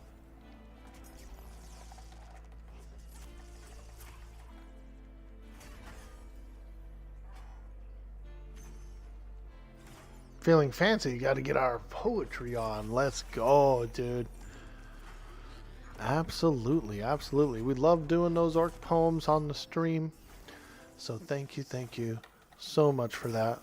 Feeling fancy, you got to get our poetry on. Let's go, dude. Absolutely, absolutely. We love doing those orc poems on the stream. So thank you so much for that.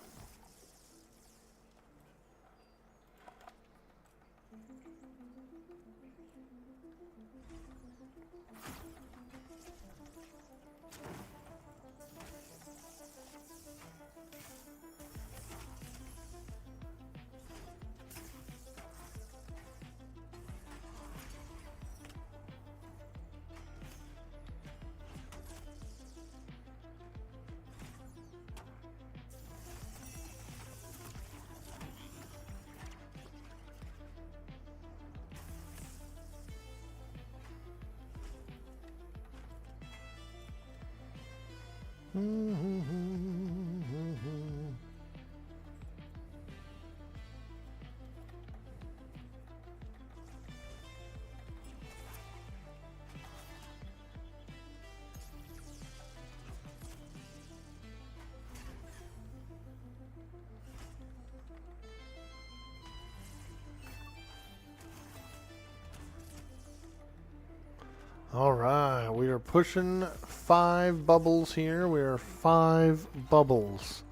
All right, we are pushing 5 bubbles here. We are 5 bubbles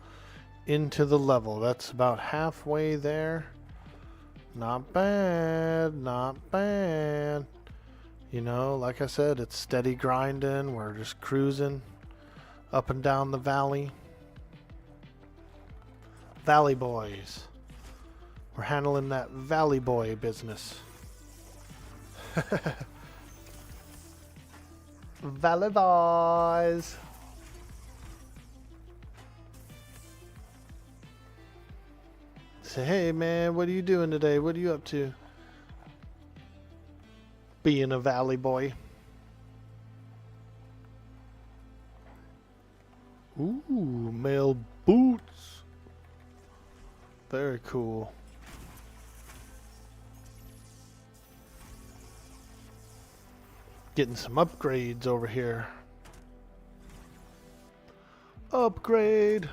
into the level. That's about halfway there. Not bad, not bad. You know, like I said, it's steady grinding. We're just cruising up and down the valley. Valley boys. We're handling that valley boy business. Valley boys. Say, hey man, what are you doing today? What are you up to? Being a valley boy. Ooh, male boots. Very cool. Getting some upgrades over here. Upgrade.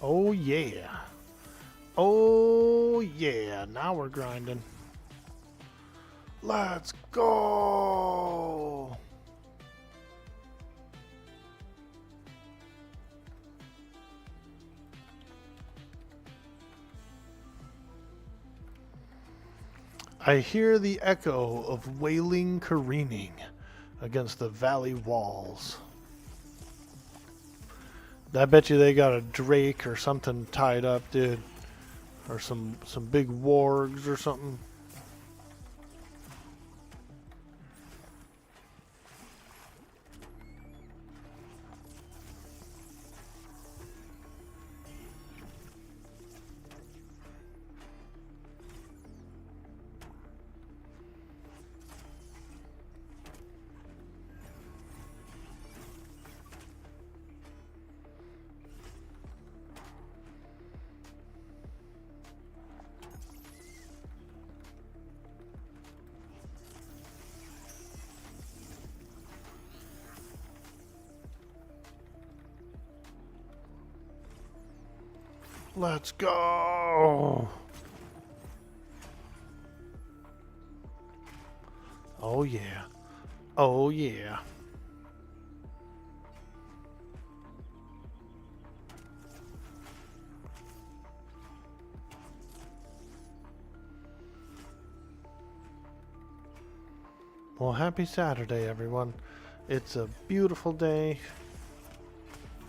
Oh yeah. Oh yeah. Now we're grinding. Let's go. I hear the echo of wailing careening against the valley walls. I bet you they got a drake or something tied up, dude. Or some big wargs or something. Let's go. Oh yeah. Oh yeah. Well, happy Saturday, everyone. It's a beautiful day.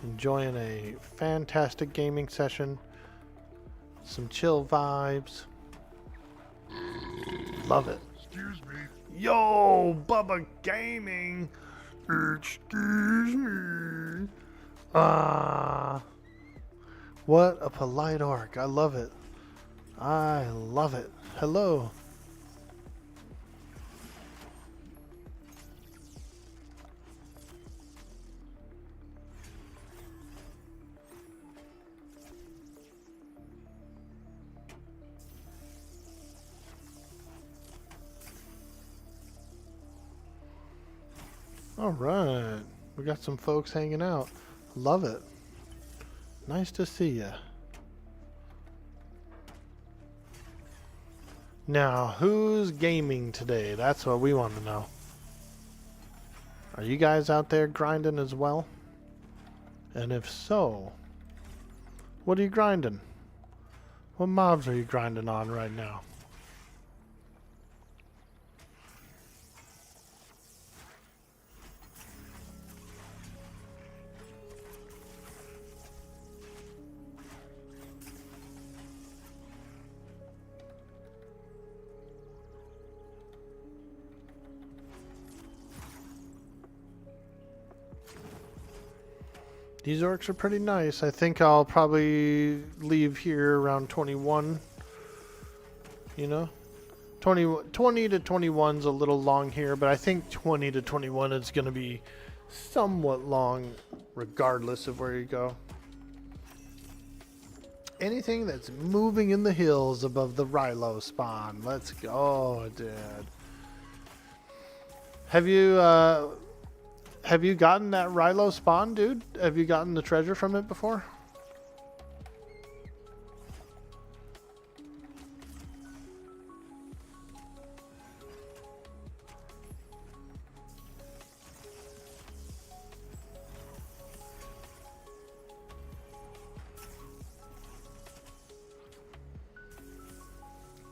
Enjoying a fantastic gaming session. Some chill vibes. Love it. Excuse me. Yo, Bubba Gaming. Excuse me. What a polite orc. I love it. I love it. Hello. All right, we got some folks hanging out. Love it. Nice to see ya. Now, who's gaming today? That's what we want to know. Are you guys out there grinding as well? And if so, what are you grinding? What mobs are you grinding on right now? These orcs are pretty nice. I think I'll probably leave here around 21. You know? 20 to 21's a little long here, but I think 20 to 21 is going to be somewhat long regardless of where you go. Anything that's moving in the hills above the Rilo spawn. Let's go, dude. Have you gotten that Rilo spawn, dude? Have you gotten the treasure from it before?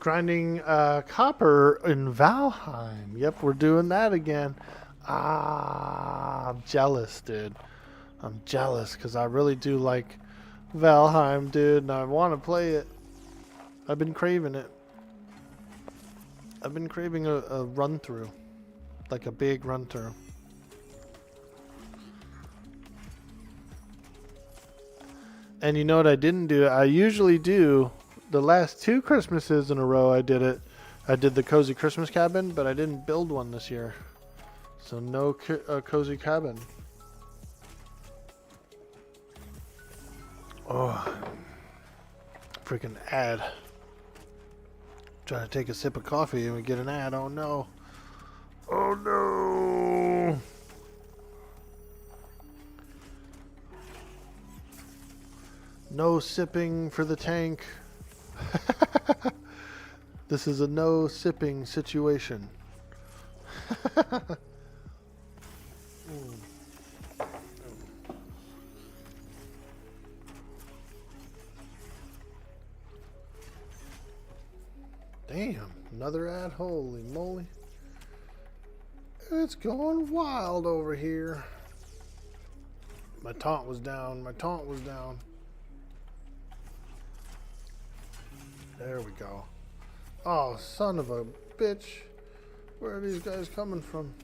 Grinding copper in Valheim. Yep, we're doing that again. I'm jealous, dude. I'm jealous because I really do like Valheim, dude, and I want to play it. I've been craving it. I've been craving a run through, like a big run through. And you know what I didn't do? I usually do. The last 2 Christmases in a row I did it. I did the Cozy Christmas Cabin, but I didn't build one this year. So no Cozy Cabin. Oh. Freaking ad. Trying to take a sip of coffee and we get an ad. Oh no. Oh no. No sipping for the tank. This is a no sipping situation. Damn, another ad. Holy moly. It's going wild over here. My taunt was down. My taunt was down. There we go. Oh, son of a bitch. Where are these guys coming from?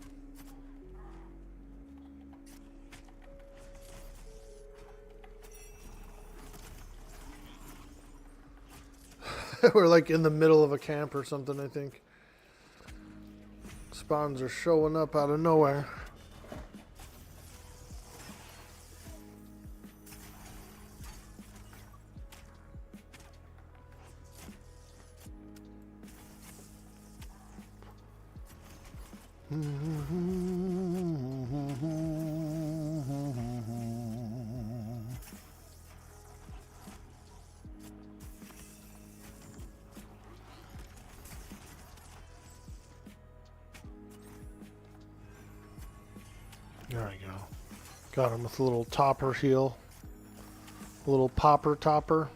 We're like in the middle of a camp or something, I think. Spawns are showing up out of nowhere. There we go. Got him with a little topper heal. A little popper topper.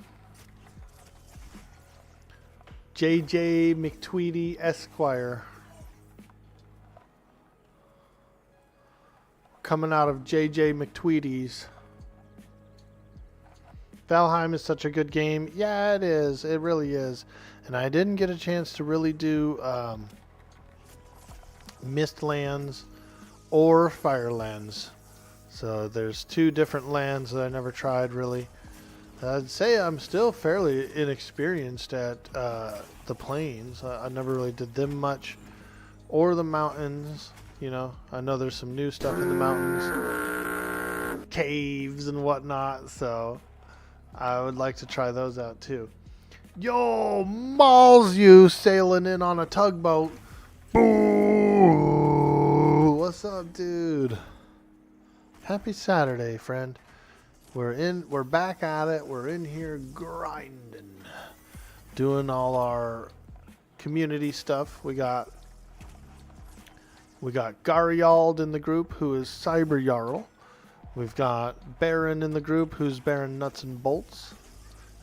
JJ McTweety Esquire. Coming out of JJ McTweety's. Valheim is such a good game. Yeah, it is. It really is. And I didn't get a chance to really do Mistlands or Firelands. So there's two different lands that I never tried really. I'd say I'm still fairly inexperienced at the plains. I never really did them much. Or the mountains. You know, I know there's some new stuff in the mountains. Caves and whatnot. So I would like to try those out too. Yo, Mauls, you sailing in on a tugboat. Boo! What's up, dude? Happy Saturday, friend. We're back at it. We're in here grinding, doing all our community stuff. We got Gariald in the group, who is Cyber Jarl. We've got Baron in the group, who's Baron Nuts and Bolts.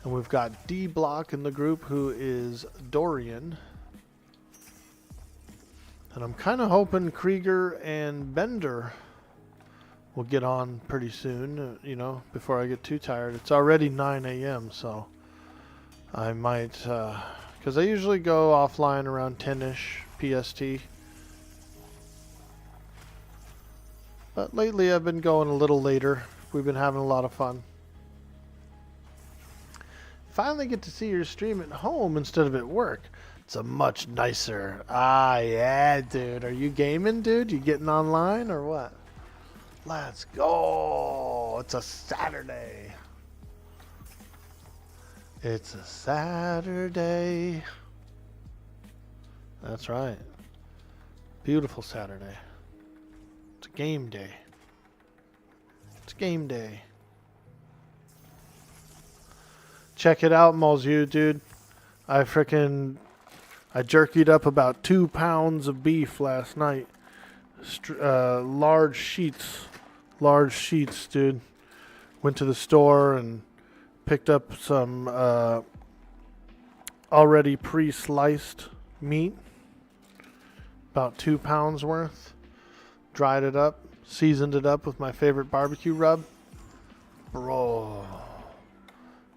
And we've got D-Block in the group, who is Dorian. And I'm kind of hoping Krieger and Bender will get on pretty soon, you know, before I get too tired. It's already 9 a.m., so I might, because I usually go offline around 10-ish PST. But lately I've been going a little later. We've been having a lot of fun. Finally get to see your stream at home instead of at work. It's a much nicer. Ah, yeah, dude. Are you gaming, dude? You getting online or what? Let's go. It's a Saturday. It's a Saturday. That's right. Beautiful Saturday. It's a game day. It's game day. Check it out, Molzu, dude. I jerkied up about 2 pounds of beef last night. Large sheets, dude. Went to the store and picked up some already pre-sliced meat. About 2 pounds worth. Dried it up, seasoned it up with my favorite barbecue rub. Bro,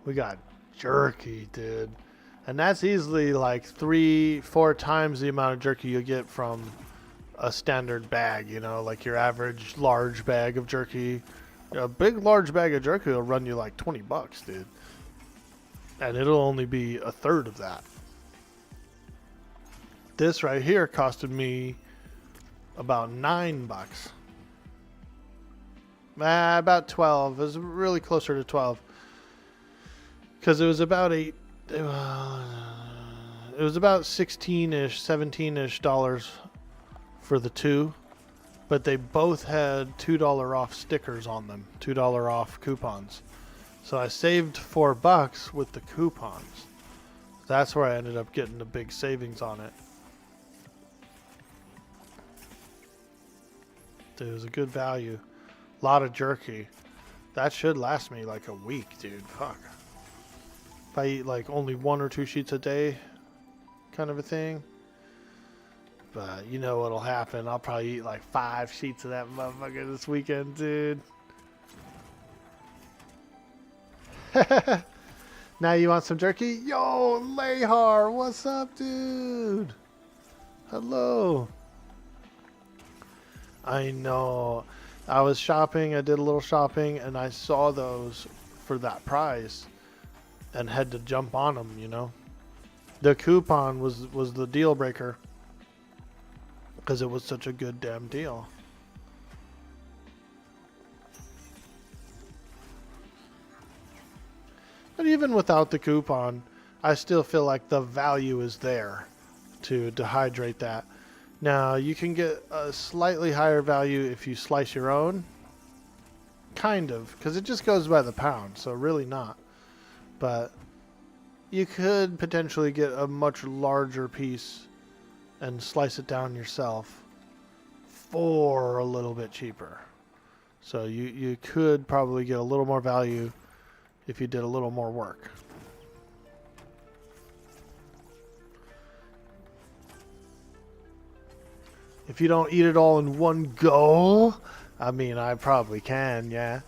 we got jerky, dude. And that's easily like 3-4 times the amount of jerky you get from a standard bag, you know, like your average large bag of jerky. A big large bag of jerky will run you like $20, dude. And it'll only be a third of that. This right here costed me about $9. About 12. It was really closer to 12. Because it was about it was about 16-ish, 17-ish dollars for the two. But they both had $2 off stickers on them. $2 off coupons. So I saved $4 with the coupons. That's where I ended up getting the big savings on it. It was a good value. A lot of jerky. That should last me like a week, dude. Fuck. If I eat like only 1 or 2 sheets a day, kind of a thing. But you know what'll happen. I'll probably eat like 5 sheets of that motherfucker this weekend, dude. Now you want some jerky? Yo, Lehar, what's up, dude? Hello. I know. I was shopping. I did a little shopping, and I saw those for that price, and had to jump on them. You know, the coupon was the deal breaker because it was such a good damn deal. But even without the coupon, I still feel like the value is there to dehydrate that. Now, you can get a slightly higher value if you slice your own. Kind of, because it just goes by the pound, so really not. But you could potentially get a much larger piece and slice it down yourself for a little bit cheaper. So you could probably get a little more value if you did a little more work. If you don't eat it all in one go, I mean, I probably can, yeah.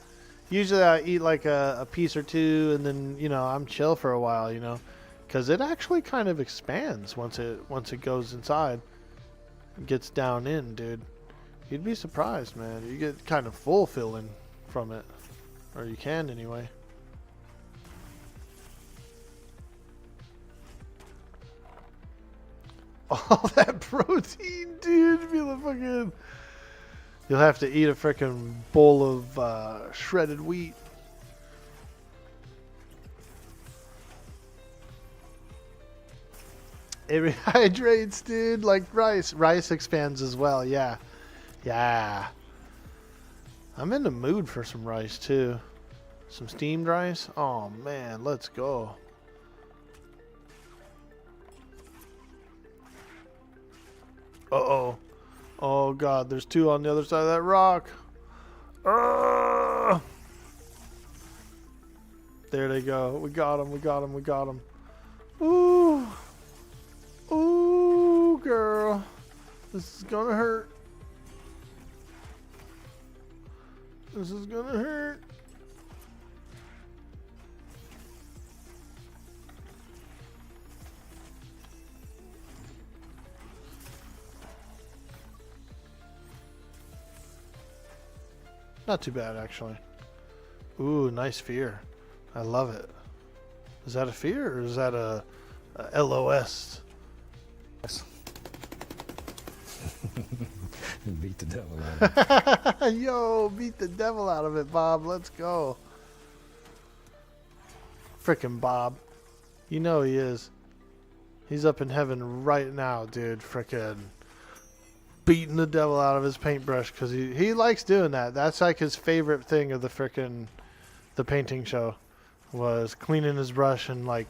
Usually I eat like a piece or two, and then, you know, I'm chill for a while, you know, because it actually kind of expands once it goes inside. It gets down in, dude. You'd be surprised, man. You get kind of full filling from it, or you can anyway. All that protein, dude. You'll have to eat a freaking bowl of shredded wheat. It rehydrates, dude, like rice. Rice expands as well, yeah. Yeah. I'm in the mood for some rice, too. Some steamed rice? Oh, man, let's go. Uh-oh. Oh, God, there's 2 on the other side of that rock. There they go. We got them. Ooh. Ooh, girl. This is gonna hurt. This is gonna hurt. Not too bad, actually. Ooh, nice fear. I love it. Is that a fear or is that a LOS? Yes. Beat the devil out of it. Yo, beat the devil out of it, Bob. Let's go. Frickin' Bob. You know he is. He's up in heaven right now, dude. Frickin' beating the devil out of his paintbrush because he likes doing that. That's like his favorite thing of the painting show, was cleaning his brush and like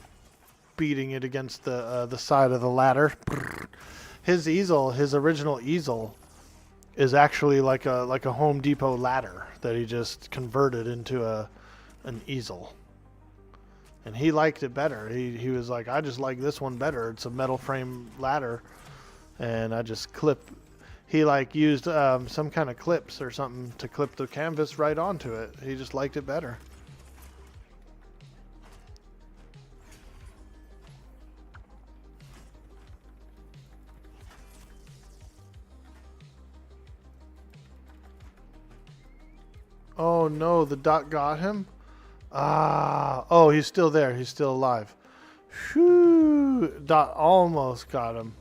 beating it against the side of the ladder. His easel, his original easel, is actually like a Home Depot ladder that he just converted into an easel. And he liked it better. He was like, I just like this one better. It's a metal frame ladder, and I just clip. He like used some kind of clips or something to clip the canvas right onto it. He just liked it better. Oh no, the dot got him? Ah, oh, he's still there. He's still alive. Whew, dot almost got him.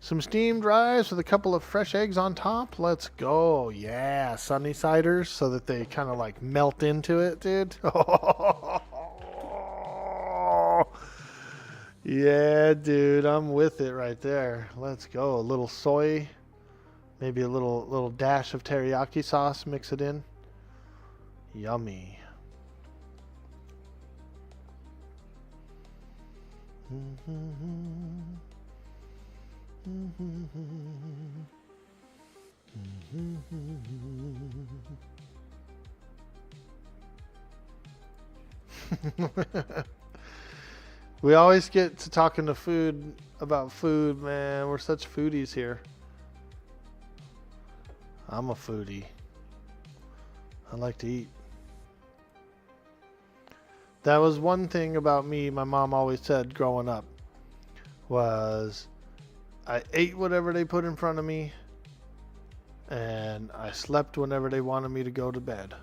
Some steamed rice with a couple of fresh eggs on top. Let's go. Yeah, sunny siders so that they kind of like melt into it, dude. Yeah, dude, I'm with it right there. Let's go. A little soy, maybe a little dash of teriyaki sauce. Mix it in. Yummy. We always get to talking to food about food, man. We're such foodies here. I'm a foodie. I like to eat. That was one thing about me my mom always said growing up was I ate whatever they put in front of me and I slept whenever they wanted me to go to bed.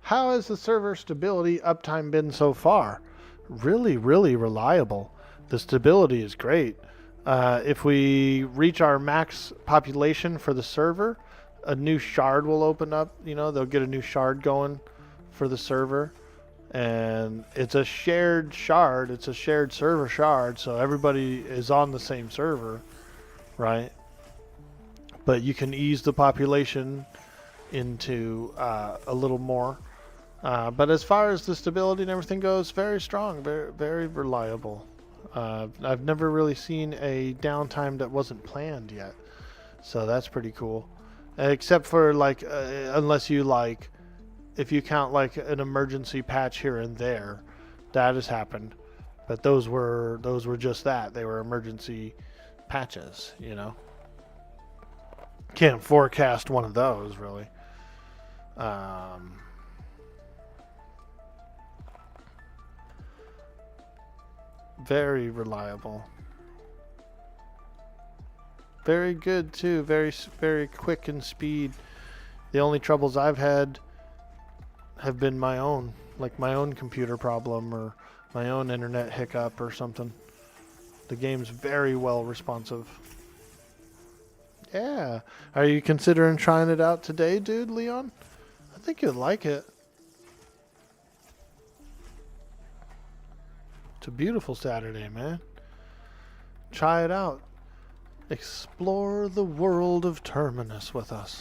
How has the server stability uptime been so far? Really, really reliable. The stability is great. If we reach our max population for the server, a new shard will open up. You know, they'll get a new shard going for the server. And it's a shared shard. It's a shared server shard, so everybody is on the same server, right? But you can ease the population into a little more. But as far as the stability and everything goes, very strong, very, very reliable. I've never really seen a downtime that wasn't planned yet, so that's pretty cool. Except for like, unless you like, if you count like an emergency patch here and there, that has happened. But those were just that. They were emergency patches, you know. Can't forecast one of those really. Very reliable. Very good too. Very, very quick in speed. The only troubles I've had have been my own, like my own computer problem or my own internet hiccup or something. The game's very well responsive. Yeah. Are you considering trying it out today, dude, Leon? I think you'd like it. It's a beautiful Saturday, man. Try it out. Explore the world of Terminus with us.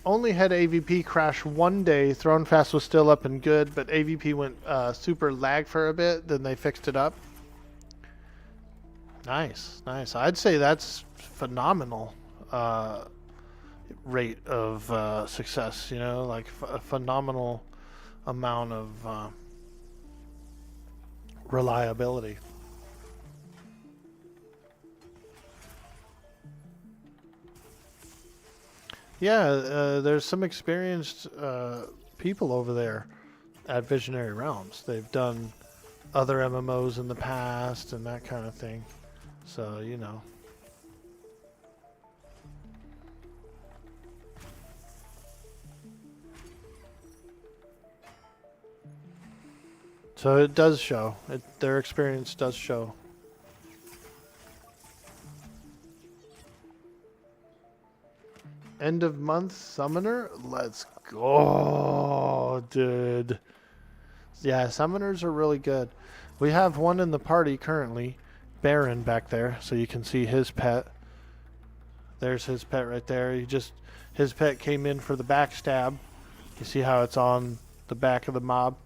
Only had AVP crash one day. Thronefast was still up and good, but AVP went super lag for a bit. Then they fixed it up. Nice, nice. I'd say that's phenomenal. Rate of success, you know, like a phenomenal amount of reliability. Yeah, there's some experienced people over there at Visionary Realms. They've done other MMOs in the past and that kind of thing. So, you know. So it does show. Their experience does show. End of month summoner? Let's go, dude. Yeah, summoners are really good. We have one in the party currently. Baron back there, so you can see his pet. There's his pet right there. His pet came in for the backstab. You see how it's on the back of the mob?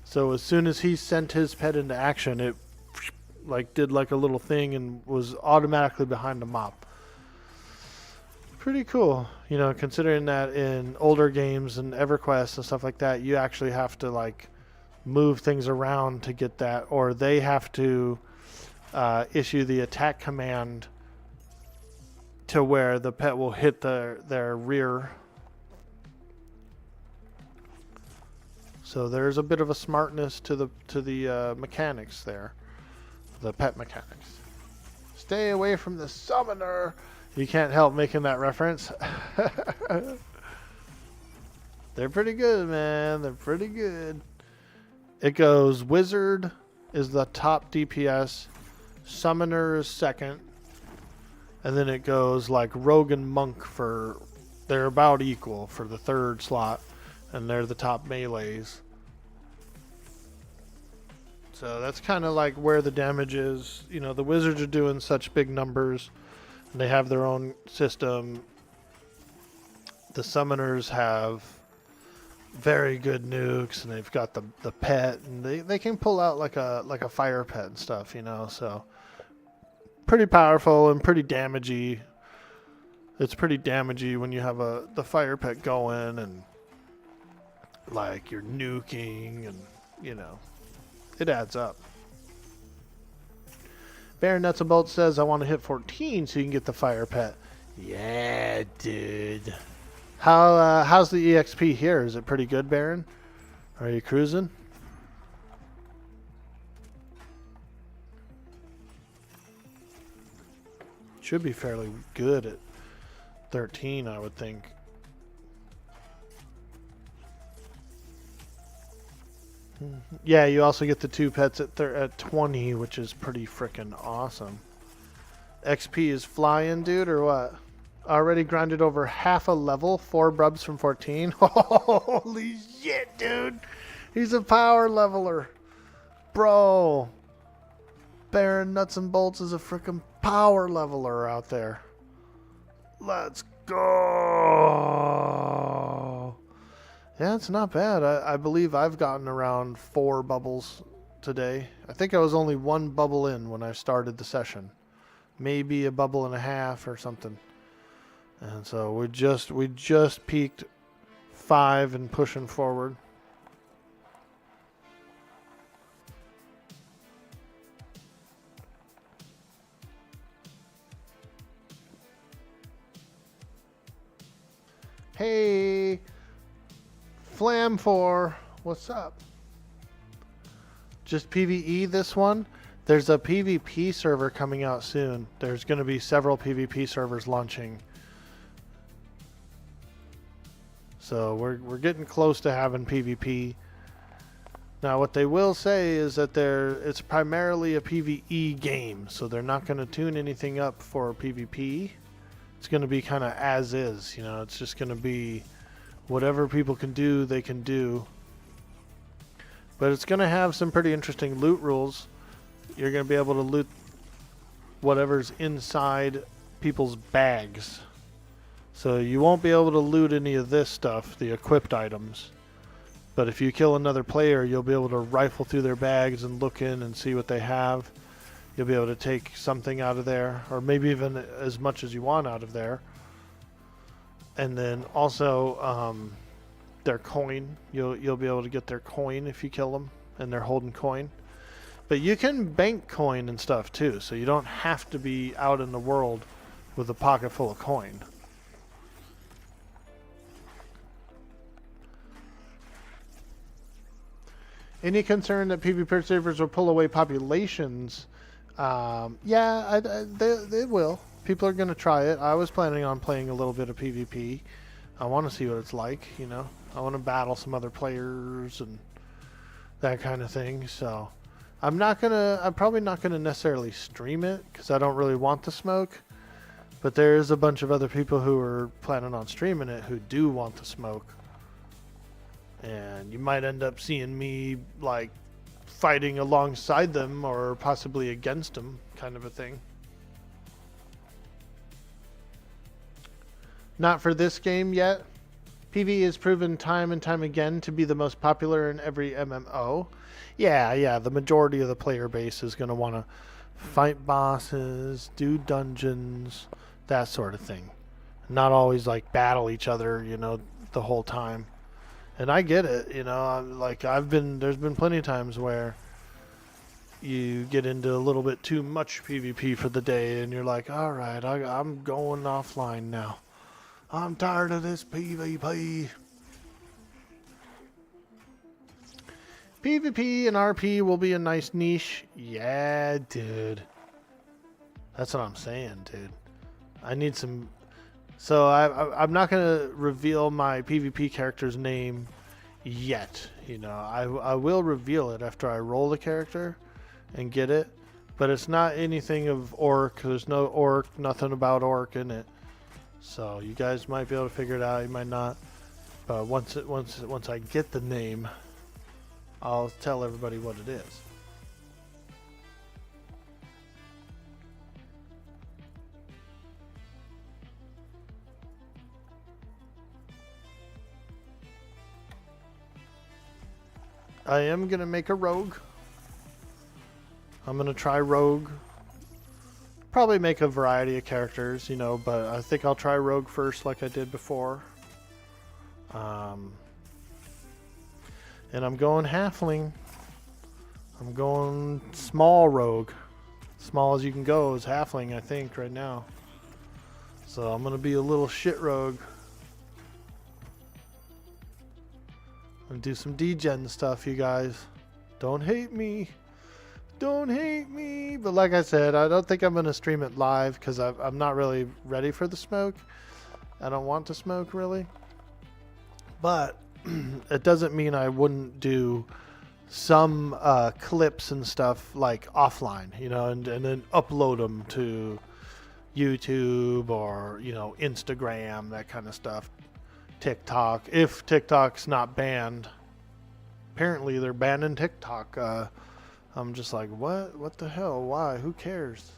So as soon as he sent his pet into action, it like did like a little thing and was automatically behind the mob. Pretty cool, you know, considering that in older games and EverQuest and stuff like that, you actually have to like move things around to get that, or they have to issue the attack command to where the pet will hit their rear. So there's a bit of a smartness to the mechanics there, the pet mechanics. Stay away from the summoner. You can't help making that reference. They're pretty good, man. They're pretty good. It goes Wizard is the top DPS, Summoner is second, and then it goes like Rogue and Monk they're about equal for the third slot. And they're the top melees. So that's kind of like where the damage is. You know, the wizards are doing such big numbers. And they have their own system. The summoners have very good nukes, and they've got the pet, and they can pull out like a fire pet and stuff, you know. So pretty powerful and pretty damagey. It's pretty damagey when you have the fire pet going and like you're nuking, and you know, it adds up. Baron Nuts and Bolts says, I want to hit 14 so you can get the fire pet. Yeah, dude. How's the EXP here? Is it pretty good, Baron? Are you cruising? Should be fairly good at 13, I would think. Yeah, you also get the 2 pets at 20, which is pretty freaking awesome. XP is flying, dude, or what? Already grinded over half a level, 4 brubs from 14. Holy shit, dude. He's a power leveler. Bro. Baron Nuts and Bolts is a freaking power leveler out there. Let's go. Yeah, it's not bad. I believe I've gotten around 4 bubbles today. I think I was only 1 bubble in when I started the session. Maybe a bubble and a half or something. And so we just peaked 5 and pushing forward. Hey, Flam4, what's up? Just PvE this one? There's a PvP server coming out soon. There's going to be several PvP servers launching. So we're getting close to having PvP. Now what they will say is that it's primarily a PvE game, so they're not going to tune anything up for PvP. It's going to be kind of as is, you know. It's just going to be whatever people can do, they can do. But it's going to have some pretty interesting loot rules. You're going to be able to loot whatever's inside people's bags. So you won't be able to loot any of this stuff, the equipped items. But if you kill another player, you'll be able to rifle through their bags and look in and see what they have. You'll be able to take something out of there, or maybe even as much as you want out of there. And then also their coin. You'll be able to get their coin if you kill them, and they're holding coin. But you can bank coin and stuff too, so you don't have to be out in the world with a pocket full of coin. Any concern that PvP servers will pull away populations? Yeah, they will. People are going to try it. I was planning on playing a little bit of PvP. I want to see what it's like, you know. I want to battle some other players and that kind of thing. So I'm probably not going to necessarily stream it because I don't really want the smoke. But there's a bunch of other people who are planning on streaming it who do want the smoke. And you might end up seeing me like fighting alongside them or possibly against them, kind of a thing. Not for this game yet. PvE is proven time and time again to be the most popular in every MMO. Yeah, the majority of the player base is going to want to fight bosses, do dungeons, that sort of thing. Not always like battle each other, you know, the whole time. And I get it, you know, there's been plenty of times where you get into a little bit too much PvP for the day and you're like, all right, I'm going offline now. I'm tired of this PvP. PvP and RP will be a nice niche. Yeah, dude. That's what I'm saying, dude. I need some... So I'm not going to reveal my PvP character's name yet. You know, I will reveal it after I roll the character and get it. But it's not anything of orc. There's no orc, nothing about orc in it. So you guys might be able to figure it out. You might not. But once I get the name, I'll tell everybody what it is. I am gonna make a rogue. I'm gonna try rogue. Probably make a variety of characters, you know, but I think I'll try rogue first like I did before. And I'm going halfling. I'm going small rogue. Small as you can go is halfling, I think, right now. So I'm gonna be a little shit rogue. I'm gonna do some degen stuff, you guys. Don't hate me. Don't hate me. But like I said, I don't think I'm gonna stream it live because I'm not really ready for the smoke. I don't want to smoke really. But it doesn't mean I wouldn't do some clips and stuff like offline, you know, and then upload them to YouTube or, you know, Instagram, that kind of stuff. TikTok, if TikTok's not banned. Apparently they're banning TikTok. I'm just like, what the hell, why, who cares?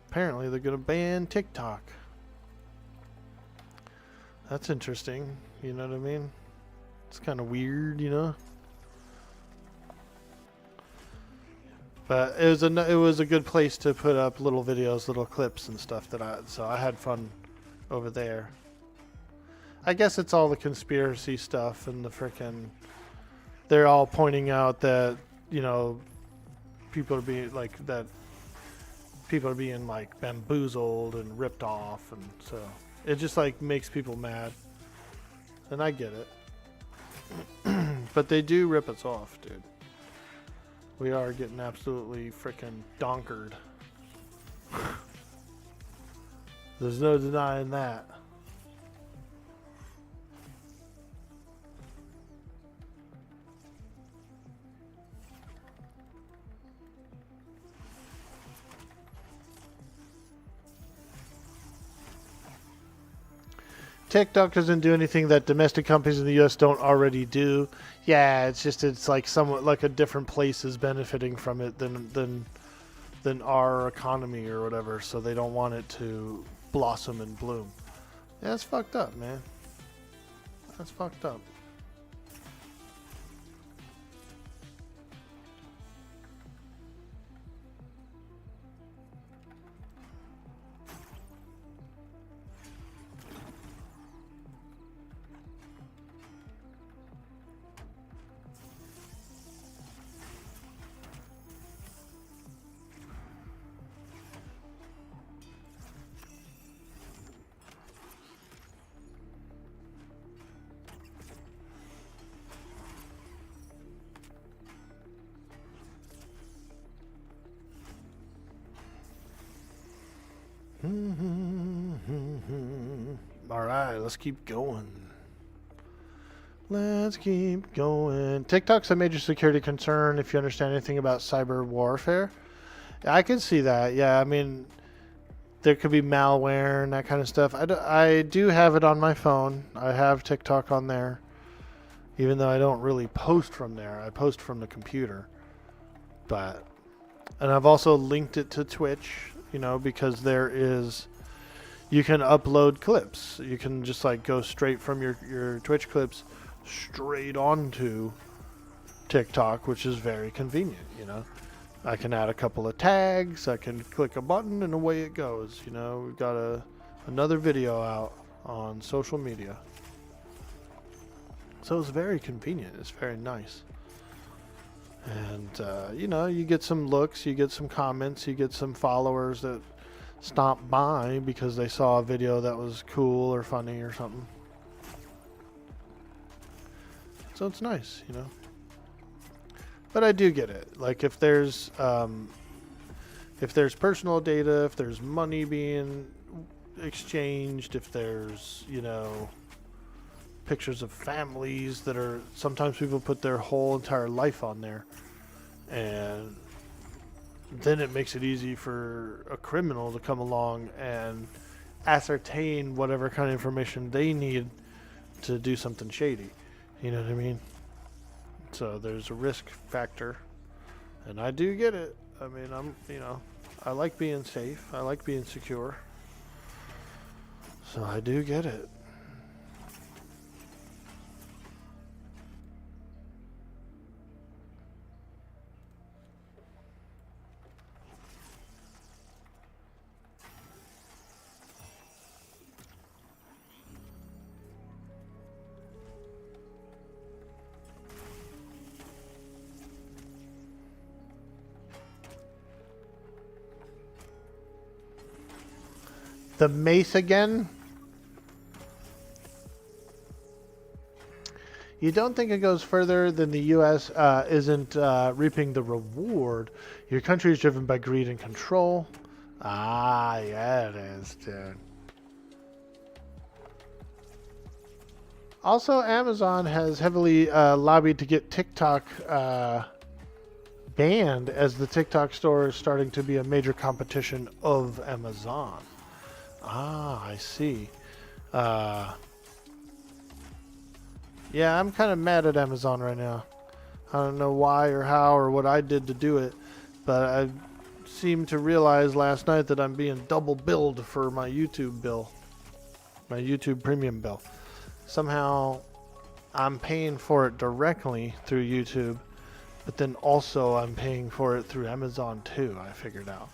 Apparently they're gonna ban TikTok. That's interesting, you know what I mean? It's kind of weird, you know. But it was a good place to put up little videos, little clips and stuff so I had fun over there. I guess it's all the conspiracy stuff and the frickin', they're all pointing out that, you know, people are being like bamboozled and ripped off, and so it just like makes people mad. And I get it. But they do rip us off, dude. We are getting absolutely frickin' donkered. There's no denying that. TikTok doesn't do anything that domestic companies in the U.S. don't already do. Yeah, it's like somewhat like a different place is benefiting from it than our economy or whatever. So they don't want it to blossom and bloom. Yeah, that's fucked up, man. That's fucked up. Alright, let's keep going. Let's keep going. TikTok's a major security concern if you understand anything about cyber warfare. I can see that. Yeah, I mean, there could be malware and that kind of stuff. I do have it on my phone. I have TikTok on there. Even though I don't really post from there. I post from the computer. And I've also linked it to Twitch, you know, because you can upload clips. You can just like go straight from your Twitch clips straight onto TikTok, which is very convenient, you know. I can add a couple of tags, I can click a button, and away it goes, you know. We've got another video out on social media. So it's very convenient, it's very nice. And, you know, you get some looks, you get some comments, you get some followers that stop by because they saw a video that was cool or funny or something. So it's nice, you know. But I do get it. Like if there's personal data, if there's money being exchanged, if there's, you know, pictures of families that are, sometimes people put their whole entire life on there, and then it makes it easy for a criminal to come along and ascertain whatever kind of information they need to do something shady. You know what I mean? So there's a risk factor, and I do get it. I mean, I like being safe. I like being secure. So I do get it. The mace again? You don't think it goes further than the U.S. Isn't reaping the reward. Your country is driven by greed and control. Ah, yeah it is, dude. Also, Amazon has heavily lobbied to get TikTok banned, as the TikTok store is starting to be a major competition of Amazon. Ah, I see. Yeah, I'm kind of mad at Amazon right now. I don't know why or how or what I did to do it, but I seemed to realize last night that I'm being double billed for my YouTube bill. My YouTube premium bill. Somehow I'm paying for it directly through YouTube, but then also I'm paying for it through Amazon too, I figured out.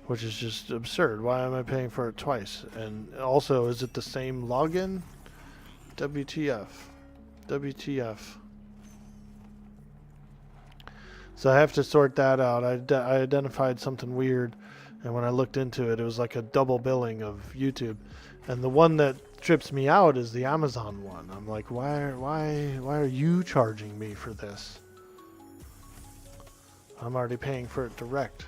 Which is just absurd. Why am I paying for it twice? And also, is it the same login? WTF. WTF. So I have to sort that out. I identified something weird, and when I looked into it, it was like a double billing of YouTube. And the one that trips me out is the Amazon one. I'm like, why are you charging me for this? I'm already paying for it direct.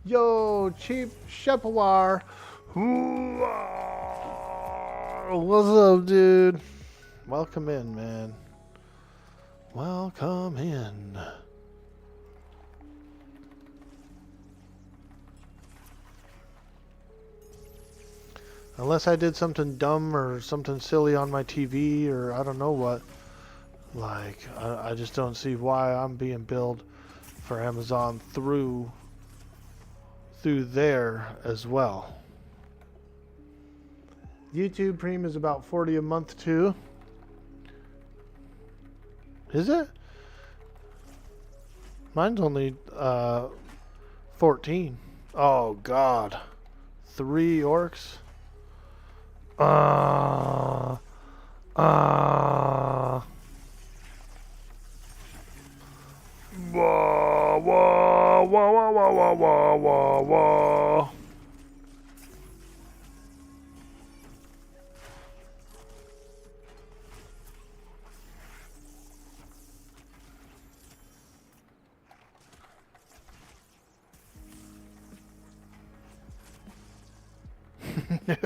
Yo, Cheap Shepawar. What's up, dude? Welcome in, man. Welcome in. Unless I did something dumb or something silly on my TV or I don't know what. Like, I just don't see why I'm being billed for Amazon through there as well. YouTube Premium is about $40 a month too. Is it? Mine's only 14. Oh God. 3 orcs. Wah, wah, wah, wah, wah, wah, wah, wah.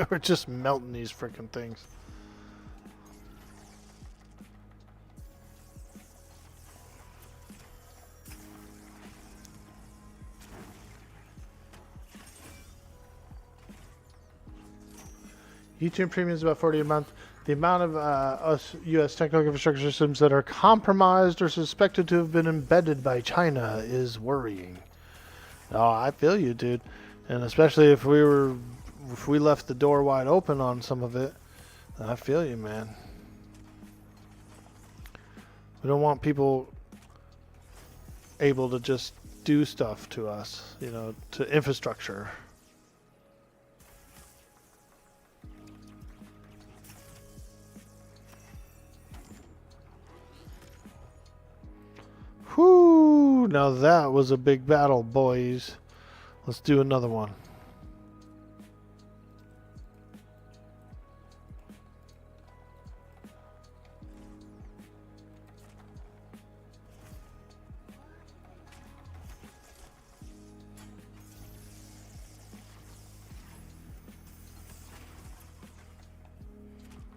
We're just melting these freaking things. YouTube Premium is about $40 a month. The amount of us U.S. technical infrastructure systems that are compromised or suspected to have been embedded by China is worrying. Oh, I feel you, dude. And especially if we left the door wide open on some of it, I feel you, man. We don't want people able to just do stuff to us, you know, to infrastructure. Whoo! Now that was a big battle, boys. Let's do another one.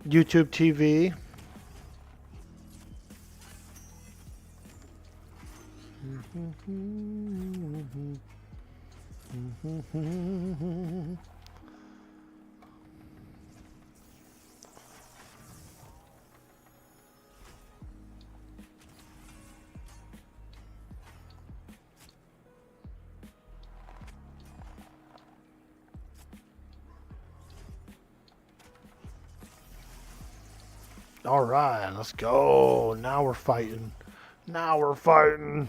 YouTube TV. All right, let's go. Now we're fighting. Now we're fighting.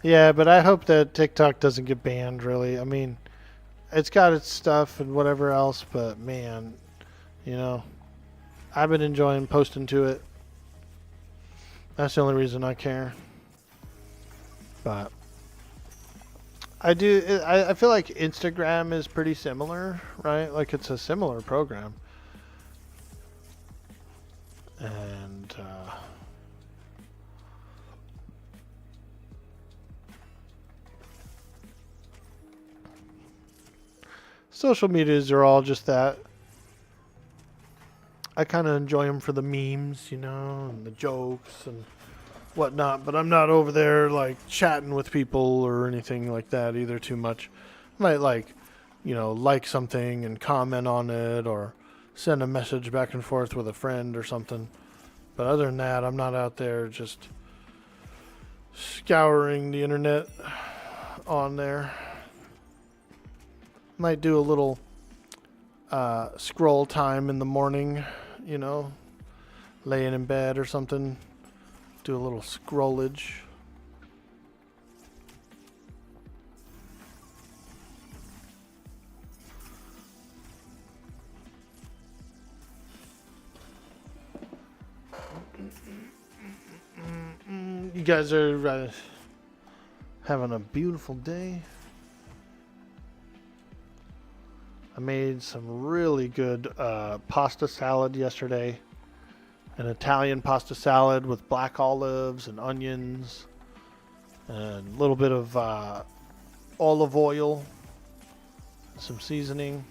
Yeah, but I hope that TikTok doesn't get banned, really. I mean, it's got its stuff and whatever else, but man, you know, I've been enjoying posting to it. That's the only reason I care. But I feel like Instagram is pretty similar, right? Like it's a similar program. And social medias are all just that. I kind of enjoy them for the memes, you know, and the jokes and whatnot. But I'm not over there like chatting with people or anything like that either too much. I might like something and comment on it or send a message back and forth with a friend or something. But other than that, I'm not out there just scouring the internet on there. Might do a little scroll time in the morning, you know, laying in bed or something. Do a little scrollage. You guys are having a beautiful day. I made some really good pasta salad yesterday. An Italian pasta salad with black olives and onions and a little bit of olive oil, some seasoning.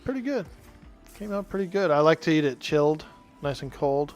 Pretty good. Came out pretty good. I like to eat it chilled, nice and cold.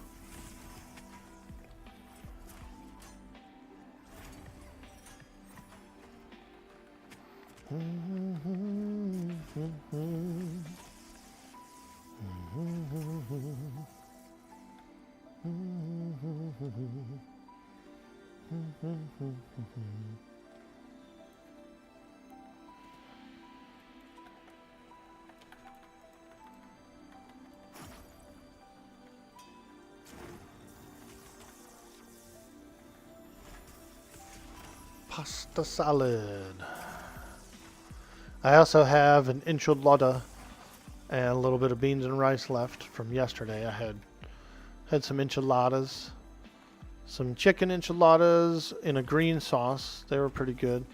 Pasta salad. I also have an enchilada and a little bit of beans and rice left from yesterday. I had some enchiladas, some chicken enchiladas in a green sauce. They were pretty good.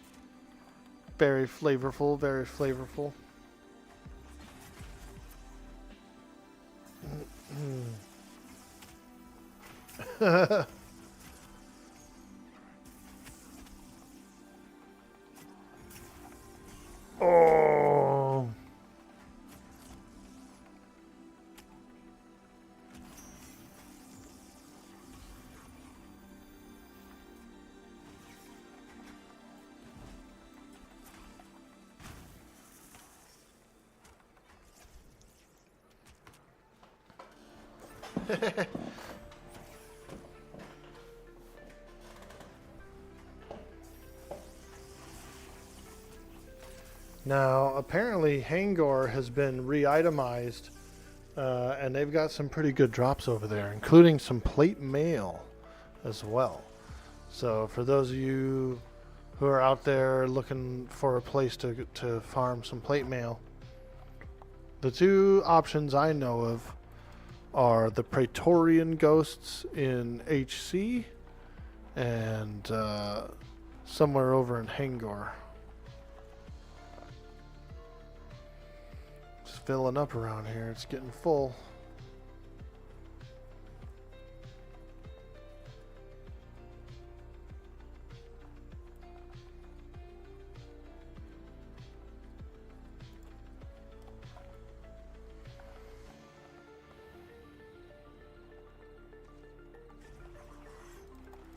Very flavorful, very flavorful. Oh. Now, apparently, Hangor has been re-itemized, and they've got some pretty good drops over there, including some plate mail as well. So, for those of you who are out there looking for a place to farm some plate mail, the two options I know of are the Praetorian Ghosts in HC and somewhere over in Hangor. It's filling up around here. It's getting full.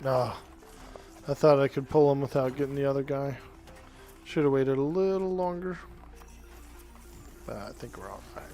Ah, I thought I could pull him without getting the other guy. Should have waited a little longer. But I think we're all right.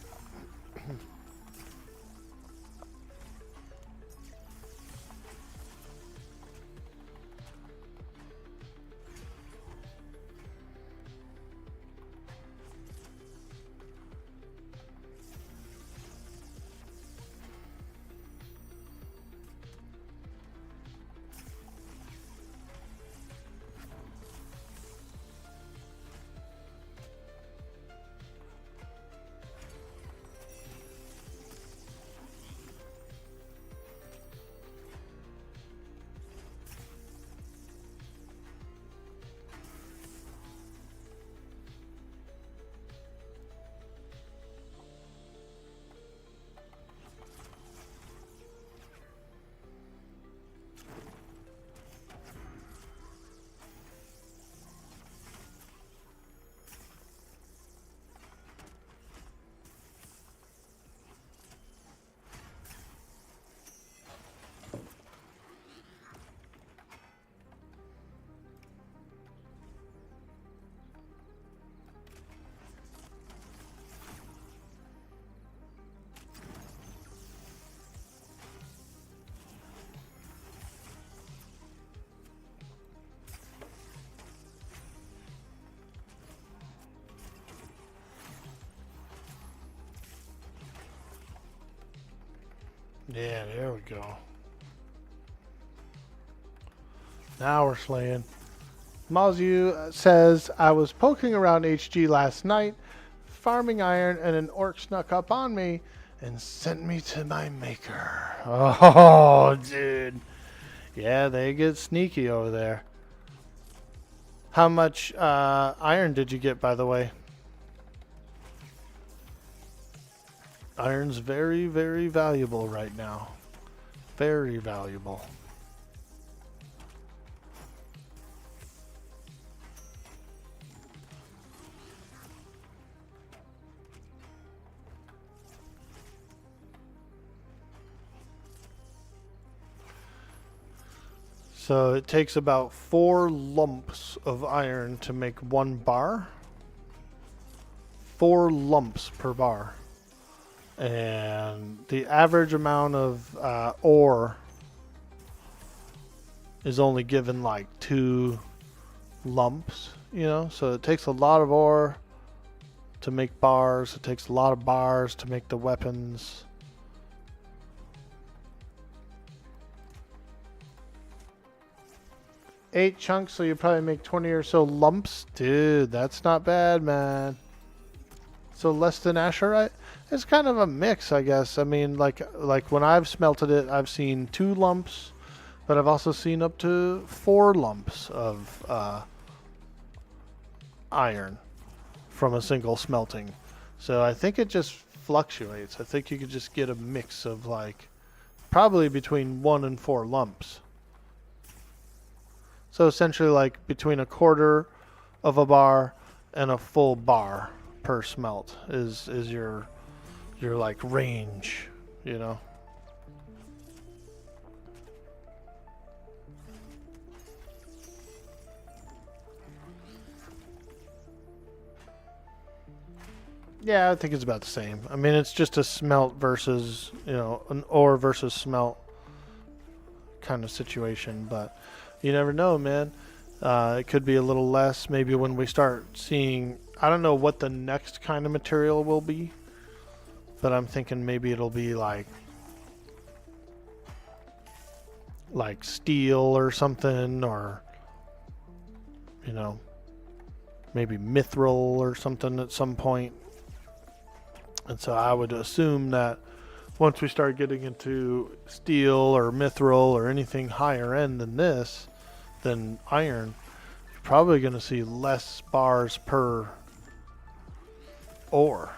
Yeah, there we go. Now we're slaying. Mazu says, I was poking around HG last night, farming iron, and an orc snuck up on me and sent me to my maker. Oh, dude. Yeah, they get sneaky over there. How much iron did you get, by the way? Iron's very, very valuable right now. Very valuable. So it takes about 4 lumps of iron to make 1 bar. 4 lumps per bar. And the average amount of ore is only given like 2 lumps, you know? So it takes a lot of ore to make bars. It takes a lot of bars to make the weapons. Eight chunks, so you probably make 20 or so lumps. Dude, that's not bad, man. So less than Asherite? It's kind of a mix, I guess. I mean, like when I've smelted it, I've seen 2 lumps, but I've also seen up to 4 lumps of iron from a single smelting. So I think it just fluctuates. I think you could just get a mix of like probably between 1 and 4 lumps. So essentially like between a quarter of a bar and a full bar per smelt is your like range, you know. Yeah, I think it's about the same. I mean, it's just a smelt versus, you know, an ore versus smelt kind of situation, but you never know, man. It could be a little less maybe when we start seeing, I don't know what the next kind of material will be, but I'm thinking maybe it'll be like steel or something, or, you know, maybe mithril or something at some point. And so I would assume that once we start getting into steel or mithril or anything higher end than this, than iron, you're probably going to see less bars per ore.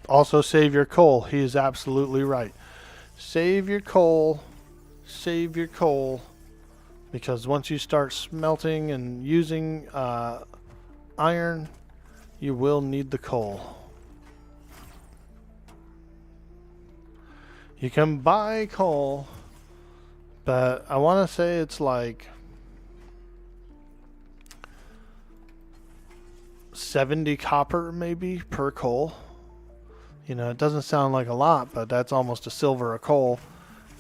Also, save your coal. He is absolutely right. Save your coal. Save your coal. Because once you start smelting and using iron, you will need the coal. You can buy coal, but I want to say it's like 70 copper maybe per coal. You know, it doesn't sound like a lot, but that's almost a silver a coal.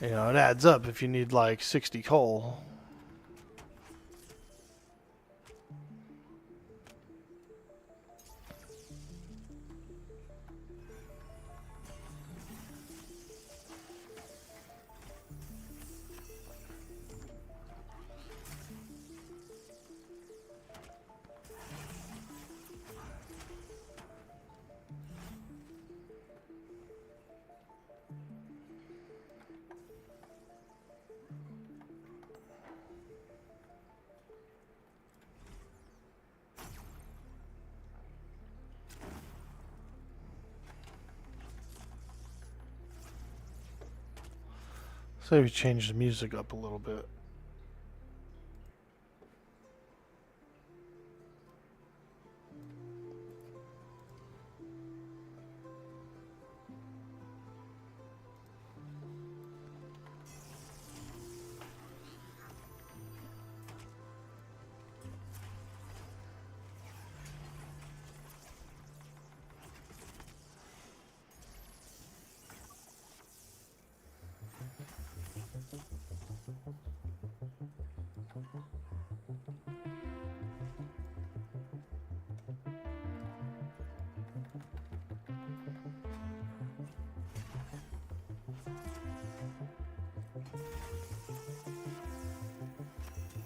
You know, it adds up if you need like 60 coal. So we change the music up a little bit.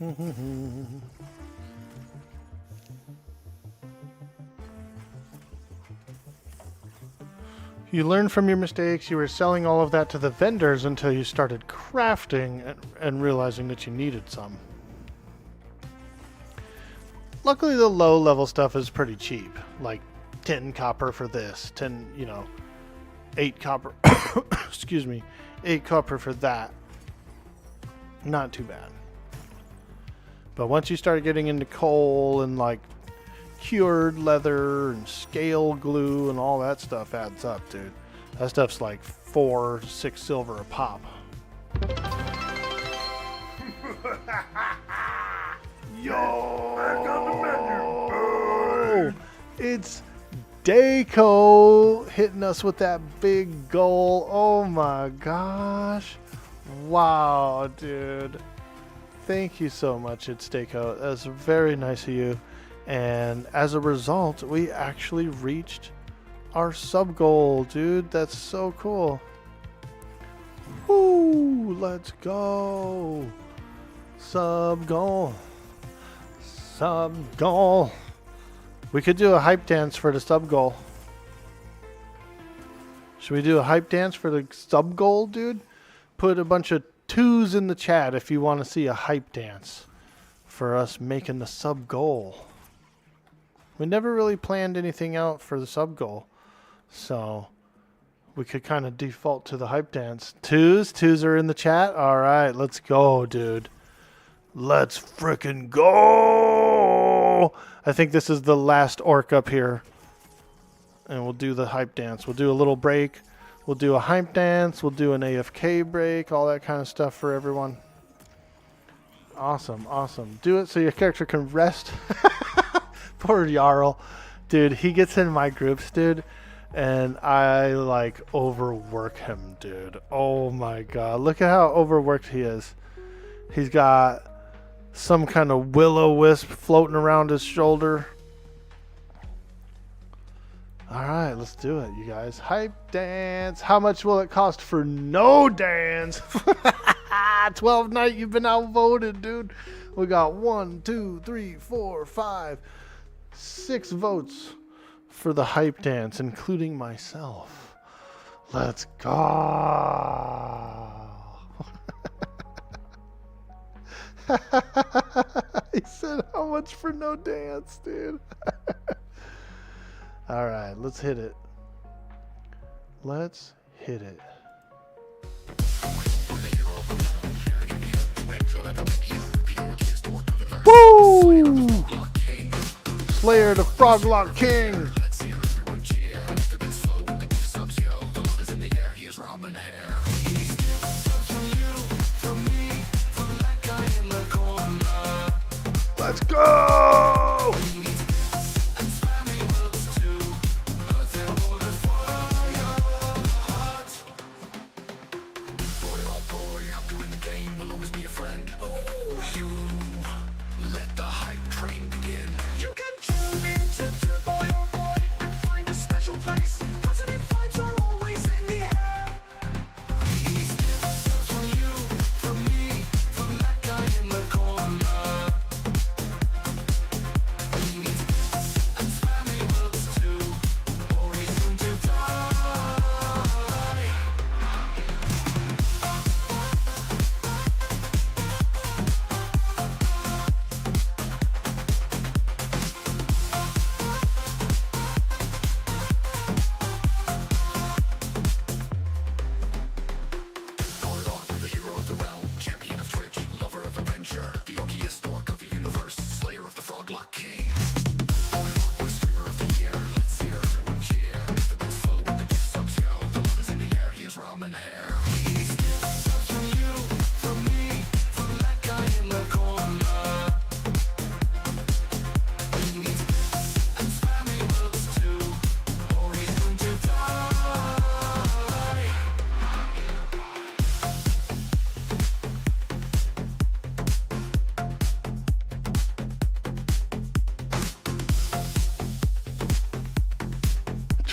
You learned from your mistakes. You were selling all of that to the vendors until you started crafting and realizing that you needed some. Luckily, the low-level stuff is pretty cheap. Like 10 copper for this, 10, 8 copper. Excuse me, 8 copper for that. Not too bad. But once you start getting into coal and like cured leather and scale glue and all that stuff adds up, dude. That stuff's like 4, 6 silver a pop. Yo! Back on the menu. It's Daco hitting us with that big goal. Oh my gosh. Wow, dude. Thank you so much, It's Daco. That's very nice of you. And as a result, we actually reached our sub goal, dude. That's so cool. Woo! Let's go. Sub goal. Sub goal. We could do a hype dance for the sub goal. Should we do a hype dance for the sub goal, dude? Put a bunch of 2s in the chat if you want to see a hype dance for us making the sub goal. We never really planned anything out for the sub goal, so we could kind of default to the hype dance. 2s are in the chat. All right, let's go, dude. Let's frickin' go. I think this is the last orc up here, and we'll do the hype dance. We'll do a little break. We'll do a hype dance. We'll do an AFK break, all that kind of stuff for everyone. Awesome, awesome. Do it so your character can rest. Poor Jarl. Dude, he gets in my groups, dude, and I, like, overwork him, dude. Oh, my God. Look at how overworked he is. He's got some kind of will-o-wisp floating around his shoulder. All right, let's do it, you guys. Hype dance. How much will it cost for no dance? 12 night, you've been outvoted, dude. We got 1, 2, 3, 4, 5, 6 votes for the hype dance, including myself. Let's go. He said, how much for no dance, dude? All right, let's hit it. Let's hit it. Woo! Slayer the Froglock King. Let's go!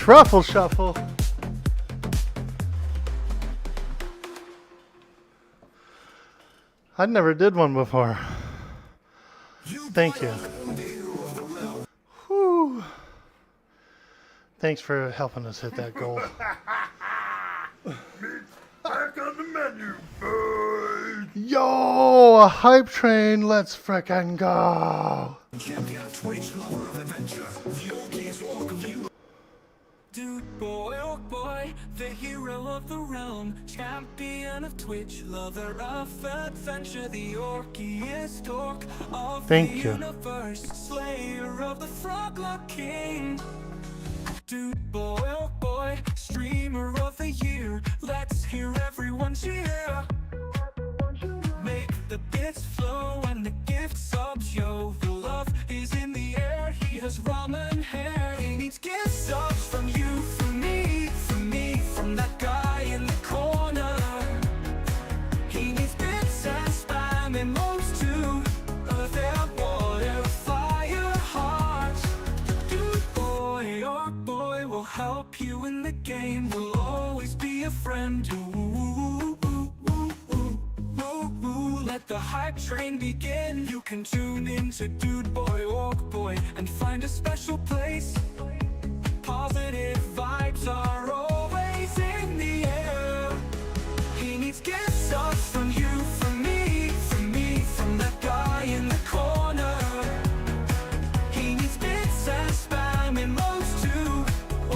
Truffle Shuffle. I never did one before. Thank you. Whew. Thanks for helping us hit that goal. Back on the menu, boys. Yo, a hype train. Let's frickin' go. Dude boy, oh boy, the hero of the realm, champion of Twitch, lover of adventure, the orkiest orc of Thank the you. universe, slayer of the Froglok King. Dude boy, oh boy, streamer of the year, let's hear everyone cheer. Make the bits flow and the gift subs, yo, the love is in the air, he has ramen hair, he needs gift subs from you, from me, from that guy in the corner. He needs bits and spam emotes too, their water, fire, heart. Dude boy, orc boy will help you in the game, will always be a friend. Let the hype train begin. You can tune into Dude Boy, Orc Boy, and find a special place. Positive vibes are always in the air. He needs gift subs from you, from me, from that guy in the corner. He needs bits and spam emotes too,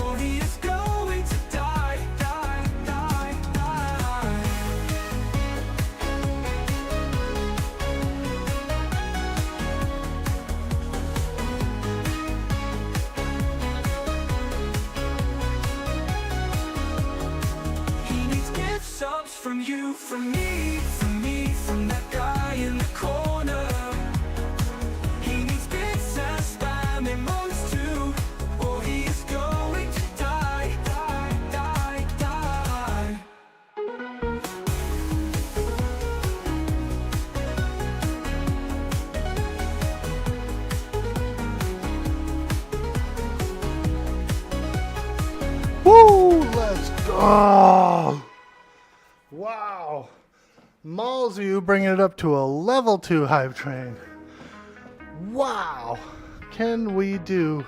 or he is going to die, die, die, die. He needs gift subs from you, from me, from that guy in the corner. He needs bits and spam emotes too, or he is going to die, die, die, die. Woo! Let's go! Wow. Malzu bringing it up to a level 2 hype train. Wow. Can we do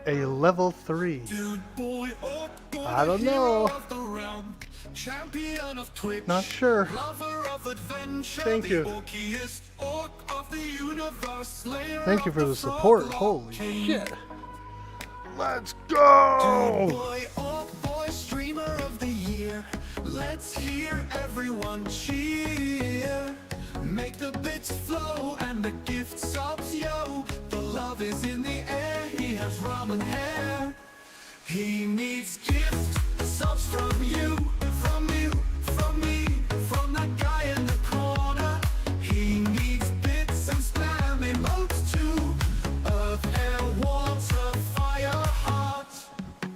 a level 3? Dude boy, orc boy, I don't know. hero of the realm, champion of Twitch, Not sure. lover of adventure, Thank the you. orkiest orc of the universe, slayer Thank you of for the support. Froglok Holy King. shit. Let's Dude go. boy, orc boy, streamer of the year, let's hear everyone cheer. Make the bits flow and the gift subs, yo, the love is in the air, he has ramen hair. He needs gift subs from you, from me, from that guy in the corner. He needs bits and spam emotes too, earth, air, water, fire, heart.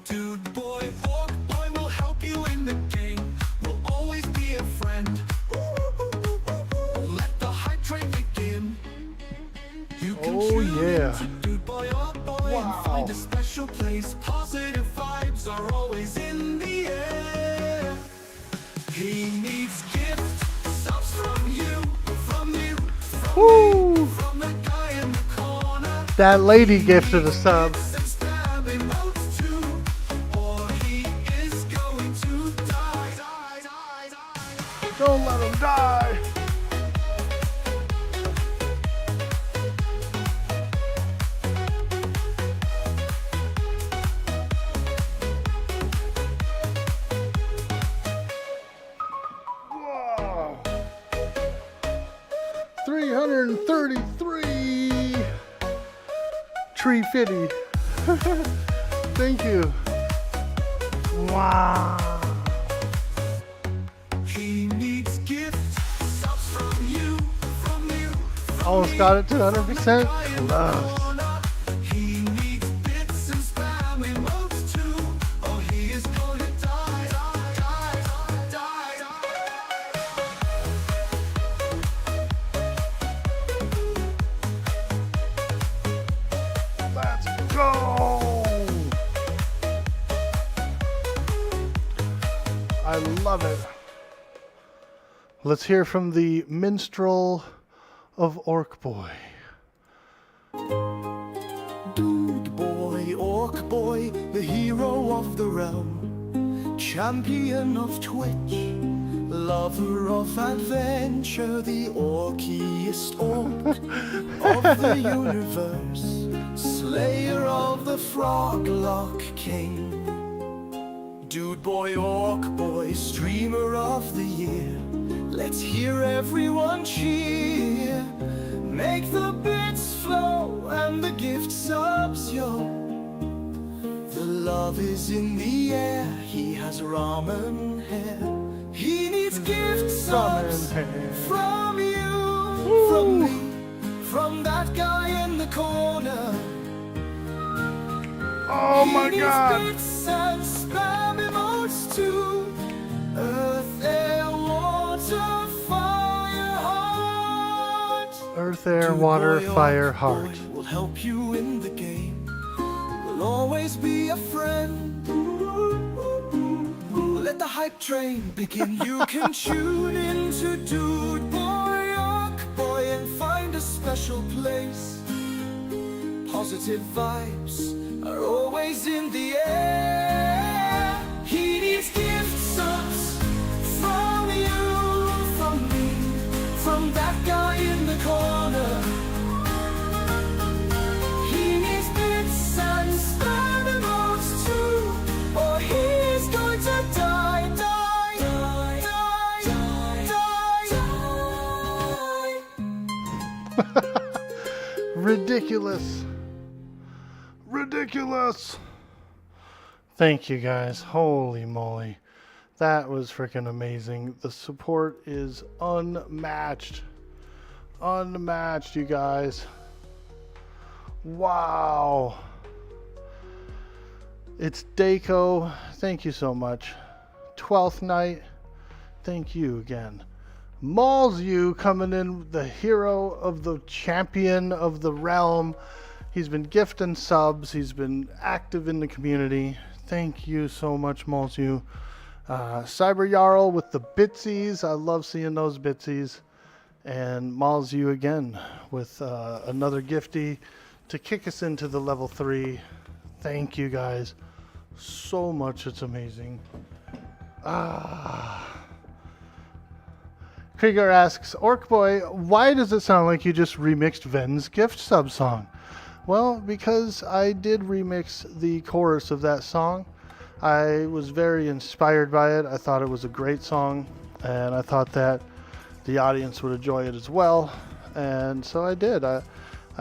Dude boy, orc boy will help you in the game, will always be a friend. Let the hype train begin. You can Oh, tune yeah. into Dude boy, orc boy, and find a special place. Positive vibes are always in the air. He needs gift subs from you, from Woo! from the guy in the corner. That lady gifted a sub. And spam emotes too, or he is going to die, die, die, die. Don't let him die. Whoa. 333 tree fitty. Thank you. Wow. He needs gift subs from you, Almost got it to 100%. Close. He needs bits and spam emotes too, or he is going to die, die, die, die, die. Let's go. I love it. Let's hear from the minstrel of Orc Boy. Dude boy, orc boy, the hero of the realm, champion of Twitch, lover of adventure, the orkiest orc of the universe, slayer of the Froglock King. Dude boy, orc boy, streamer of the year, let's hear everyone cheer. Make the bits flow and the gift subs, yo. The love is in the air, he has ramen hair. He needs gift subs from you, from me, from that guy in the corner. Oh my He needs god! bits and spam emotes too. Earth, air, water, fire, heart. Earth, air, Dude water, boy, fire, orc heart. boy will help you in the game. Will always be a friend. Let the hype train begin. You can tune into Dude Boy, Orc Boy, and find a special place. Positive vibes are always in the air. He needs gift subs from you, from me, from that guy in the corner. He needs bits and spam emotes too, or he's going to die, die, die, die, die, die. Ridiculous. Ridiculous. Thank you guys. Holy moly. That was freaking amazing. The support is unmatched. Unmatched, you guys. Wow. It's Daco. Thank you so much. 12th night. Thank you again. Mauls you coming in, the hero of the champion of the realm. He's been gifting subs. He's been active in the community. Thank you so much, Mauls you. Cyber Jarl with the bitsies. I love seeing those bitsies. And Mauls you again with another gifty to kick us into the level 3. Thank you guys so much. It's amazing. Krieger asks, Orc Boy, why does it sound like you just remixed Ven's gift sub song? Well, because I did remix the chorus of that song. I was very inspired by it. I thought it was a great song, and I thought that the audience would enjoy it as well. And so I did. I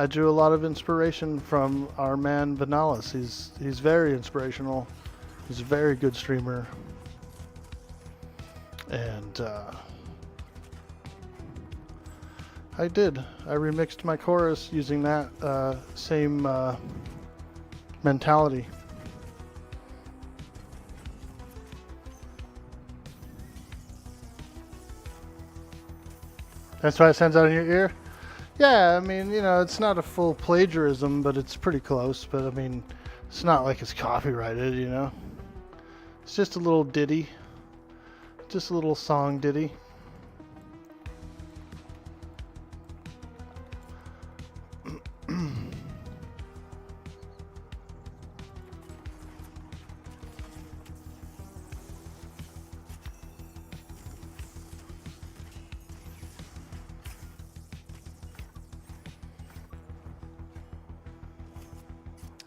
drew a lot of inspiration from our man Benalis. He's very inspirational. He's a very good streamer. And I did. I remixed my chorus using that same mentality. That's why it sounds out in your ear? Yeah, I mean, you know, it's not a full plagiarism, but it's pretty close. But I mean, it's not like it's copyrighted, you know? It's just a little ditty. Just a little song ditty.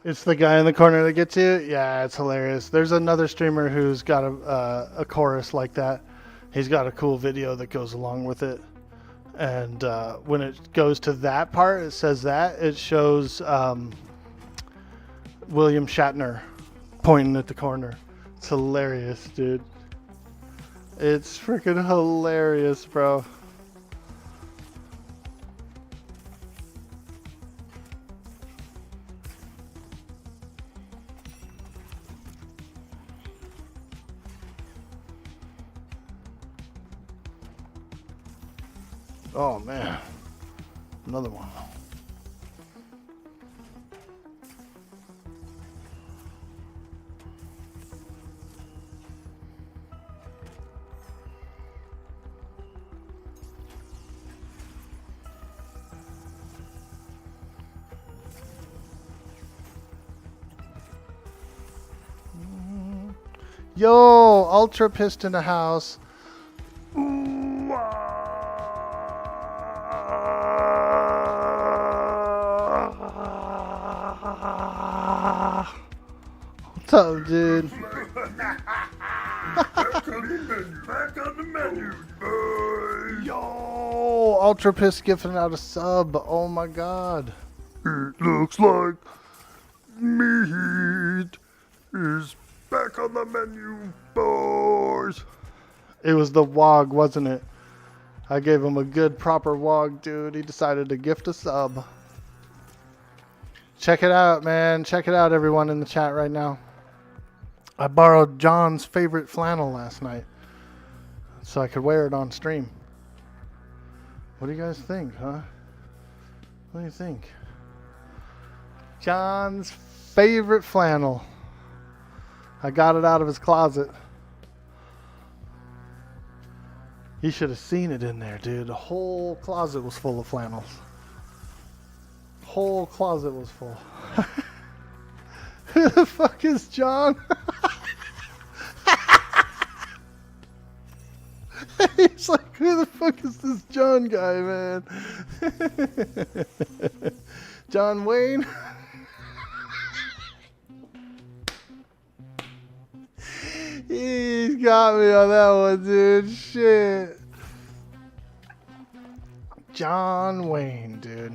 It's the guy in the corner that gets you? Yeah, it's hilarious. There's another streamer who's got a chorus like that. He's got a cool video that goes along with it. And when it goes to that part, it says that. It shows William Shatner pointing at the corner. It's hilarious, dude. It's freaking hilarious, bro. Oh man, another one. Yo, Ultra Pissed in the house. What's up, dude? Back on the menu, boys. Yo, Ultra Pissed gifting out a sub. Oh my god. It looks like meat is back on the menu, boys. It was the Waaagh, wasn't it? I gave him a good proper Waaagh, dude. He decided to gift a sub. Check it out, man. Check it out, everyone in the chat right now. I borrowed John's favorite flannel last night so I could wear it on stream. What do you guys think, huh? What do you think? John's favorite flannel. I got it out of his closet. You should have seen it in there, dude. The whole closet was full of flannels. Whole closet was full. Who the fuck is John? He's like, who the fuck is this John guy, man? John Wayne? He's got me on that one, dude. Shit. John Wayne, dude.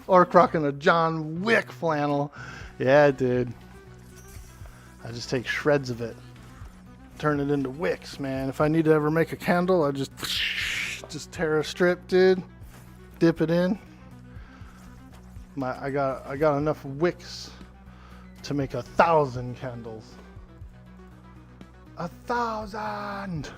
Or rocking a John Wick flannel. Yeah, dude. I just take shreds of it, turn it into wicks, man. If I need to ever make a candle, I just tear a strip, dude. Dip it in. I got enough wicks to make 1,000 candles. 1,000.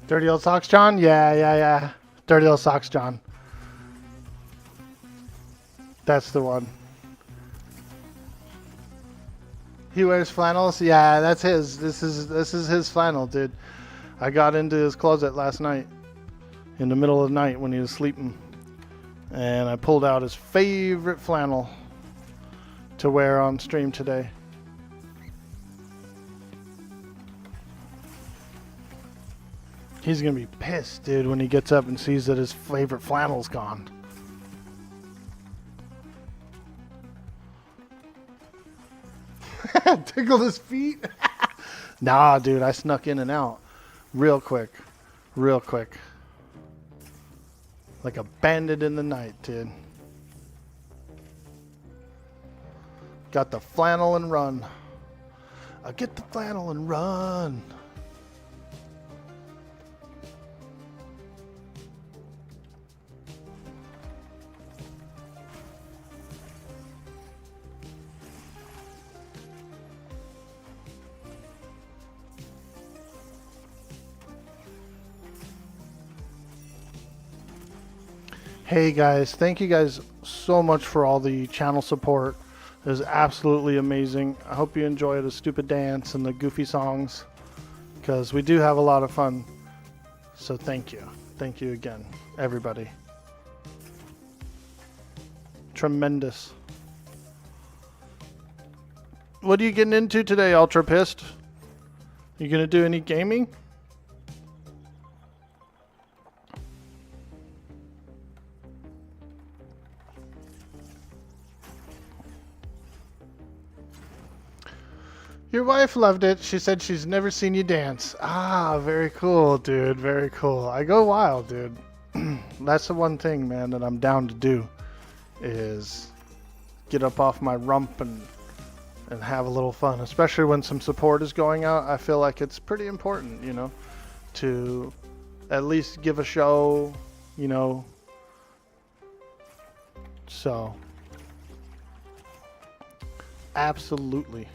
Dirty old socks, John? Yeah. Dirty old socks, John. That's the one. He wears flannels? Yeah, that's his. This is his flannel, dude. I got into his closet last night in the middle of the night when he was sleeping. And I pulled out his favorite flannel to wear on stream today. He's gonna be pissed, dude, when he gets up and sees that his favorite flannel's gone. Tickled his feet? Nah, dude, I snuck in and out real quick. Like a bandit in the night, dude. Got the flannel and run. I get the flannel and run. Hey guys, thank you guys so much for all the channel support. It was absolutely amazing. I hope you enjoy the stupid dance and the goofy songs, because we do have a lot of fun. So thank you. Thank you again, everybody. Tremendous. What are you getting into today, Ultra Pissed? You gonna do any gaming? Your wife loved it. She said she's never seen you dance. Ah, very cool, dude. Very cool. I go wild, dude. That's the one thing, man, that I'm down to do, is get up off my rump and have a little fun. Especially when some support is going out. I feel like it's pretty important, you know, to at least give a show, you know. So, absolutely.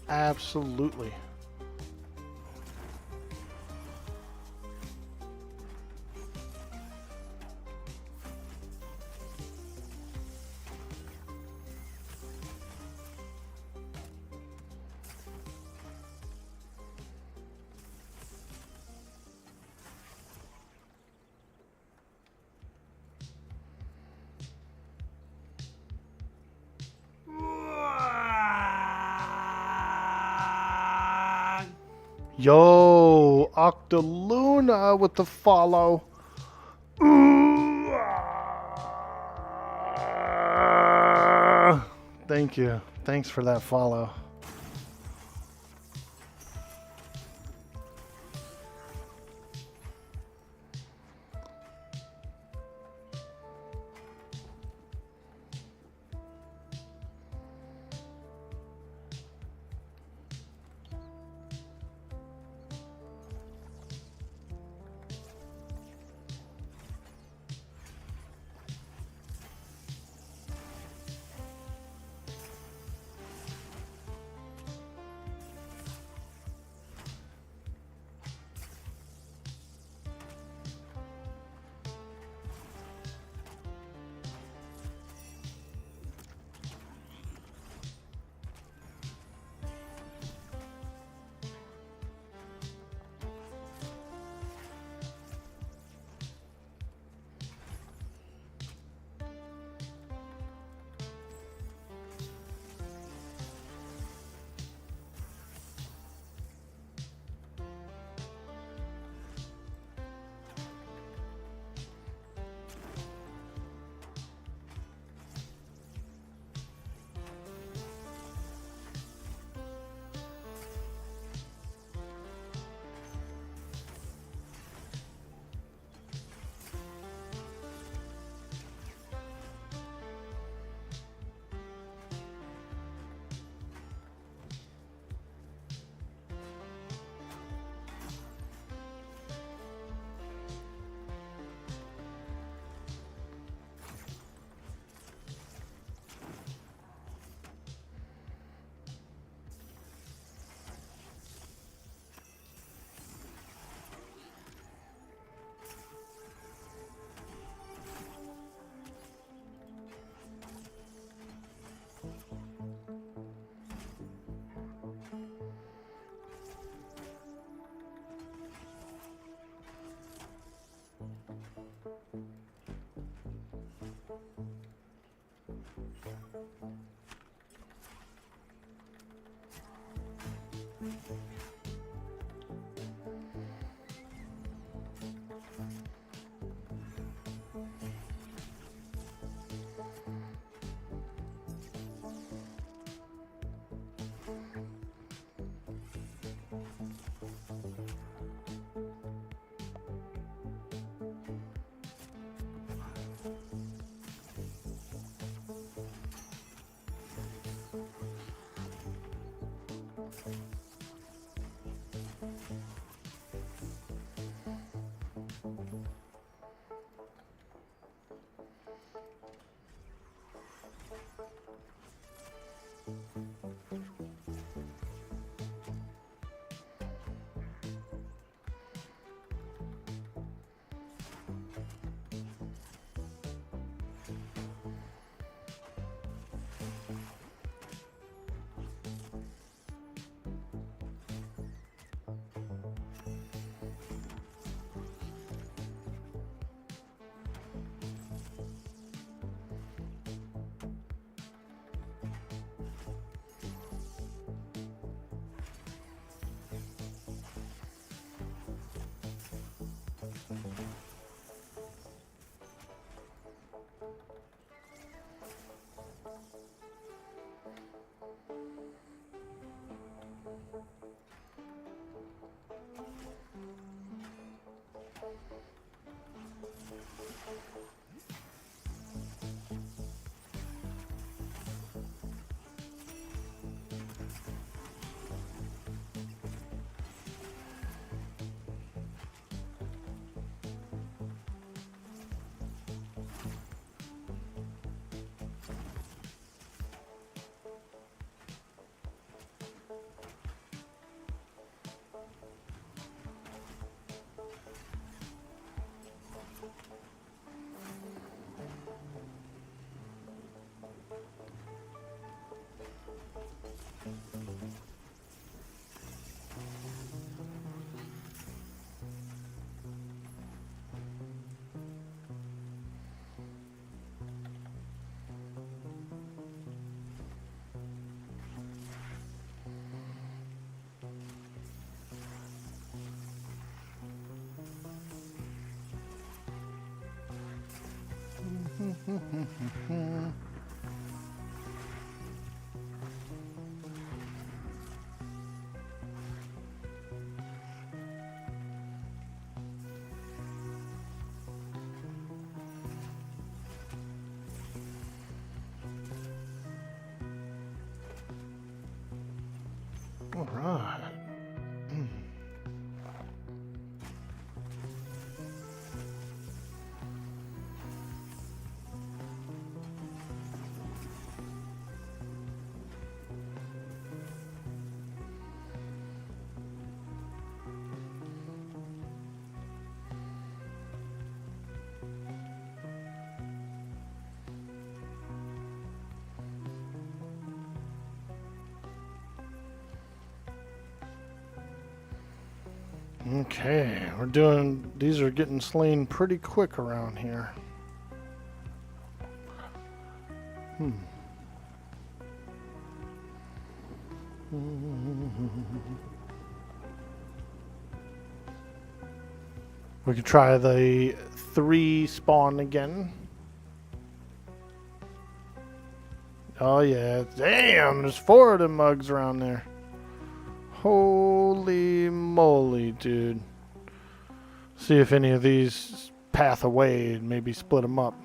Absolutely. Yo, Octaluna with the follow. Ooh, ah. Thank you. Thanks for that follow. All right. Okay, we're doing, these are getting slain pretty quick around here. We could try the 3 spawn again. Oh yeah, damn, there's 4 of them mugs around there. Holy moly, dude. See if any of these path away and maybe split them up.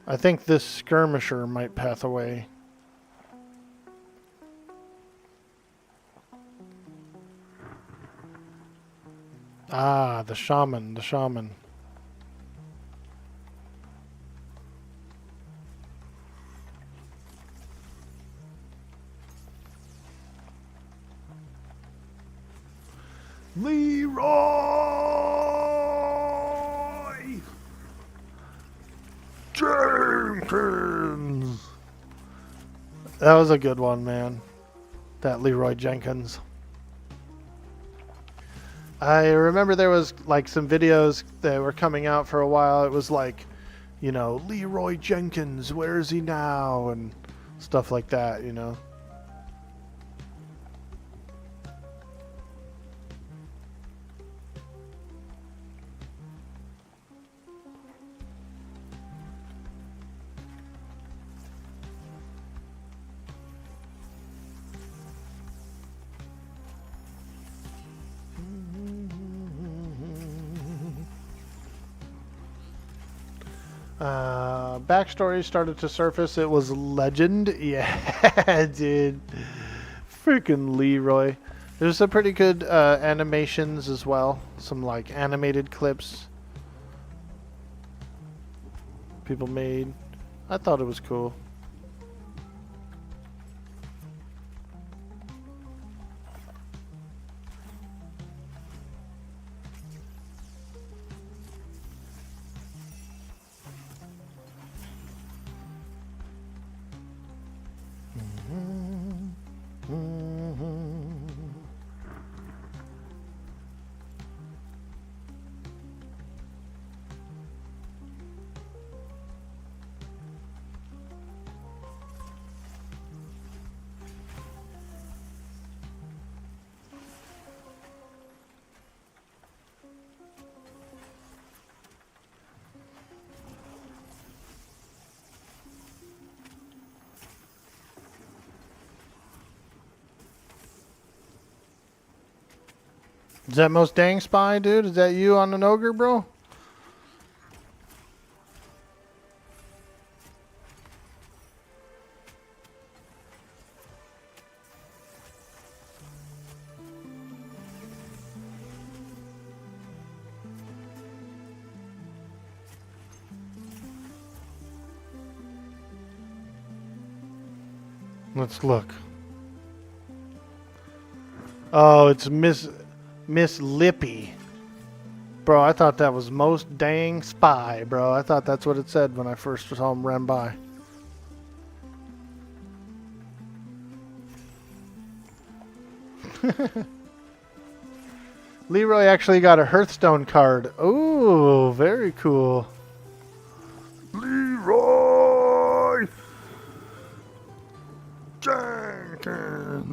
I think this skirmisher might path away. Ah, the shaman, the shaman. Leroy Jenkins. That was a good one, man. That Leroy Jenkins. I remember there was like some videos that were coming out for a while. It was like, you know, Leroy Jenkins, where is he now? And stuff like that, you know. Backstory started to surface. It was legend. Yeah, dude. Freaking Leroy. There's some pretty good animations as well. Some like animated clips people made. I thought it was cool. Is that most dang spy, dude? Is that you on an ogre, bro? Let's look. Oh, it's Miss Lippy. Bro, I thought that was most dang spy, bro. I thought that's what it said when I first saw him run by. Leroy actually got a Hearthstone card. Ooh, very cool. Leroy Jenkins.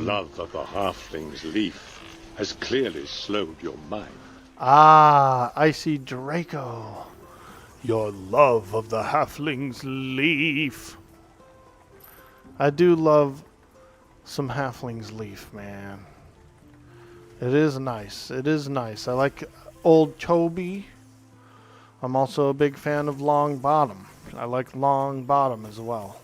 love of a halfling's leaf has clearly slowed your mind. Ah, Icy Draco. Your love of the halfling's leaf. I do love some halfling's leaf, man. It is nice. It is nice. I like old Toby. I'm also a big fan of Long Bottom. I like Long Bottom as well.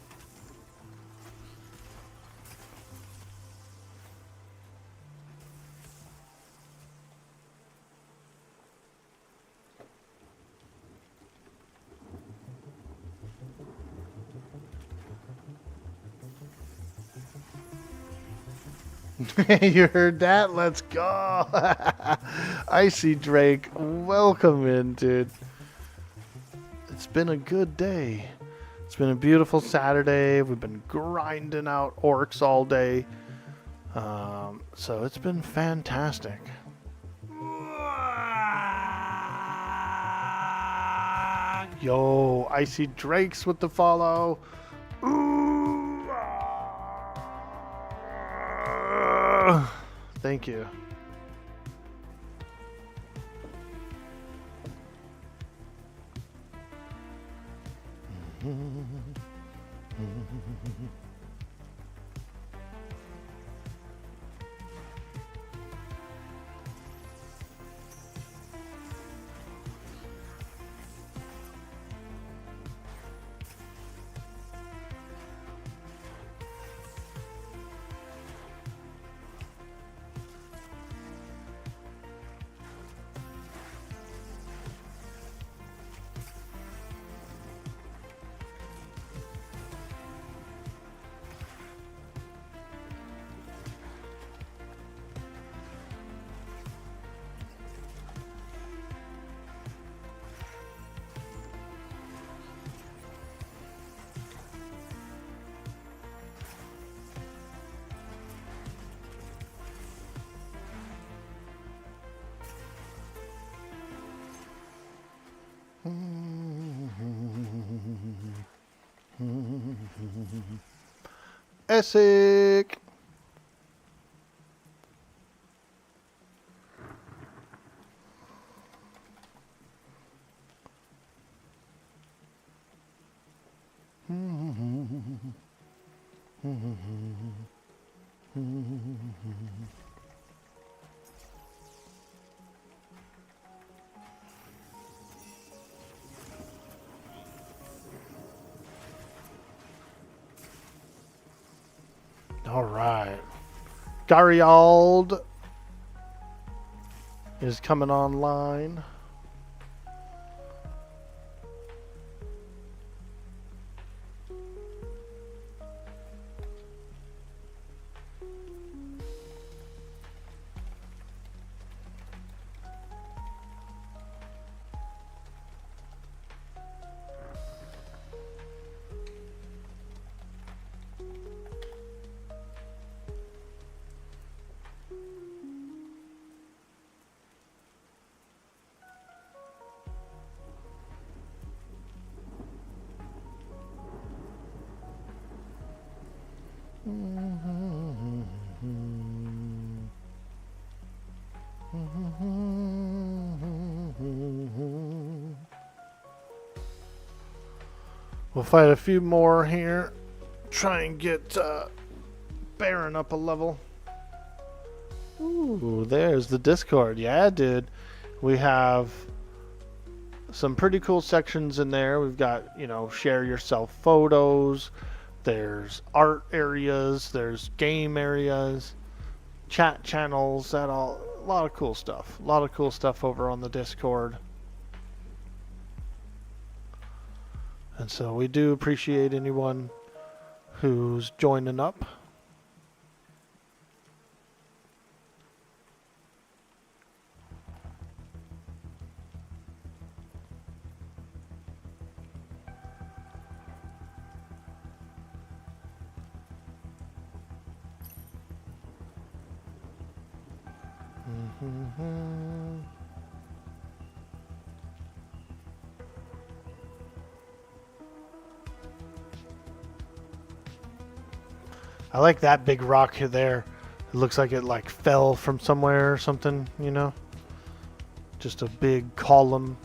You heard that? Let's go. Icy Drake, welcome in, dude. It's been a good day. It's been a beautiful Saturday. We've been grinding out orcs all day. So it's been fantastic. Yo, Icy Drakes with the follow. Thank you. Essex. All right. Gariald is coming online. We'll fight a few more here. Try and get Baron up a level. Ooh, there's the Discord. Yeah, dude. We have some pretty cool sections in there. We've got, you know, share yourself photos. There's art areas. There's game areas. Chat channels. A lot of cool stuff. A lot of cool stuff over on the Discord. And so we do appreciate anyone who's joining up. I like that big rock there. It looks like it like fell from somewhere or something, you know? Just a big column.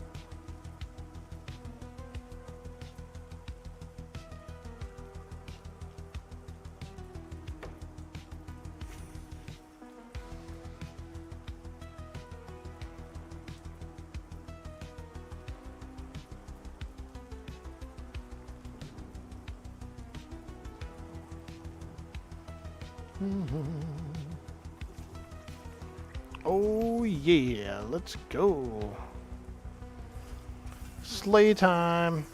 Oh yeah, let's go. Sleigh time.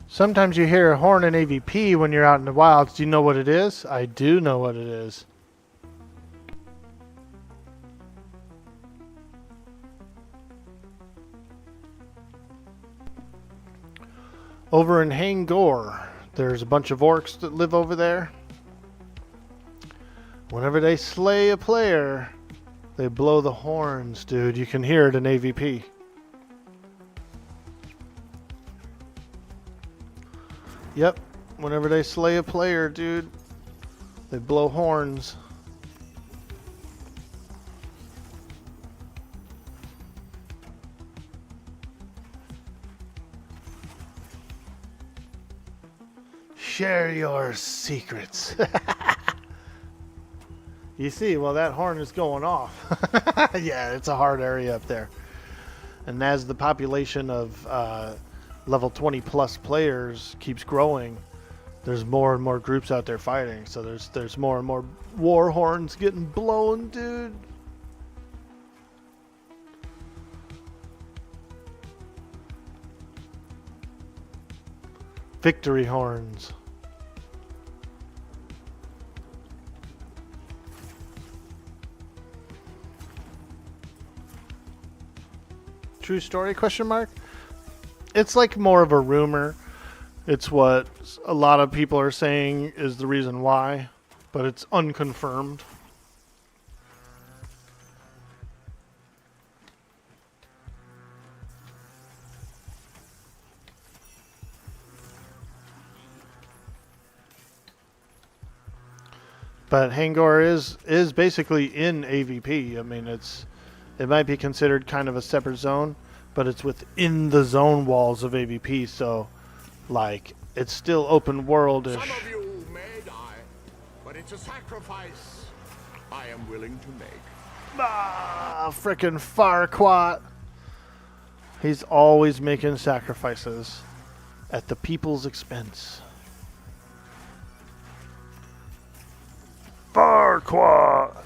Sometimes you hear a horn in AVP when you're out in the wilds. Do you know what it is? I do know what it is. Over in Hangor, there's a bunch of orcs that live over there. Whenever they slay a player, they blow the horns, dude. You can hear it in AVP. Yep, whenever they slay a player, dude, they blow horns. Share your secrets. You see, well, that horn is going off. Yeah, it's a hard area up there. And as the population of level 20 plus players keeps growing, there's more and more groups out there fighting. So there's more and more war horns getting blown, dude. Victory horns. True story, question mark? It's like more of a rumor. It's what a lot of people are saying is the reason why, but it's unconfirmed. But Hangor is basically in AVP. I mean, it might be considered kind of a separate zone, but it's within the zone walls of AVP, so like it's still open world-ish. Some of you may die, but it's a sacrifice I am willing to make. Ah, frickin' Farquaad. He's always making sacrifices at the people's expense. Farquaad.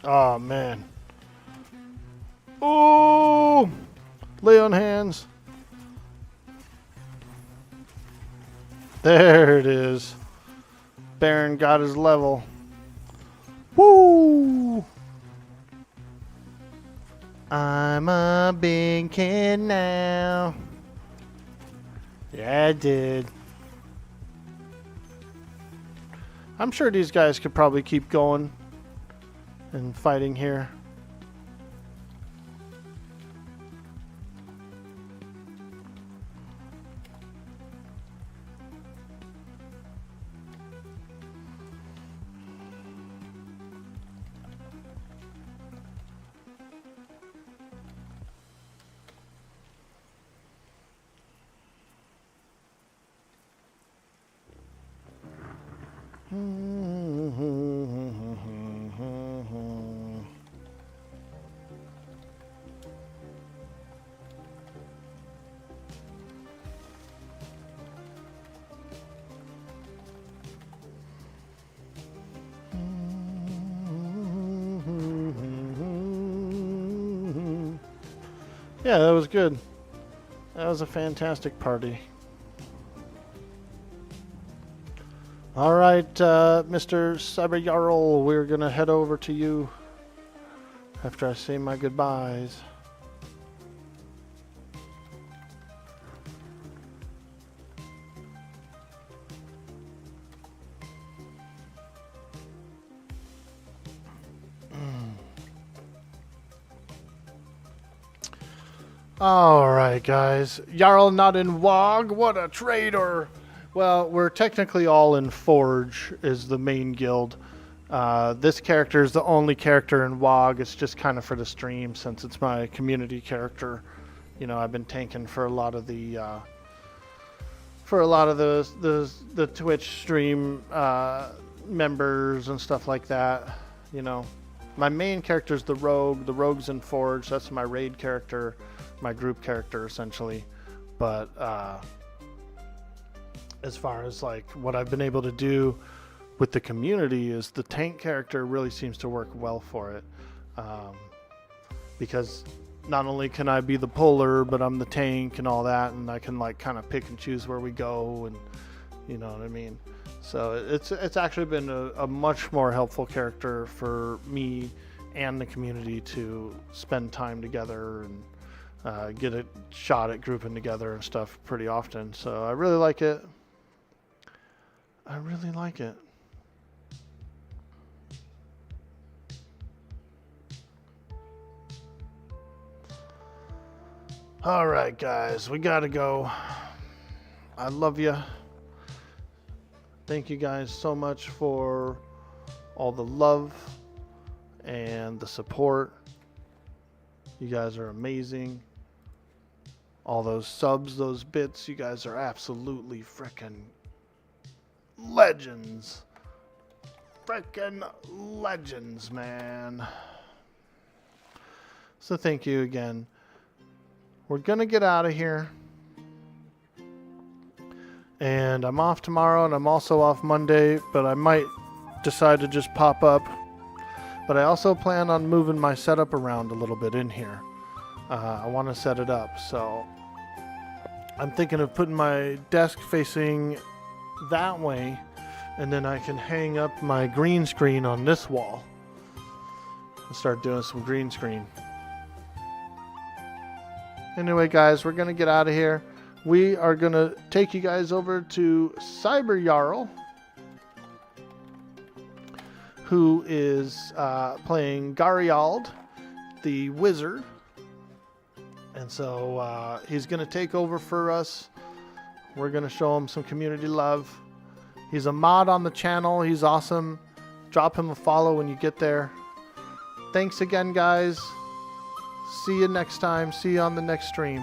Oh, man. Oh! Lay on hands. There it is. Baron got his level. Woo! I'm a big kid now. Yeah, I did. I'm sure these guys could probably keep going and fighting here. Yeah, that was good. That was a fantastic party. All right, Mr. Cyber Jarl, we're going to head over to you after I say my goodbyes. All right, guys. Jarl not in Waaagh. What a traitor. Well, we're technically all in Forge, is the main guild. This character is the only character in Waaagh. It's just kind of for the stream, since it's my community character. You know, I've been tanking for a lot of the the Twitch stream members and stuff like that. You know, my main character is the Rogue. The Rogue's in Forge. That's my raid character, my group character, essentially. But as far as like what I've been able to do with the community is the tank character really seems to work well for it, because not only can I be the puller, but I'm the tank and all that, and I can like kind of pick and choose where we go, and you know what I mean. So it's actually been a much more helpful character for me and the community to spend time together and get a shot at grouping together and stuff pretty often. So I really like it. I really like it. All right, guys, we gotta go. I love you. Thank you guys so much for all the love and the support. You guys are amazing. All those subs, those bits, you guys are absolutely frickin' legends. Frickin' legends, man. So thank you again. We're gonna get out of here. And I'm off tomorrow, and I'm also off Monday, but I might decide to just pop up. But I also plan on moving my setup around a little bit in here. I want to set it up, so I'm thinking of putting my desk facing that way, and then I can hang up my green screen on this wall and start doing some green screen. Anyway, guys, we're going to get out of here. We are going to take you guys over to Cyber Jarl, who is playing Gariald, the wizard. And so he's going to take over for us. We're going to show him some community love. He's a mod on the channel. He's awesome. Drop him a follow when you get there. Thanks again, guys. See you next time. See you on the next stream.